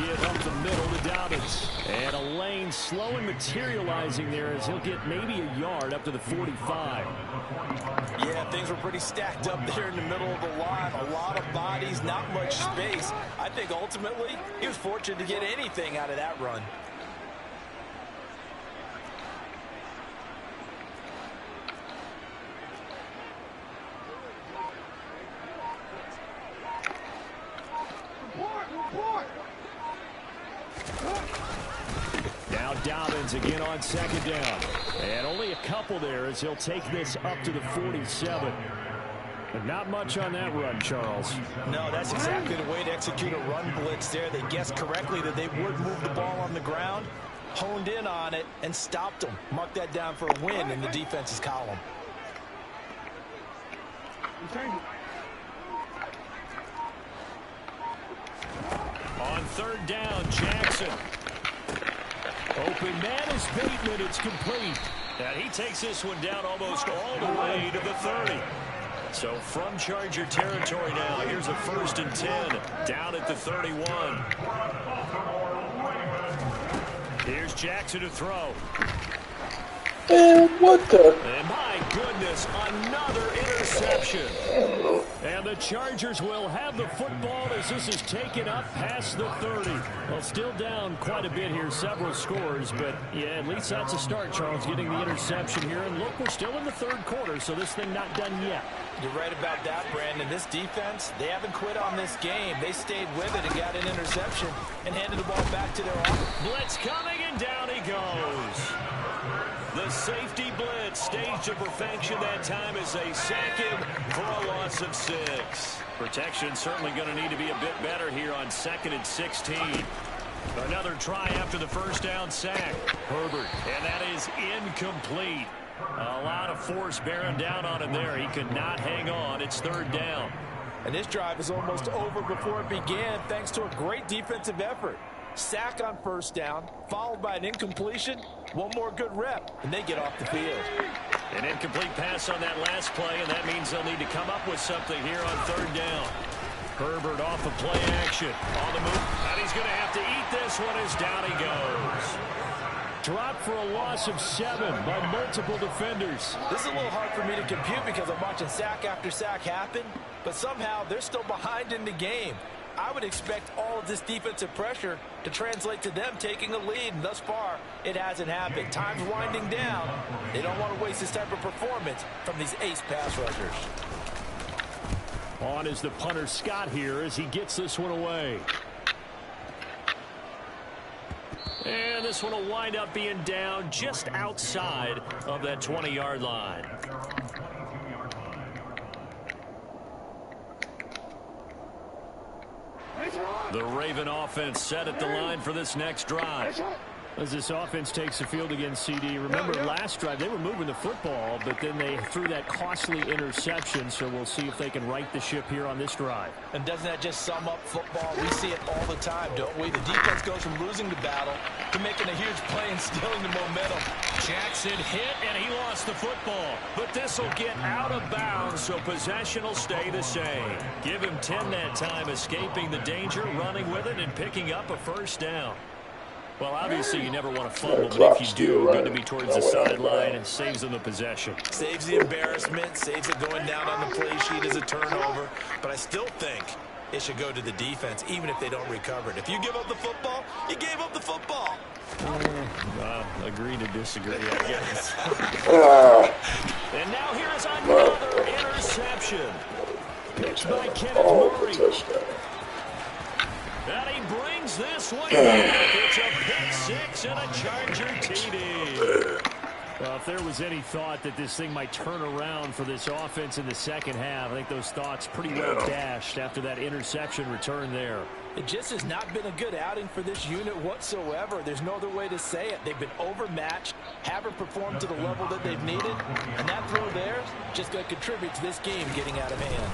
it up the middle to Dobbins. And a lane slow and materializing there as he'll get maybe a yard up to the 45. Yeah, things were pretty stacked up there in the middle of the line. A lot of bodies, not much space. I think ultimately he was fortunate to get anything out of that run. Now Dobbins again on second down. And only a couple there as he'll take this up to the 47. But not much on that run, Charles. No, that's exactly the way to execute a run blitz there. They guessed correctly that they would move the ball on the ground, honed in on it, and stopped them. Mark that down for a win in the defense's column. On third down, Jackson. Open man is Bateman. It's complete. And he takes this one down almost all the way to the 30. So from Charger territory now, here's a 1st and 10 down at the 31. Here's Jackson to throw. And what the? And my goodness, another interception. And the Chargers will have the football as this is taken up past the 30. Well, still down quite a bit here, several scores, but yeah, at least that's a start, Charles, getting the interception here. And look, we're still in the third quarter, so this thing not done yet. You're right about that, Brandon. This defense, they haven't quit on this game. They stayed with it and got an interception and handed the ball back to their offense. Blitz coming, and down he goes. The safety blitz staged to perfection that time as they sack him for a loss of 6. Protection certainly going to need to be a bit better here on 2nd and 16. Another try after the first down sack. Herbert, and that is incomplete. A lot of force bearing down on him there. He could not hang on. It's 3rd down. And this drive is almost over before it began thanks to a great defensive effort. Sack on first down, followed by an incompletion. One more good rep, and they get off the field. An incomplete pass on that last play, and that means they'll need to come up with something here on 3rd down. Herbert off of play action. On the move, and he's going to have to eat this one as down he goes. Dropped for a loss of 7 by multiple defenders. This is a little hard for me to compute because I'm watching sack after sack happen, but somehow they're still behind in the game. I would expect all of this defensive pressure to translate to them taking a lead, and thus far, it hasn't happened. Time's winding down. They don't want to waste this type of performance from these ace pass rushers. On is the punter Scott here as he gets this one away. And this one will wind up being down just outside of that 20-yard line. The Raven offense set at the line for this next drive. As this offense takes the field against CD, remember last drive they were moving the football, but then they threw that costly interception, so we'll see if they can right the ship here on this drive. And doesn't that just sum up football? We see it all the time, don't we? The defense goes from losing the battle to making a huge play and stealing the momentum. Jackson hit, and he lost the football. But this will get out of bounds, so possession will stay the same. Give him 10 that time, escaping the danger, running with it, and picking up a 1st down. Well, obviously, you never want to fumble, but if you do, good to be towards the sideline and saves them the possession. Saves the embarrassment, saves it going down on the play sheet as a turnover. But I still think it should go to the defense, even if they don't recover it. If you give up the football, you gave up the football. Agree to disagree, I guess. And now here is another interception. Pitched by Kenneth Murray. And he brings this one back. It's a pick 6 and a Charger TD. Well, if there was any thought that this thing might turn around for this offense in the second half, I think those thoughts pretty well dashed after that interception return there. It just has not been a good outing for this unit whatsoever. There's no other way to say it. They've been overmatched, haven't performed to the level that they've needed, and that throw there just going to contribute to this game getting out of hand.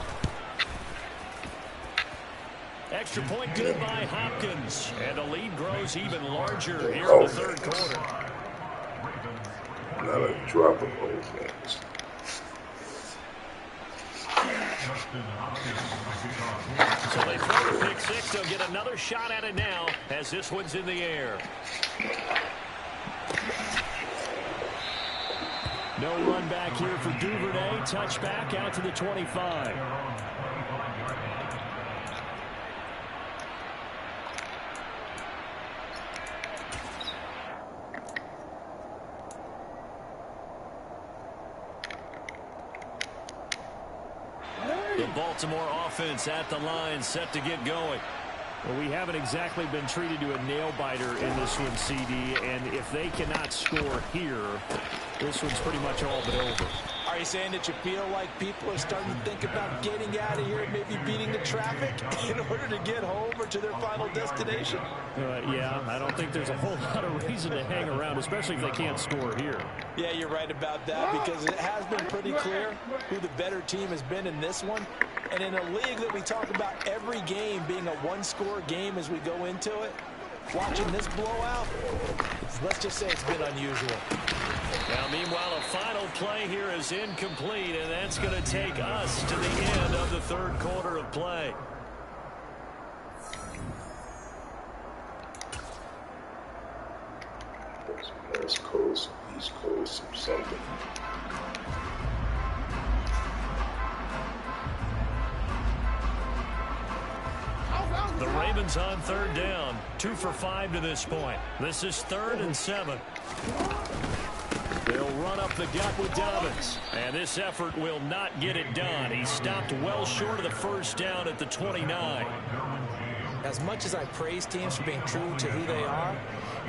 Extra point good by Hopkins. And the lead grows even larger here in the 3rd quarter. Not a drop of offense. So they throw the pick six. They'll get another shot at it now as this one's in the air. No run back here for Duvernay. Touchback out to the 25. The Baltimore offense at the line, set to get going. Well, we haven't exactly been treated to a nail-biter in this one, CD, and if they cannot score here, this one's pretty much all but over. Are you saying that you feel like people are starting to think about getting out of here and maybe beating the traffic in order to get home or to their final destination? Yeah, I don't think there's a whole lot of reason to hang around, especially if they can't score here. Yeah, you're right about that, because it has been pretty clear who the better team has been in this one. And in a league that we talk about every game being a one-score game as we go into it, watching this blowout, let's just say it's been unusual. Now, meanwhile, a final play here is incomplete, and that's going to take us to the end of the third quarter of play. West Coast, East Coast, or something. The Ravens on third down. 2 for 5 to this point. This is 3rd and 7. They'll run up the gut with Dobbins. And this effort will not get it done. He stopped well short of the first down at the 29. As much as I praise teams for being true to who they are,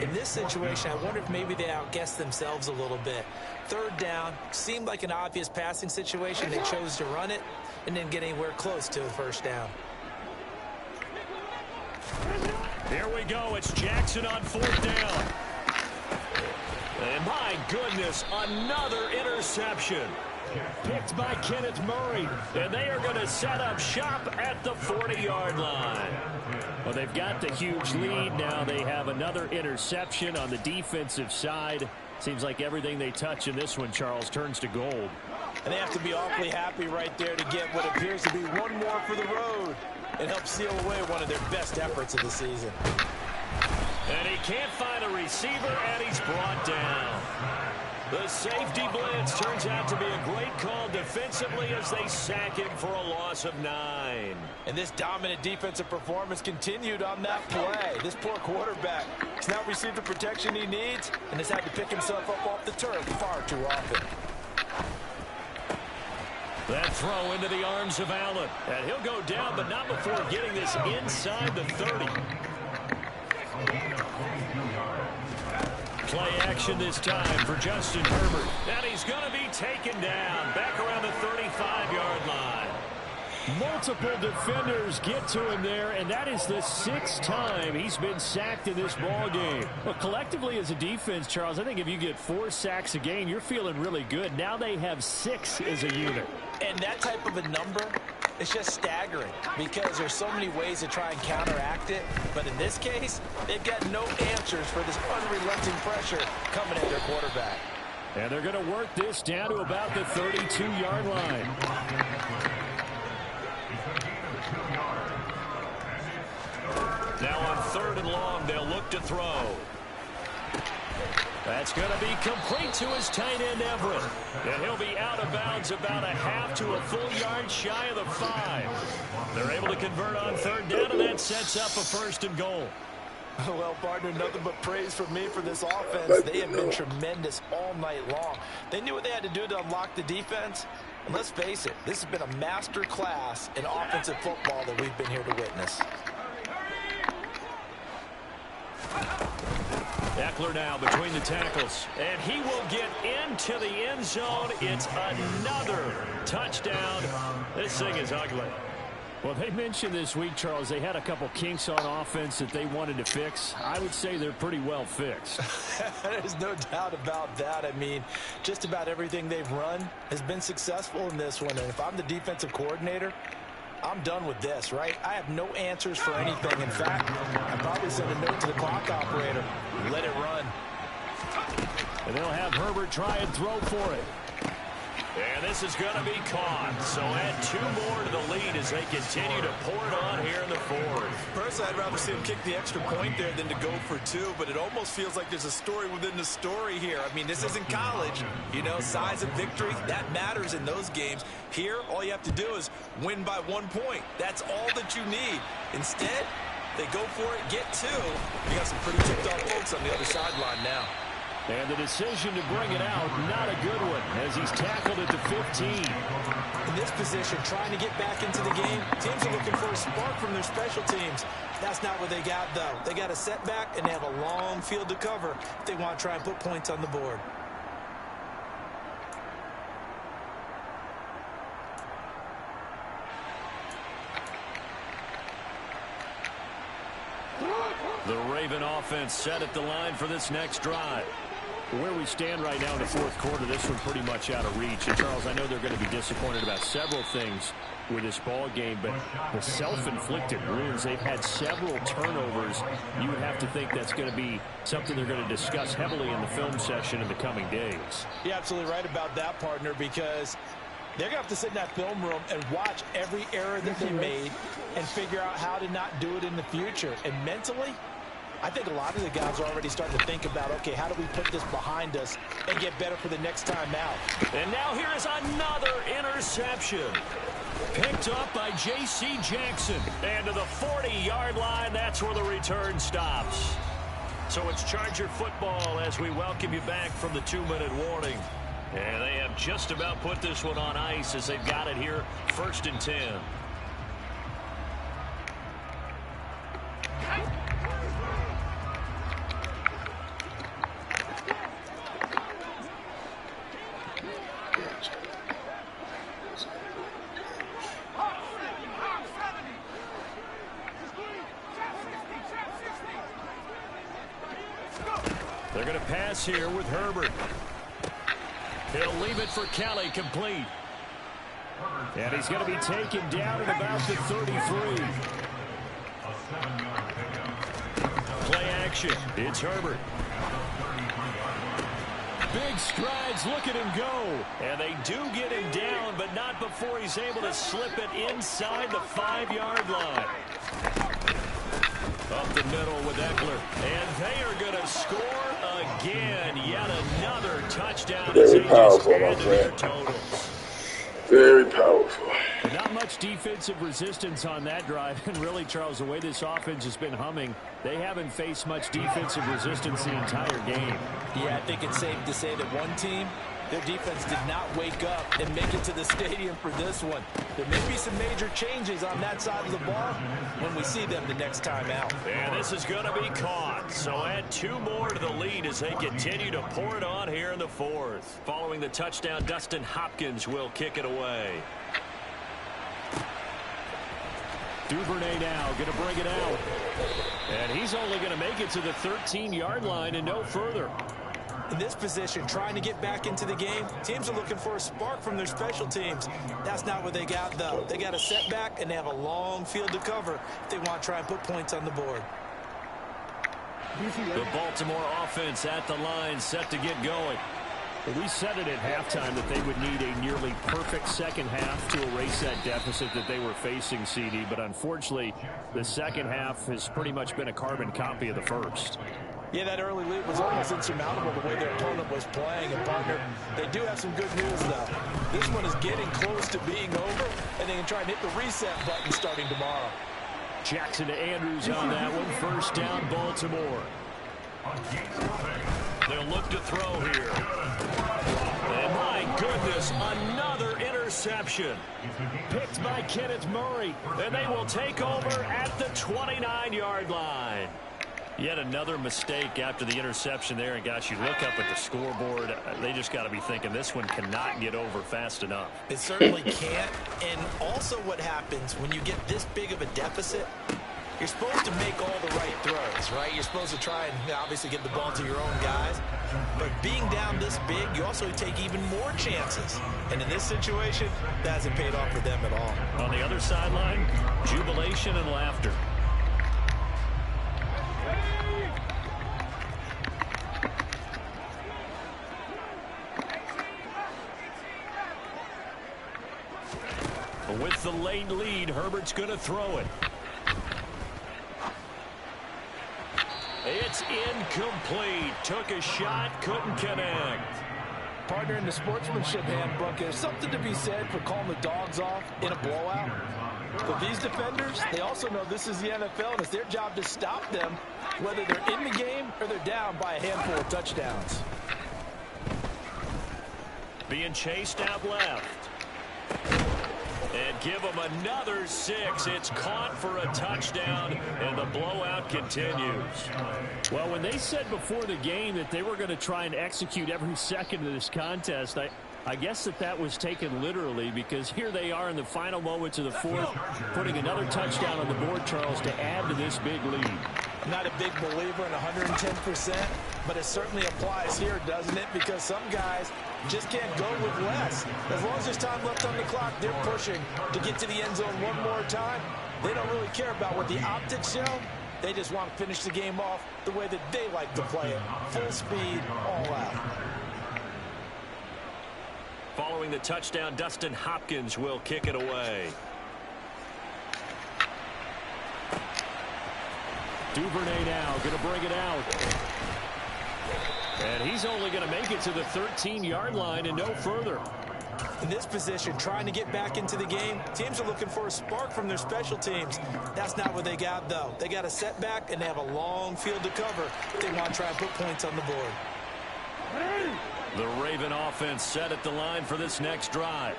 in this situation, I wonder if maybe they outguessed themselves a little bit. 3rd down, seemed like an obvious passing situation. They chose to run it and didn't get anywhere close to a first down. Here we go. It's Jackson on 4th down. And my goodness, another interception. Picked by Kenneth Murray. And they are going to set up shop at the 40-yard line. Well, they've got the huge lead. Now they have another interception on the defensive side. Seems like everything they touch in this one, Charles, turns to gold. And they have to be awfully happy right there to get what appears to be one more for the road. It helps seal away one of their best efforts of the season. And he can't find a receiver, and he's brought down. The safety blitz turns out to be a great call defensively as they sack him for a loss of 9. And this dominant defensive performance continued on that play. This poor quarterback has now received the protection he needs and has had to pick himself up off the turf far too often. That throw into the arms of Allen. And he'll go down, but not before getting this inside the 30. Play action this time for Justin Herbert. And he's going to be taken down back around the 35-yard line. Multiple defenders get to him there, and that is the 6th time he's been sacked in this ball game. Well, collectively as a defense, Charles, I think if you get 4 sacks a game, you're feeling really good. Now they have 6 as a unit. And that type of a number, it's just staggering because there's so many ways to try and counteract it. But in this case, they've got no answers for this unrelenting pressure coming at their quarterback. And they're going to work this down to about the 32-yard line. Now on 3rd and long, they'll look to throw. That's going to be complete to his tight end, Everett. And he'll be out of bounds about a half to a full yard shy of the 5. They're able to convert on 3rd down, and that sets up a 1st and goal. Well, partner, nothing but praise from me for this offense. They have been tremendous all night long. They knew what they had to do to unlock the defense. And let's face it, this has been a master class in offensive football that we've been here to witness. Eckler now between the tackles, and he will get into the end zone. It's another touchdown. This thing is ugly. Well, they mentioned this week, Charles, they had a couple kinks on offense that they wanted to fix. I would say they're pretty well fixed. There's no doubt about that. I mean, just about everything they've run has been successful in this one. And if I'm the defensive coordinator, I'm done with this, right? I have no answers for anything. In fact, I'd probably send a note to the clock operator. Let it run. And they'll have Herbert try and throw for it. And this is going to be caught. So add 2 more to the lead as they continue to pour it on here in the fourth. Personally, I'd rather see him kick the extra point there than to go for 2, but it almost feels like there's a story within the story here. I mean, this isn't college. You know, size of victory, that matters in those games. Here, all you have to do is win by 1 point. That's all that you need. Instead, they go for it, get 2. You got some pretty tipped-off folks on the other sideline now. And the decision to bring it out, not a good one, as he's tackled at the 15. In this position, trying to get back into the game, teams are looking for a spark from their special teams. That's not what they got, though. They got a setback, and they have a long field to cover if they want to try and put points on the board. The Raven offense set at the line for this next drive. Where we stand right now in the fourth quarter, this one pretty much out of reach. And, Charles, I know they're going to be disappointed about several things with this ball game, but the self-inflicted wounds, they've had several turnovers. You would have to think that's going to be something they're going to discuss heavily in the film session in the coming days. You're absolutely right about that, partner, because they're going to have to sit in that film room and watch every error that they made and figure out how to not do it in the future. And mentally, I think a lot of the guys are already starting to think about, okay, how do we put this behind us and get better for the next time out? And now here is another interception. Picked up by J.C. Jackson. And to the 40-yard line, that's where the return stops. So it's Charger football as we welcome you back from the 2-minute warning. And they have just about put this one on ice as they've got it here, 1st and 10. They're going to pass here with Herbert. He'll leave it for Kelly, complete. And he's going to be taken down at about the 33. Play action. It's Herbert. Big strides, look at him go. And they do get him down, but not before he's able to slip it inside the 5-yard line. Up the middle with Eckler. And they are going to score again. Yet another touchdown. Very powerful, my their friend. totals. Very powerful. Not much defensive resistance on that drive. And really, Charles, the way this offense has been humming, they haven't faced much defensive resistance the entire game. Yeah, I think it's safe to say that one team, their defense did not wake up and make it to the stadium for this one. There may be some major changes on that side of the ball when we see them the next time out. And this is going to be caught. So add 2 more to the lead as they continue to pour it on here in the fourth. Following the touchdown, Dustin Hopkins will kick it away. Duvernay now going to bring it out. And he's only going to make it to the 13-yard line and no further. In this position, trying to get back into the game, teams are looking for a spark from their special teams. That's not what they got, though. They got a setback, and they have a long field to cover if they want to try and put points on the board. The Baltimore offense at the line, set to get going. We said it at halftime that they would need a nearly perfect second half to erase that deficit that they were facing, CD. But unfortunately, the second half has pretty much been a carbon copy of the first. Yeah, that early lead was almost insurmountable the way their opponent was playing. And, partner, they do have some good news, though. This one is getting close to being over, and they can try and hit the reset button starting tomorrow. Jackson to Andrews on that one. First down, Baltimore. They'll look to throw here. And my goodness, another interception. Picked by Kenneth Murray. And they will take over at the 29-yard line. Yet another mistake after the interception there. And, gosh, you look up at the scoreboard. They just got to be thinking this one cannot get over fast enough. It certainly can't. And also what happens when you get this big of a deficit, you're supposed to make all the right throws, right? You're supposed to try and obviously get the ball to your own guys. But being down this big, you also take even more chances. And in this situation, that hasn't paid off for them at all. On the other sideline, jubilation and laughter. With the late lead, Herbert's going to throw it. It's incomplete. Took a shot, couldn't connect. Partner, in the sportsmanship handbook, there's something to be said for calling the dogs off in a blowout. But these defenders, they also know this is the NFL, and it's their job to stop them, whether they're in the game or they're down by a handful of touchdowns. Being chased out left. And give them another 6. It's caught for a touchdown, and the blowout continues. Well, when they said before the game that they were going to try and execute every second of this contest, I guess that was taken literally, because here they are in the final moments of the fourth, putting another touchdown on the board, Charles, to add to this big lead. I'm not a big believer in 110%, but it certainly applies here, doesn't it? Because some guys just can't go with less. As long as there's time left on the clock, they're pushing to get to the end zone one more time. They don't really care about what the optics show. They just want to finish the game off the way that they like to play it. Full speed, all out. Following the touchdown, Dustin Hopkins will kick it away. Duvernay now going to bring it out. And he's only going to make it to the 13-yard line and no further. In this position, trying to get back into the game, teams are looking for a spark from their special teams. That's not what they got, though. They got a setback, and they have a long field to cover if they want to try and put points on the board. The Raven offense set at the line for this next drive.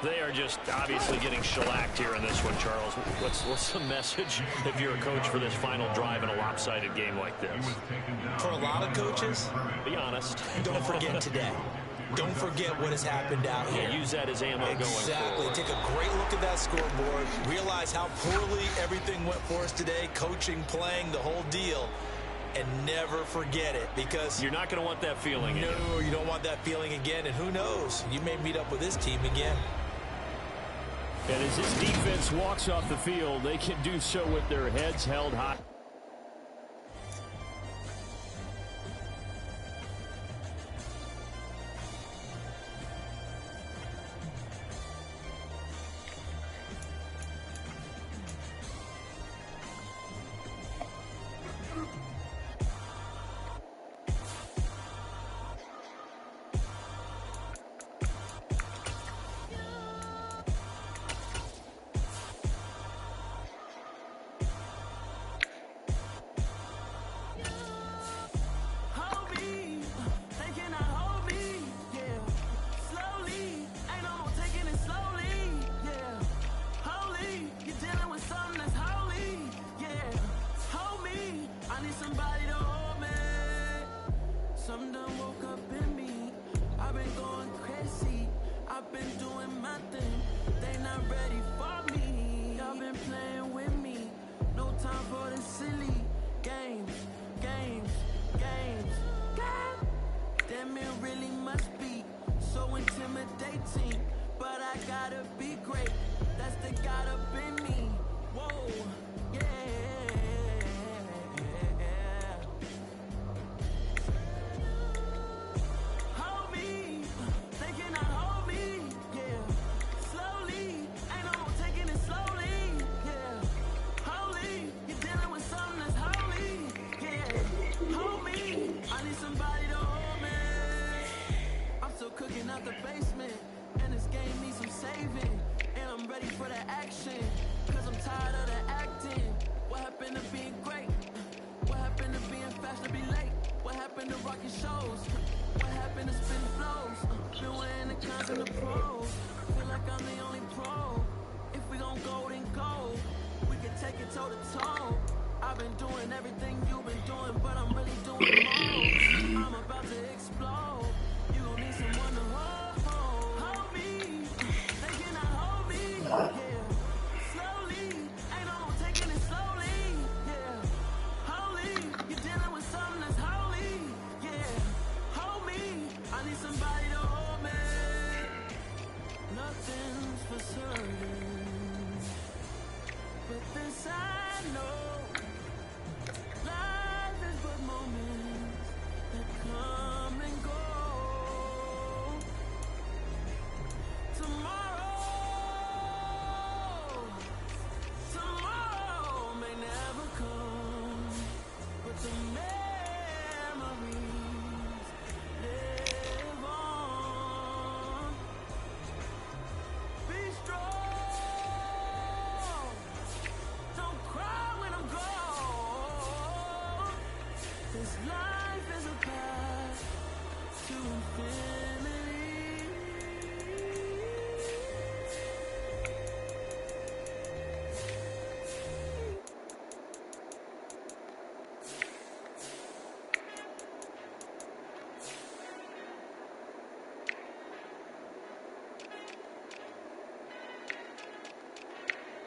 They are just obviously getting shellacked here in this one, Charles. What's the message if you're a coach for this final drive in a lopsided game like this? For a lot of coaches, be honest. Don't forget today. Don't forget what has happened out here. Yeah, use that as ammo going forward. Exactly. Take a great look at that scoreboard. Realize how poorly everything went for us today. Coaching, playing, the whole deal. And never forget it, because you're not going to want that feeling again. No, you don't want that feeling again. And who knows? You may meet up with this team again. And as this defense walks off the field, they can do so with their heads held high. This life is a path to infinity.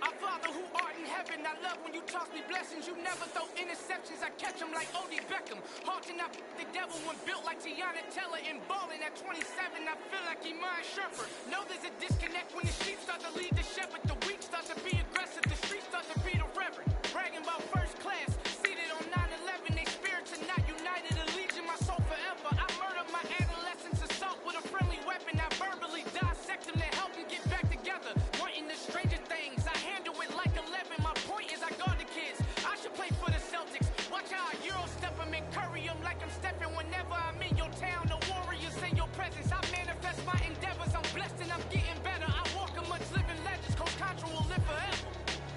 Our Father who art in heaven, I love when you toss me blessings. You never throw interceptions, I catch them like Odie Beckham. Hard to not the devil when built like Tiana Teller and balling at 27. I feel like Iman Shumpert. Know there's a disconnect when the sheep start to lead the shepherd. The weak start to be aggressive, the streets start to be the reverend. Bragging about first class, seated on 9/11. They spirits are not united, a legion, my soul forever. I murdered my adolescence, assault with a friendly weapon. I verbally dissect them to help them get back together. Wanting the stranger things, I handle it like 11. My point is I guard the kids. I should play for the Celtics. Watch how I Euro step them and curry them like I'm stepping. Whenever I'm in your town, the warriors in your presence. I manifest my endeavors. I'm blessed and I'm getting better. I walk amongst living legends. Coach Contra will live forever.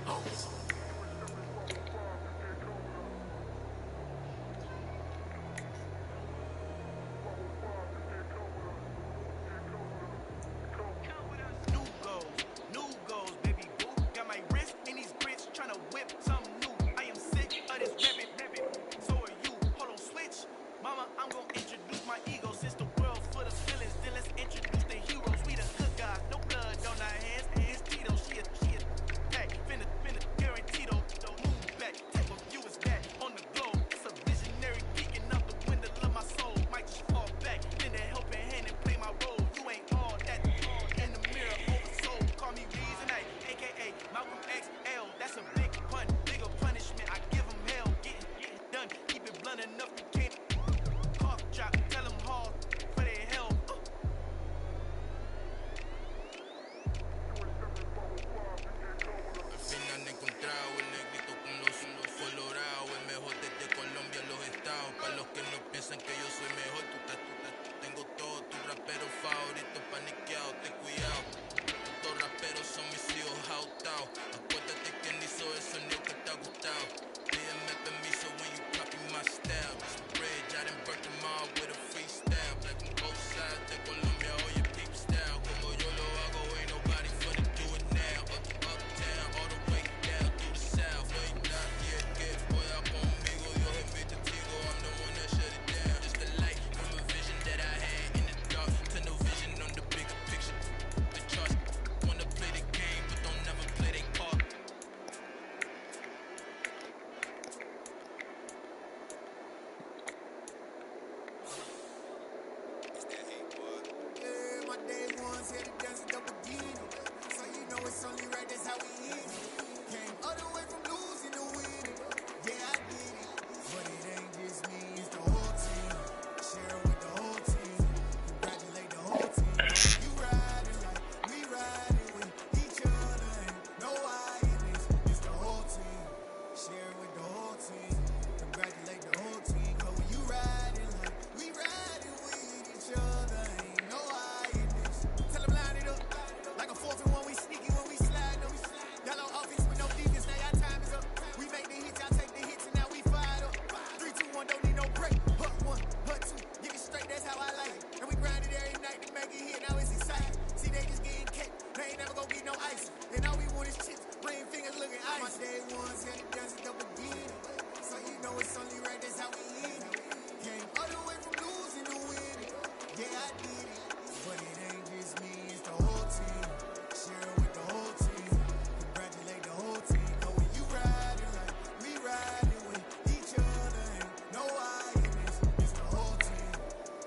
Oh. New goals, baby boo. Got my wrist in these grits, tryna whip something new. I am sick of this rabbit. So are you. Hold on, switch. Mama, I'm gonna introduce my ego. Since the world full of feelings, then let's introduce the heroes. We the good guys, no blood on our hands. Hands Tito, she a pack. Finna, guaranteed. Don't move back. Type of view is that on the globe. It's a visionary peeking out the window of my soul. Might just fall back, lend a helping hand and play my role. You ain't all that. In the mirror, oversold. Call me Reason A, aka Malcolm XL. That's a big pun, bigger punishment. I give him hell, getting done. Keep it blunt enough, you can't cough drop. Tell them hard for their hell. Al final he encontrado el negrito con los unos colorados. El mejor desde Colombia a los estados. Para los que no piensan que yo soy mejor, tengo todos tus raperos favoritos paniqueados. Ten cuidado, estos raperos son mis hijos jautados. Acuérdate que ni hizo eso ni el que te ha gustado. Pídeme permiso when you copy my style. This bridge, I done burnt them all with a freestyle. Black on both sides de Colombia, oye peep style. Como yo lo hago, ain't nobody finna do it now. Uptown, all the way down through the south. Way not here, que pueda conmigo. Dios es mi testigo, I'm the one that shut it down. Just the light from a vision that I had in the dark. To no vision on the bigger picture. The charts wanna play the game, but don't never play their part. Yeah, my day ones here to dance it up again. So you know it's only right, that's how we end it. Came all the way from losing to winning. Yeah, I did it. But it ain't just me, it's the whole team. Share it with the whole team. Congratulate the whole team. You riding like we riding with each other. Ain't no I in this. It's the whole team. Share it with the whole team. Congratulate the whole team. Cause when you riding like we riding with each other. Ain't no I in this. Tell them line it up. Like a 4th and 1, we sneaky when we slide them. Y'all on offense with no defense, now y'all time is up. We make the hits, y'all take the hits, and now we fired up. 3, 2, 1, don't need no break. Hut 1, hut 2, get it straight, that's how I like it. And we grind it every night to make it hit, now it's exciting. See, they just getting cake, they ain't never gonna get no ice. And all we want is chips, ring fingers looking ice. My day ones here to dance it up again. So you know it's only right, that's how we end it. Came all the way from losing to winning. Yeah, I did it. But it ain't just me, it's the whole team. Share it with the whole team. Congratulate the whole team. Cause when you riding like we riding with each other. Ain't no I in this. It's the whole team.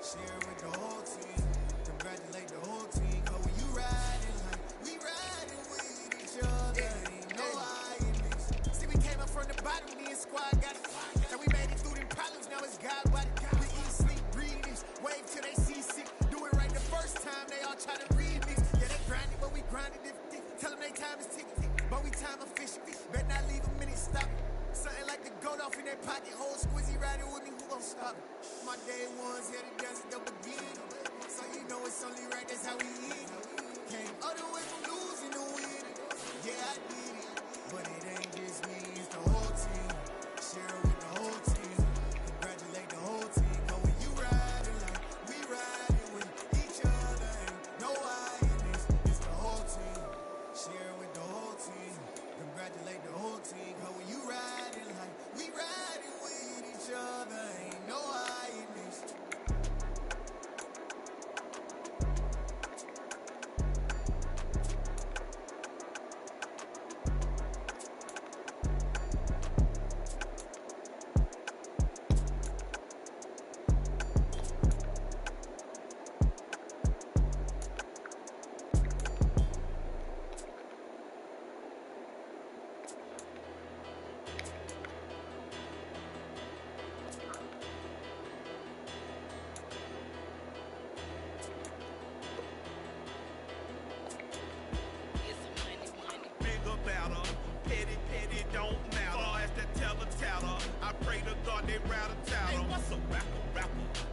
Share it with the whole team. Congratulate the whole team. Cause when you riding like we riding with each other. Ain't no I in this. See, we came up from the bottom, me and squad got it. And we made it through them problems, now it's God body. We eat, sleep, breathe this. Wave till they see sick. Do it right the first time, they all try to remix. Yeah, they grind it, but we grind it different. Tell them they time is ticking, but we time efficient. Bet not leave a minute, stop it. Something like the goat off in their pocket. Whole squizzy riding with me, who gon' stop it? My day ones here to dance it up again. So you know it's only right, that's how we end it. Came all the way from losing to winning. Yeah, I did it. But it ain't just me, it's the whole team. Share it with the whole team. Congratulate the I pray to God they rattle tattle. Hey, what's a rapper?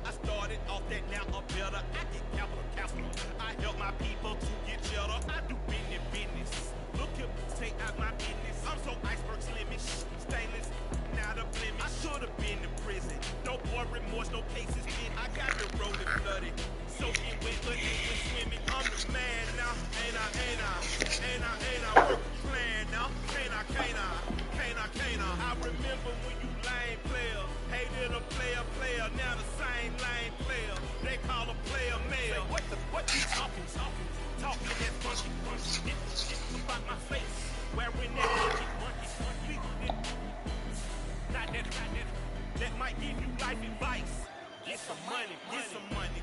I started off that, now I'm better. I get capital. I help my people to get cheddar. I do business. Look here, take out my business. I'm so iceberg slimish, stainless, not a blemish. I should have been in prison. No more remorse, no cases pinned. I got the road and flooded. Soaking wet, but ain't been swimming. I'm the man now. Ain't I work the plan now. Can't I? I remember when you lame player. Hated a player. Now the same lame player. They call a player mayor. What you talking? Talking that funky. About my face. Wearing that monkey. Not that. That might give you life advice. Get some money. Get some money.